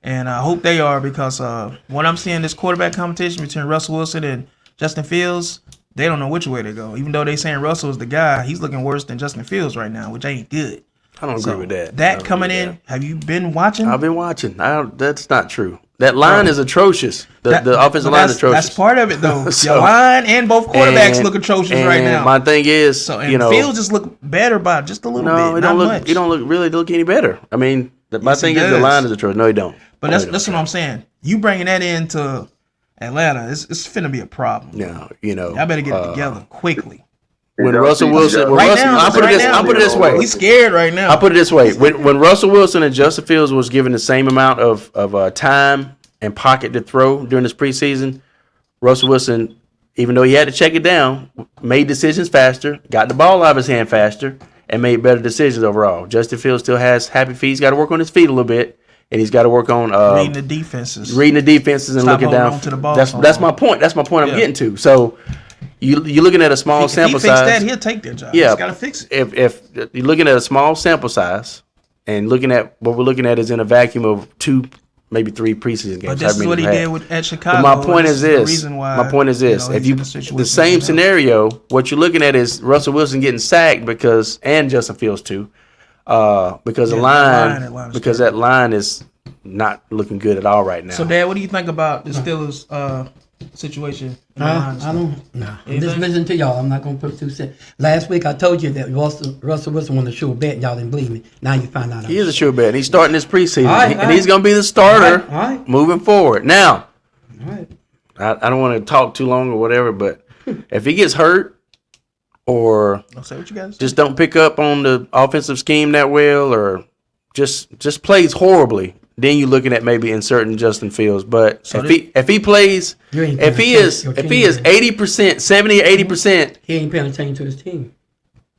And I hope they are, because when I'm seeing this quarterback competition between Russell Wilson and Justin Fields, they don't know which way to go. Even though they saying Russell is the guy, he's looking worse than Justin Fields right now, which ain't good. I don't agree with that. That coming in, have you been watching? I've been watching. That's not true. That line is atrocious. The offensive line is atrocious. That's part of it, though. Your line and both quarterbacks look atrocious right now. My thing is, Fields just look better by just a little bit. Not much. He don't look any better. I mean, my thing is the line is atrocious. No, he don't. But that's what I'm saying. You bringing that into Atlanta, it's finna be a problem. No, y'all better get it together quickly. When Russell Wilson, I'll put it this way. We scared right now. I'll put it this way. When Russell Wilson and Justin Fields was given the same amount of time and pocket to throw during this preseason, Russell Wilson, even though he had to check it down, made decisions faster, got the ball out of his hand faster, and made better decisions overall. Justin Fields still has happy feet. He's got to work on his feet a little bit, and he's got to work on reading the defenses and Stop looking down. To the ball that's my point. That's my point. I'm getting to. So you're looking at a small sample size. If he fix that, he'll take that job. Yeah, he's got to fix it. If you're looking at a small sample size, and looking at what we're looking at is in a vacuum of 2, maybe 3 preseason games. But this is what he did at Chicago. But my point is this. If you the same scenario, what you're looking at is Russell Wilson getting sacked and Justin Fields too, because that line is not looking good at all right now. So, Dad, what do you think about the Steelers situation? I don't know. I'm just listening to y'all. I'm not going to put 2 cents. Last week I told you that Russell Wilson won the sure bet. Y'all didn't believe me. Now you find out. He is a sure bet. He's starting this preseason. And he's going to be the starter moving forward. Now, I don't want to talk too long or whatever, but if he gets hurt or just don't pick up on the offensive scheme that well or just plays horribly, then you're looking at maybe inserting Justin Fields. But if he plays, if he is 80%, 70 or 80%, he ain't paying attention to his team.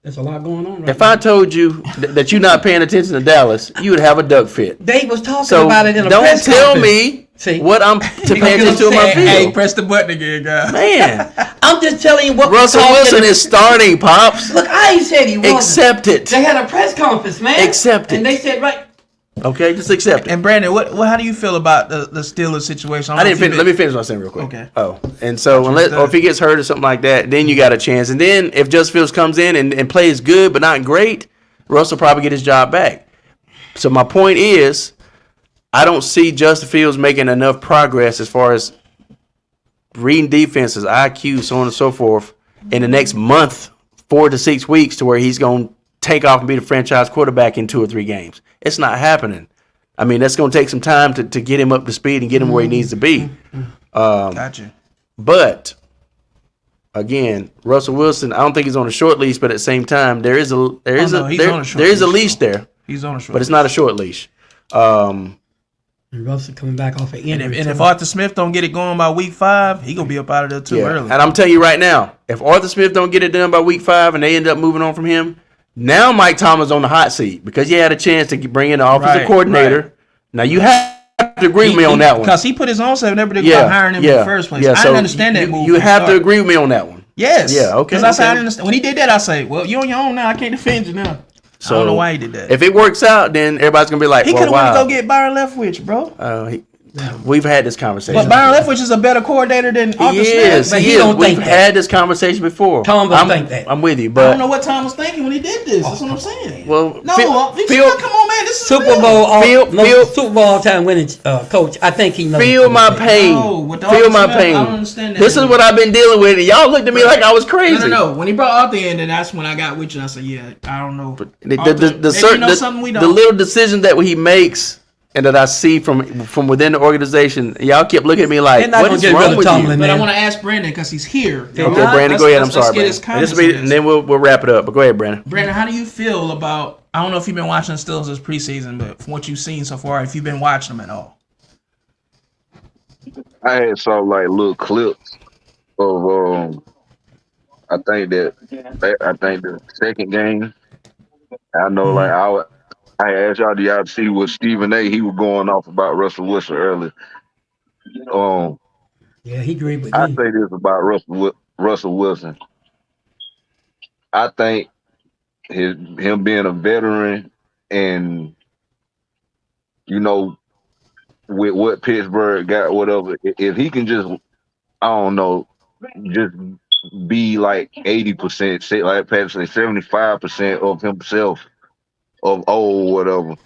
There's a lot going on. If I told you that you're not paying attention to Dallas, you would have a duck fit. They was talking about it in a press conference. Don't tell me what I'm to pay attention to in my field. Hey, press the button again, guys. Man, I'm just telling you what Russell Wilson is starting, Pops. Look, I ain't said he wasn't. Accept it. They had a press conference, man. Accept it. And they said, okay, just accept it. And Brandon, how do you feel about the Steelers situation? Let me finish what I'm saying real quick. Okay. Oh, and so if he gets hurt or something like that, then you got a chance. And then if Justin Fields comes in and plays good but not great, Russell will probably get his job back. So my point is, I don't see Justin Fields making enough progress as far as reading defenses, IQ, so on and so forth, in the next month, 4 to 6 weeks, to where he's going to take off and be the franchise quarterback in 2 or 3 games. It's not happening. I mean, that's going to take some time to get him up to speed and get him where he needs to be. Gotcha. But again, Russell Wilson, I don't think he's on a short leash, but at the same time, there is a leash there. He's on a short but it's not a short leash. And Russell coming back off an injury. And if Arthur Smith don't get it going by week 5, he gonna be up out of there too early. And I'm telling you right now, if Arthur Smith don't get it done by week 5 and they end up moving on from him, now Mike Tomlin's on the hot seat because he had a chance to bring in the offensive coordinator. Right. Now you have to agree with me on that one because he put his own self in everything by hiring him in the first place. I didn't understand that move. You have to agree with me on that one. Yes. Yeah. Okay. Because I said I didn't understand when he did that. I say, well, you on your own now. I can't defend you now. So, I don't know why he did that. If it works out, then everybody's gonna be like, he could have went to go get Byron Leftwich, bro. We've had this conversation. But Byron Leftwich is a better coordinator than Arthur Smith. But he don't think that. We've had this conversation before. Tom don't think that. I'm with you, but I don't know what Tom was thinking when he did this. That's what I'm saying. Well, come on, man. This is Super Bowl all-time winning coach. I think he knows. Feel my pain. Feel my pain. I don't understand that. This is what I've been dealing with, and y'all looked at me like I was crazy. No. When he brought Arthur in, then that's when I got with you. I said, yeah, I don't know. But the little decision that he makes. And that I see from within the organization, y'all kept looking at me like, what is wrong with you? But I want to ask Brandon because he's here. Okay, Brandon, go ahead. I'm sorry, Brandon. And then we'll wrap it up. But go ahead, Brandon. Brandon, how do you feel about? I don't know if you've been watching the Steelers this preseason, but from what you've seen so far, if you've been watching them at all. I had saw like little clips of I think the second game. I know like I asked y'all, do y'all see what Stephen A. he was going off about Russell Wilson earlier? Yeah, he agreed with I me. say this about Russell Wilson. I think him being a veteran and with what Pittsburgh got, whatever, if he can just, I don't know, just be like 80%, say like Pat say 75% of himself. Of whatever,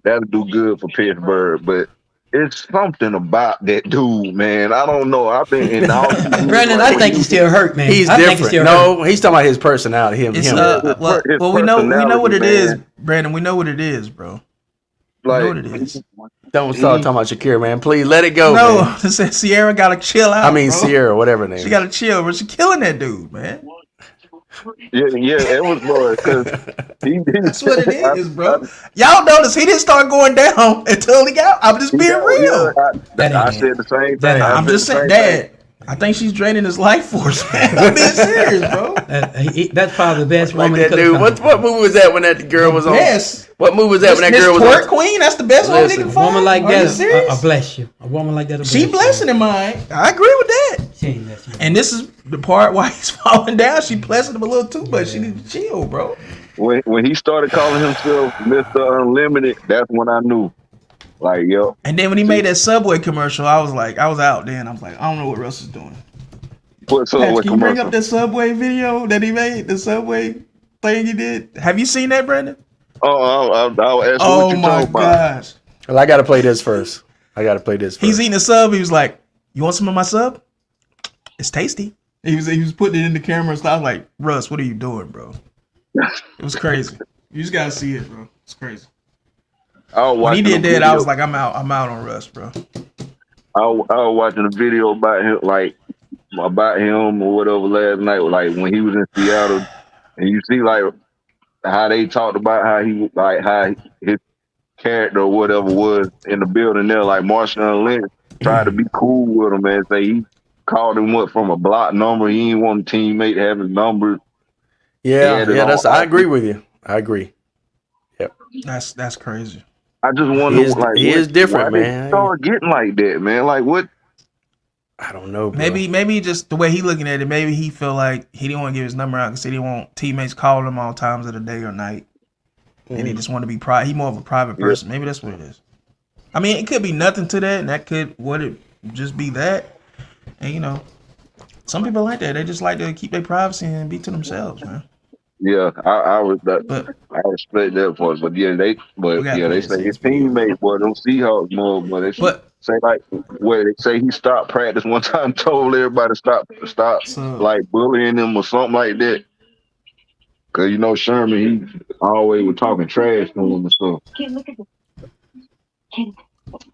that'll do good for Pittsburgh. But it's something about that dude, man. I don't know. I've been in all. Brandon, I think he's still hurt, man. He's different. He's talking about his personality. Him. Well, we know what it is, Brandon. We know what it is, bro. We know what it is. Don't start talking about Shakira, man. Please let it go. No, man. Sierra gotta chill out. Sierra, whatever name. She gotta chill, but she's killing that dude, man. Yeah, it was more because that's what it is, bro. Y'all notice he didn't start going down until he got. I'm just being real. I said the same thing. I'm just saying, Dad. I think she's draining his life force, man. I'm being serious, bro. That's probably the best woman. Like that dude. What movie was that when that girl was on? Yes. What movie was that when that girl was on? Queen. That's the best woman he can find. A woman like that, I bless you. A woman like that, she blessing in mine. I agree with that. She ain't blessing. And this is the part why he's falling down. She blessing him a little too much. She need to chill, bro. When he started calling himself Mr. Unlimited, that's when I knew. Like, yo. And then when he made that Subway commercial, I was out then. I was like, I don't know what Russell's doing. What Subway can you bring up that Subway video that he made? The Subway thing he did? Have you seen that, Brandon? I'll ask you what you talking about. Oh my gosh. Well, I gotta play this first. He's eating a sub. He was like, you want some of my sub? It's tasty. He was putting it in the camera and stuff. I was like, Russ, what are you doing, bro? It was crazy. You just gotta see it, bro. It's crazy. When he did that, I was like, I'm out on Russ, bro. I was watching a video about him or whatever last night, like when he was in Seattle, and you see like how they talked about how his character or whatever was in the building there. Like Marshawn Lynch tried to be cool with him and say he called him up from a block number. He didn't want a teammate to have his number. Yeah, I agree with you. I agree. Yep. That's crazy. I just wonder, he is different, man. They start getting like that, man. Like what? I don't know, bro. Maybe just the way he looking at it, maybe he feel like he didn't want to give his number out because he didn't want teammates calling him all times of the day or night. And he just want to be private. He more of a private person. Maybe that's what it is. I mean, it could be nothing to that, and that could just be that. And some people like that. They just like to keep their privacy and be to themselves, man. Yeah, I was that. But I respect that part, but yeah, we gotta play they this say his video. teammate, boy, them Seahawks more, but they But say like where they say he stopped practice one time, told everybody to stop so like bullying him or something like that. Cause you know Sherman, he always was talking trash to him and stuff.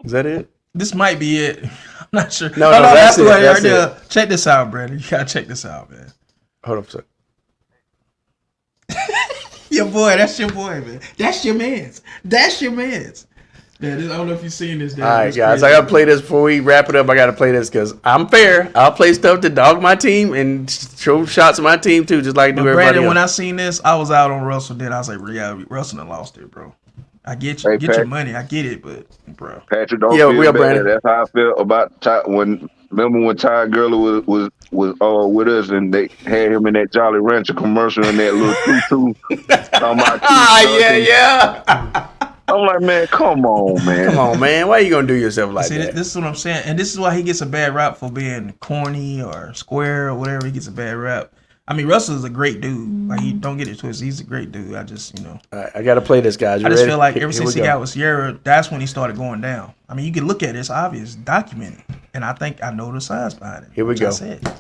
Is that it? this might be it. I'm not sure. No, That's that's the it, way that's right there. Check this out, Brandon. You gotta check this out, man. Hold up a second. Your boy, that's your boy, man. That's your man's. That's your man's. Man, I don't know if you've seen this. All right, guys, I gotta play this before we wrap it up. I gotta play this because I'm fair. I'll play stuff to dog my team and show shots at my team too, just like do everybody Brandon, else. when I seen this, I was out on Russell. Then I was like, yeah, Russell done lost it, bro. I get you, Hey, get your Pat. money. I get it, but bro, Patrick, don't Yeah, feel real bad. Brandon. That's how I felt about when. Remember when Ty Gurley was with us and they had him in that Jolly Rancher commercial in that little tutu. Talking about yeah. I'm like, man, come on, man. Come on, man. Why you gonna do yourself like see, that? this is what I'm saying, and this is why he gets a bad rap for being corny or square or whatever. He gets a bad rap. I mean, Russell is a great dude. Like, he don't get it twisted. He's a great dude. I just, All right, I gotta play this, guys. You I just ready? feel like Here ever we since he go. got with Sierra, that's when he started going down. I mean, you can look at it; it's obvious, documented, and I think I know the science behind it. Here we which I go. said.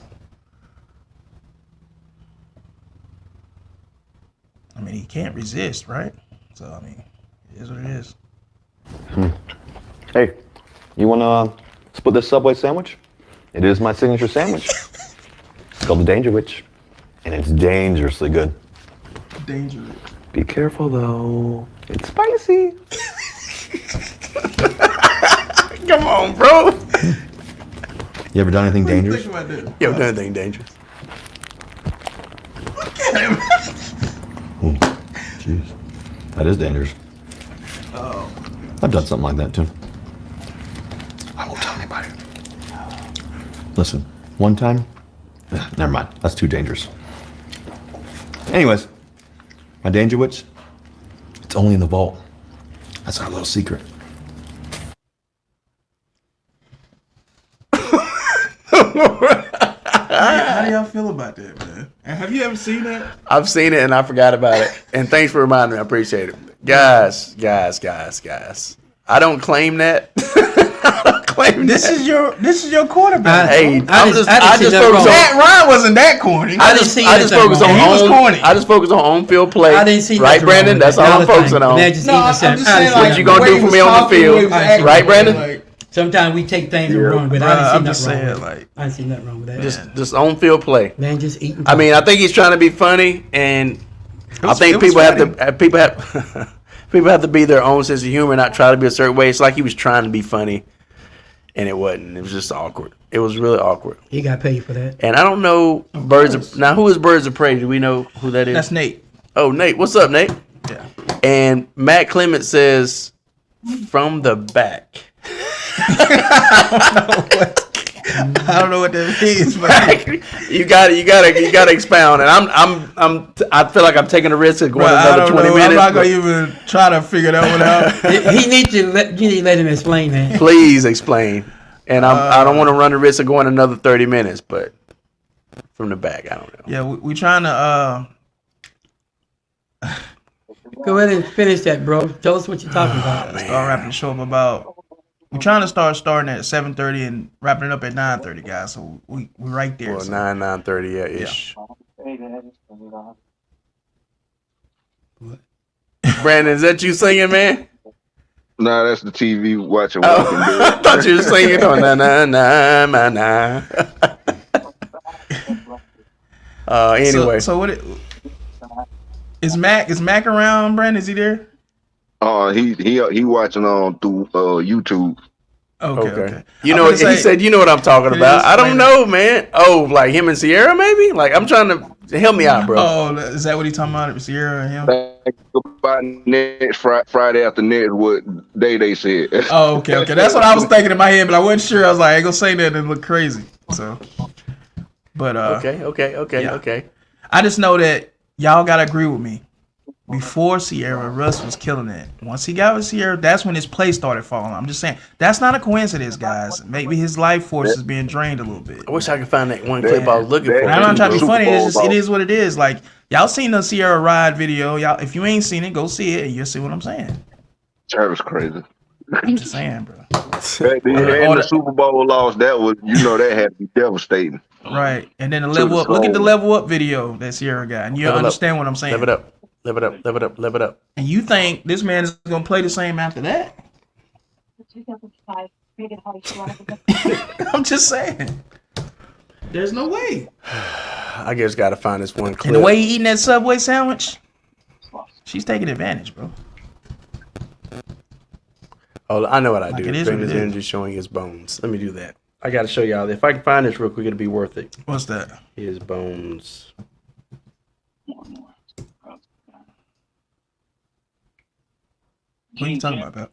I mean, he can't resist, right? So I mean, it is what it is. Hey, you wanna split this Subway sandwich? It is my signature sandwich. It's called the Danger Witch, and it's dangerously good. Dangerous. Be careful though, it's spicy. Come on, bro. You ever done anything Think dangerous? about that. You ever done anything dangerous? Jeez, that is dangerous. Oh, I've done something like that too. I won't tell anybody. Listen, one time, never mind. That's too dangerous. Anyways, my Danger Witch, it's only in the vault. That's our little secret. how do y'all feel about that, man? And have you ever seen that? I've seen it and I forgot about it. And thanks for reminding me. I appreciate it. Guys. I don't claim that. I don't claim This that. is your quarterback. Hey, I I didn't see just that focus wrong. on. Matt Ryan wasn't that corny. I didn't just see focus anything on wrong. He was home. corny. I just focus on home field play. I didn't see right, nothing Brandon. wrong That's with all that. I'm Another focusing thing, on. man, just No, eating the I'm sandwich. just I saying, didn't see like, What you nothing gonna the wrong. way do he for was me on the talking, field? the way he was acting, Right, Brandon? like, Sometimes we take things Yeah, wrong, but bruh, I didn't see I'm nothing just wrong saying, with it. like, I didn't see nothing wrong with that. Just on field play. Man, just eating. I mean, I think he's trying to be funny, and I was- think it was people have funny. to people have to be their own sense of humor, not try to be a certain way. It's like he was trying to be funny, and it wasn't. It was just awkward. It was really awkward. He got paid for that. And I don't know now. Who is Birds of Prey? Do we know who that is? that's Nate. Oh, Nate. What's up, Nate? Yeah. And Matt Clement says, "From the back." I don't know what that means, but you got to expound. And I feel like I'm taking a risk of going bruh, I another don't 20 know. minutes. I'm not but gonna even try to figure that one out. You need to let him explain that. Please explain. And I don't want to run the risk of going another 30 minutes, but from the back, I don't know. Yeah, we trying to. Go ahead and finish that, bro. Tell us what you're talking about. Start wrapping the show up about. We're trying to starting at 7:30 and wrapping it up at 9:30, guys. So we right there. Well, So 9:30 ish. Brandon, is that you singing, man? Nah, that's the TV watching. Oh, I thought you were singing on na na na na na. Anyway, so what? Is Mac around? Brandon, is he there? He watching on through YouTube. Okay. You I'm know, gonna say- he said, you know what I'm talking Can you about. I don't explain know, man. Oh, like him and Sierra, maybe? Like, I'm trying to help me out, bro. Oh, is that what he talking about? Sierra and him? Think about next Friday after next, what day they said. Oh, okay. That's what I was thinking in my head, but I wasn't sure. I was like, I ain't gonna say that and look crazy. So, but Okay. I just know that y'all gotta agree with me. before Sierra, Russ was killing it. Once he got with Sierra, that's when his play started falling. I'm just saying that's not a coincidence, guys. Maybe his life force is being drained a little bit. I wish I could find that one clip I was looking for. I'm not trying to be funny. It's just Super Bowl it is what it is. Like y'all seen the Sierra ride video. Y'all, if you ain't seen it, go see it and you'll see what I'm saying. That was crazy. I'm just saying, bro. And the Super Bowl loss, that was, that had to be devastating. Right, and then the level up. Look at the level up video that Sierra got, and you'll understand what I'm saying. Live it up, live it up, live it up, live it up. And you think this man is gonna play the same after that? I'm just saying. There's no way. I just got to find this one clip. And the way he eating that Subway sandwich, she's taking advantage, bro. Oh, I know what I do. It is Bring what his it is. energy showing his bones. Let me do that. I got to show y'all. If I can find this real quick, it'll be worth it. What's that? His bones. What are you talking about,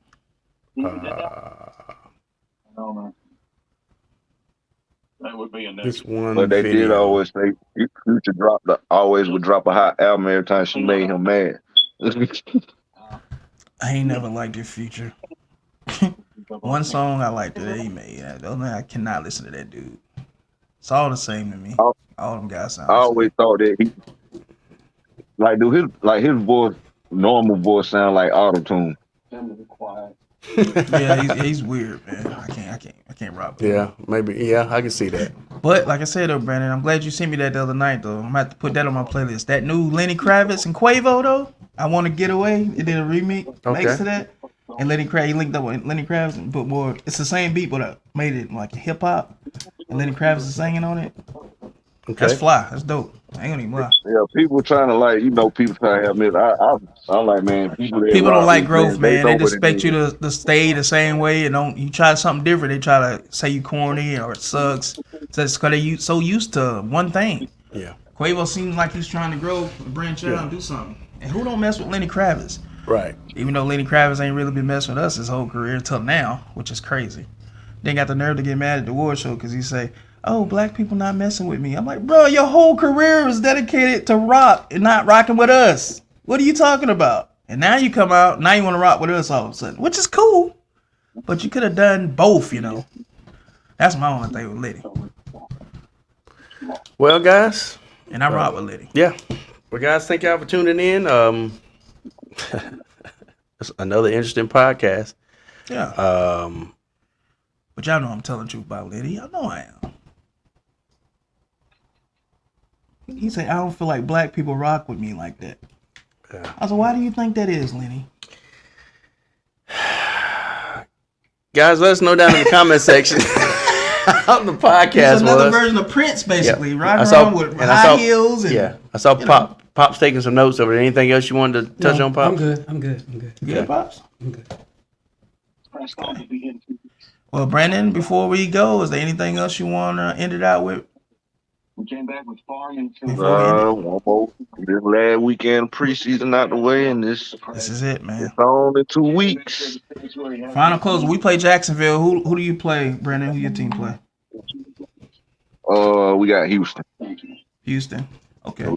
This one But they video. did always say Future always would drop a hot album every time she made him mad. I ain't never liked your Future. One song I liked that he made. I cannot listen to that dude. It's all the same to me. All them guys sound. I always thought that he his voice, normal voice, sound like auto-tune. Yeah, he's weird, man. I can't rock with him. Yeah, maybe. Yeah, I can see that. But like I said though, Brandon, I'm glad you sent me that the other night though. I'm gonna have to put that on my playlist. That new Lenny Kravitz and Quavo though, I Want to Get Away. It did a remix next to that. And Lenny Kravitz, he linked up with Lenny Kravitz and put more. It's the same beat, but I made it like hip hop. And Lenny Kravitz is singing on it. Okay. That's fly. That's dope. I ain't gonna even lie. Yeah, people trying to people trying to have me. I'm like, man, people don't like growth, man. They know just what it expect you to stay the same way, and don't you try something different. They try to say you corny or it sucks. Just because they so used to one thing. Yeah. Quavo seems like he's trying to grow, branch out, and do something. And who don't mess with Lenny Kravitz? Right. Even though Lenny Kravitz ain't really been messing with us his whole career until now, which is crazy. Then got the nerve to get mad at the award show because he say, "Oh, black people not messing with me." I'm like, bro, your whole career was dedicated to rock and not rocking with us. What are you talking about? And now you come out, now you want to rock with us all of a sudden, which is cool. But you could have done both, That's my only thing with Liddy. Well, guys. And I rock with Liddy. Yeah. Well, guys, thank y'all for tuning in. It's another interesting podcast. Yeah. But y'all know I'm telling the truth about Liddy. Y'all know I am. He said, I don't feel like black people rock with me like that. Yeah. I said, why do you think that is, Lenny? Guys, let us know down in the comment section how the podcast It's another was. version of Prince, basically. Yeah. Riding around with high heels. And, I saw Pop's taking some notes over there. Anything else you wanted to touch on, Pop? I'm good. You good, Pops? I'm good. Okay. Well, Brandon, before we go, is there anything else you want to end it out with? One more. This last weekend preseason out the way, and this is it, man. It's on in 2 weeks. Final close. We play Jacksonville. Who do you play, Brandon? Who your team play? We got Houston. Houston. Okay.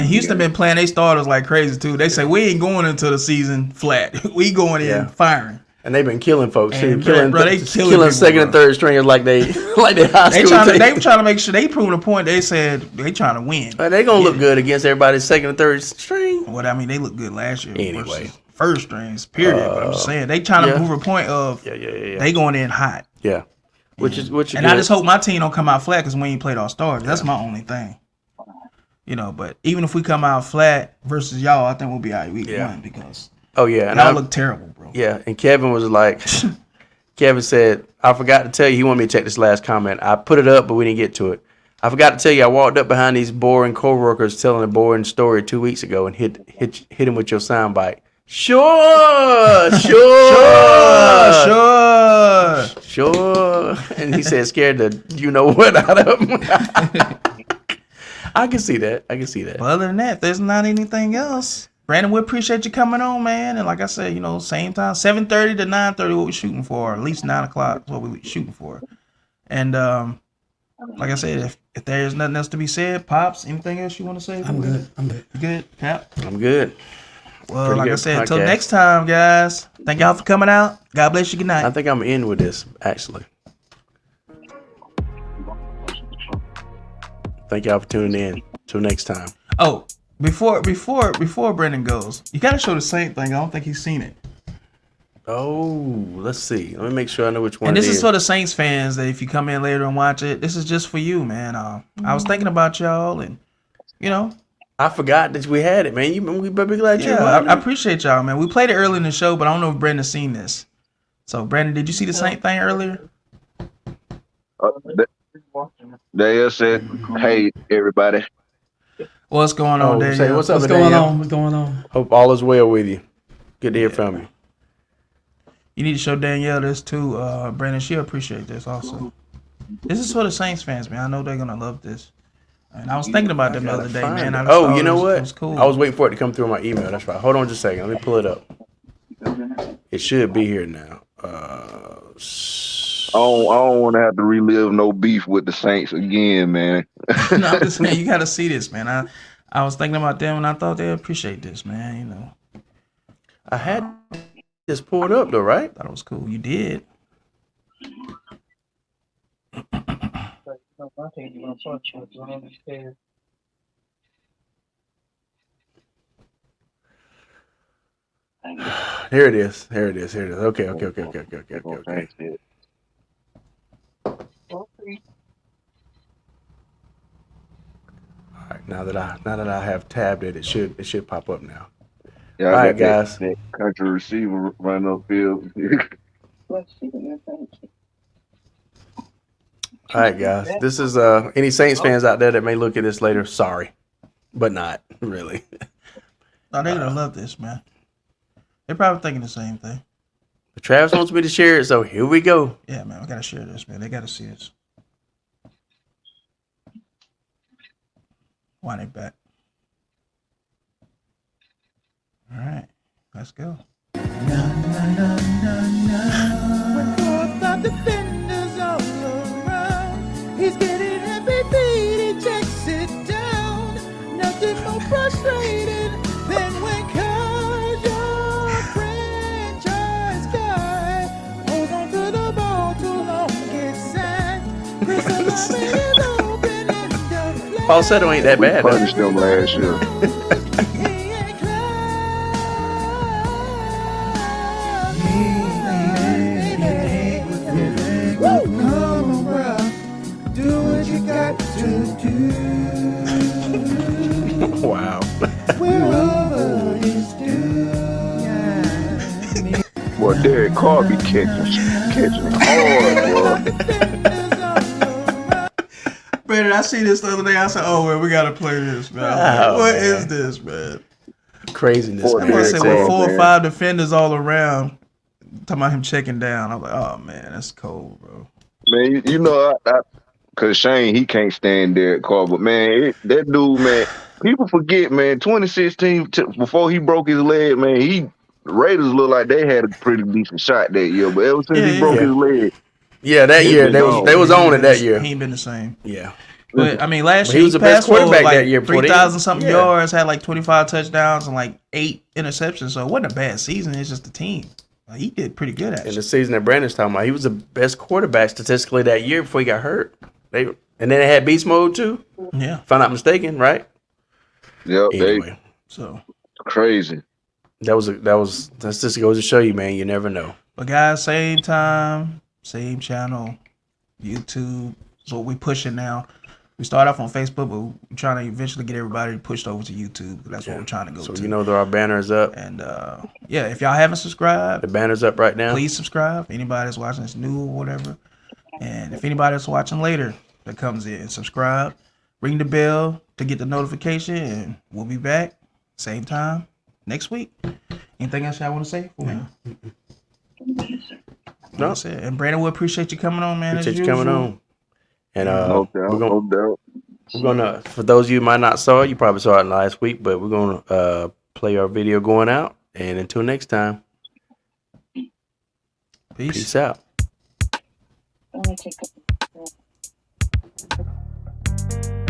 Houston been playing their starters like crazy too. They say we ain't going into the season flat. We going in firing. And they've been killing folks. And killing people, second and third stringers like they high they school. They trying to make sure they proving a point. They said they trying to win. They gonna look good against everybody's second and third string. What I mean, they look good last year. Anyway, first strings, period. But I'm just saying they trying to prove a point of they going in hot. Yeah, which is and I just hope my team don't come out flat because we ain't played all stars. That's my only thing. But even if we come out flat versus y'all, I think we'll be all right week one because and y'all look terrible, bro. Yeah, and Kevin was like, Kevin said, I forgot to tell you, he wanted me to check this last comment. I put it up, but we didn't get to it. I forgot to tell you, I walked up behind these boring co-workers telling a boring story 2 weeks ago and hit him with your soundbite. Sure. And he said, scared the you-know-what out of him. I can see that. But other than that, if there's not anything else, Brandon, we appreciate you coming on, man. And like I said, same time, 7:30 to 9:30, what we're shooting for. At least 9 o'clock is what we're shooting for. And like I said, if there's nothing else to be said, Pops, anything else you want to say? I'm good. Good, Cap? I'm good. Well, Pretty like I good said, until podcast. next time, guys. Thank y'all for coming out. God bless you. Good night. I think I'm in with this, actually. Thank y'all for tuning in. Till next time. Oh, before Brendan goes, you gotta show the same thing. I don't think he's seen it. Oh, let's see. Let me make sure I know which one And this it is for the Saints fans that if you come in later and watch it, this is just for you, man. I was thinking about y'all, and you know, I forgot that we had it, man. We better be glad you yeah, reminded I me. appreciate y'all, man. We played it early in the show, but I don't know if Brendan's seen this. So, Brandon, did you see the Saint thing earlier? They said, "Hey, everybody." What's going on, Oh, Daniel? say what's up, What's going Danielle? on? What's going on? Hope all is well with you. Good to hear from you. You need to show Danielle this too, Brandon. She'll appreciate this also. This is for the Saints fans, man. I know they're gonna love this. And I was thinking about them the other day, man. I just Oh, thought you know it what? was cool. I was waiting for it to come through my email. That's right. Hold on just a second. Let me pull it up. It should be here now. I don't want to have to relive no beef with the Saints again, man. No, I'm just saying you gotta see this, man. I was thinking about them and I thought they'd appreciate this, man. You know, I had this pulled up though, right? thought it was cool. You did. Here it is. Here it is. Here it is. Okay. All right. Now that I have tabbed it, it should pop up now. Yeah, All I right, got guys. that country receiver running upfield. All right, guys. This is any Saints fans out there that may look at this later. Sorry, but not really. Oh, they're gonna love this, man. They're probably thinking the same thing. But Travis wants me to share it, so here we go. Yeah, man, we gotta share this, man. They gotta see this. Wind it back. All right, let's go. He's getting happy feet, he checks it down. Nothing more frustrating than when your franchise guy holds on to the ball too long, gets sacked. Chris Olave is open in the flat. Paul Settle ain't that bad. Punished them last year. He ain't Woo! Come on, bro. Do what you got to do. Wow. We're over his due. Boy, Derek Carr be catching hard, boy. Brandon, I see this the other day. I said, "Oh, man, we gotta play this, man." Oh, What man. is this, man? Craziness. Boy, I'm gonna say Derek with Carr, 4 or man. 5 defenders all around, talking about him checking down. I'm like, "Oh man, that's cold, bro." Man, you know, cause Shane, he can't stand Derek Carr, but man, that dude, man, people forget, man, 2016, before he broke his leg, man, the Raiders looked like they had a pretty decent shot that year, but ever since he broke his leg, Yeah, that year they was on it that year. He ain't been the same. Yeah. But I mean, last But year he was the best passed for quarterback like that year before they- 3,000 something yeah. yards, had like 25 touchdowns and like 8 interceptions. So it wasn't a bad season. It's just the team. He did pretty good In actually. the season that Brandon's talking about, he was the best quarterback statistically that year before he got hurt. And then they had beast mode too, Yeah. if I'm not mistaken, right? yep, Anyway, So, they crazy. that's just goes to show you, man. You never know. but guys, same time, same channel, YouTube. So we pushing now. We start off on Facebook, but we're trying to eventually get everybody pushed over to YouTube. That's what we're trying to go So to. you know there are banners up. And yeah, if y'all haven't subscribed, The banner's up right now. please subscribe. Anybody that's watching this new or whatever. And if anybody that's watching later that comes in, subscribe, ring the bell to get the notification, and we'll be back same time next week. Anything else y'all want to say? No. That's it. And Brandon, we appreciate you coming on, man. Appreciate as you coming usual. on. And No doubt, no doubt. we're gonna, for those of you who might not saw it, you probably saw it last week, but we're gonna play our video going out. And until next time, peace out. Let me take a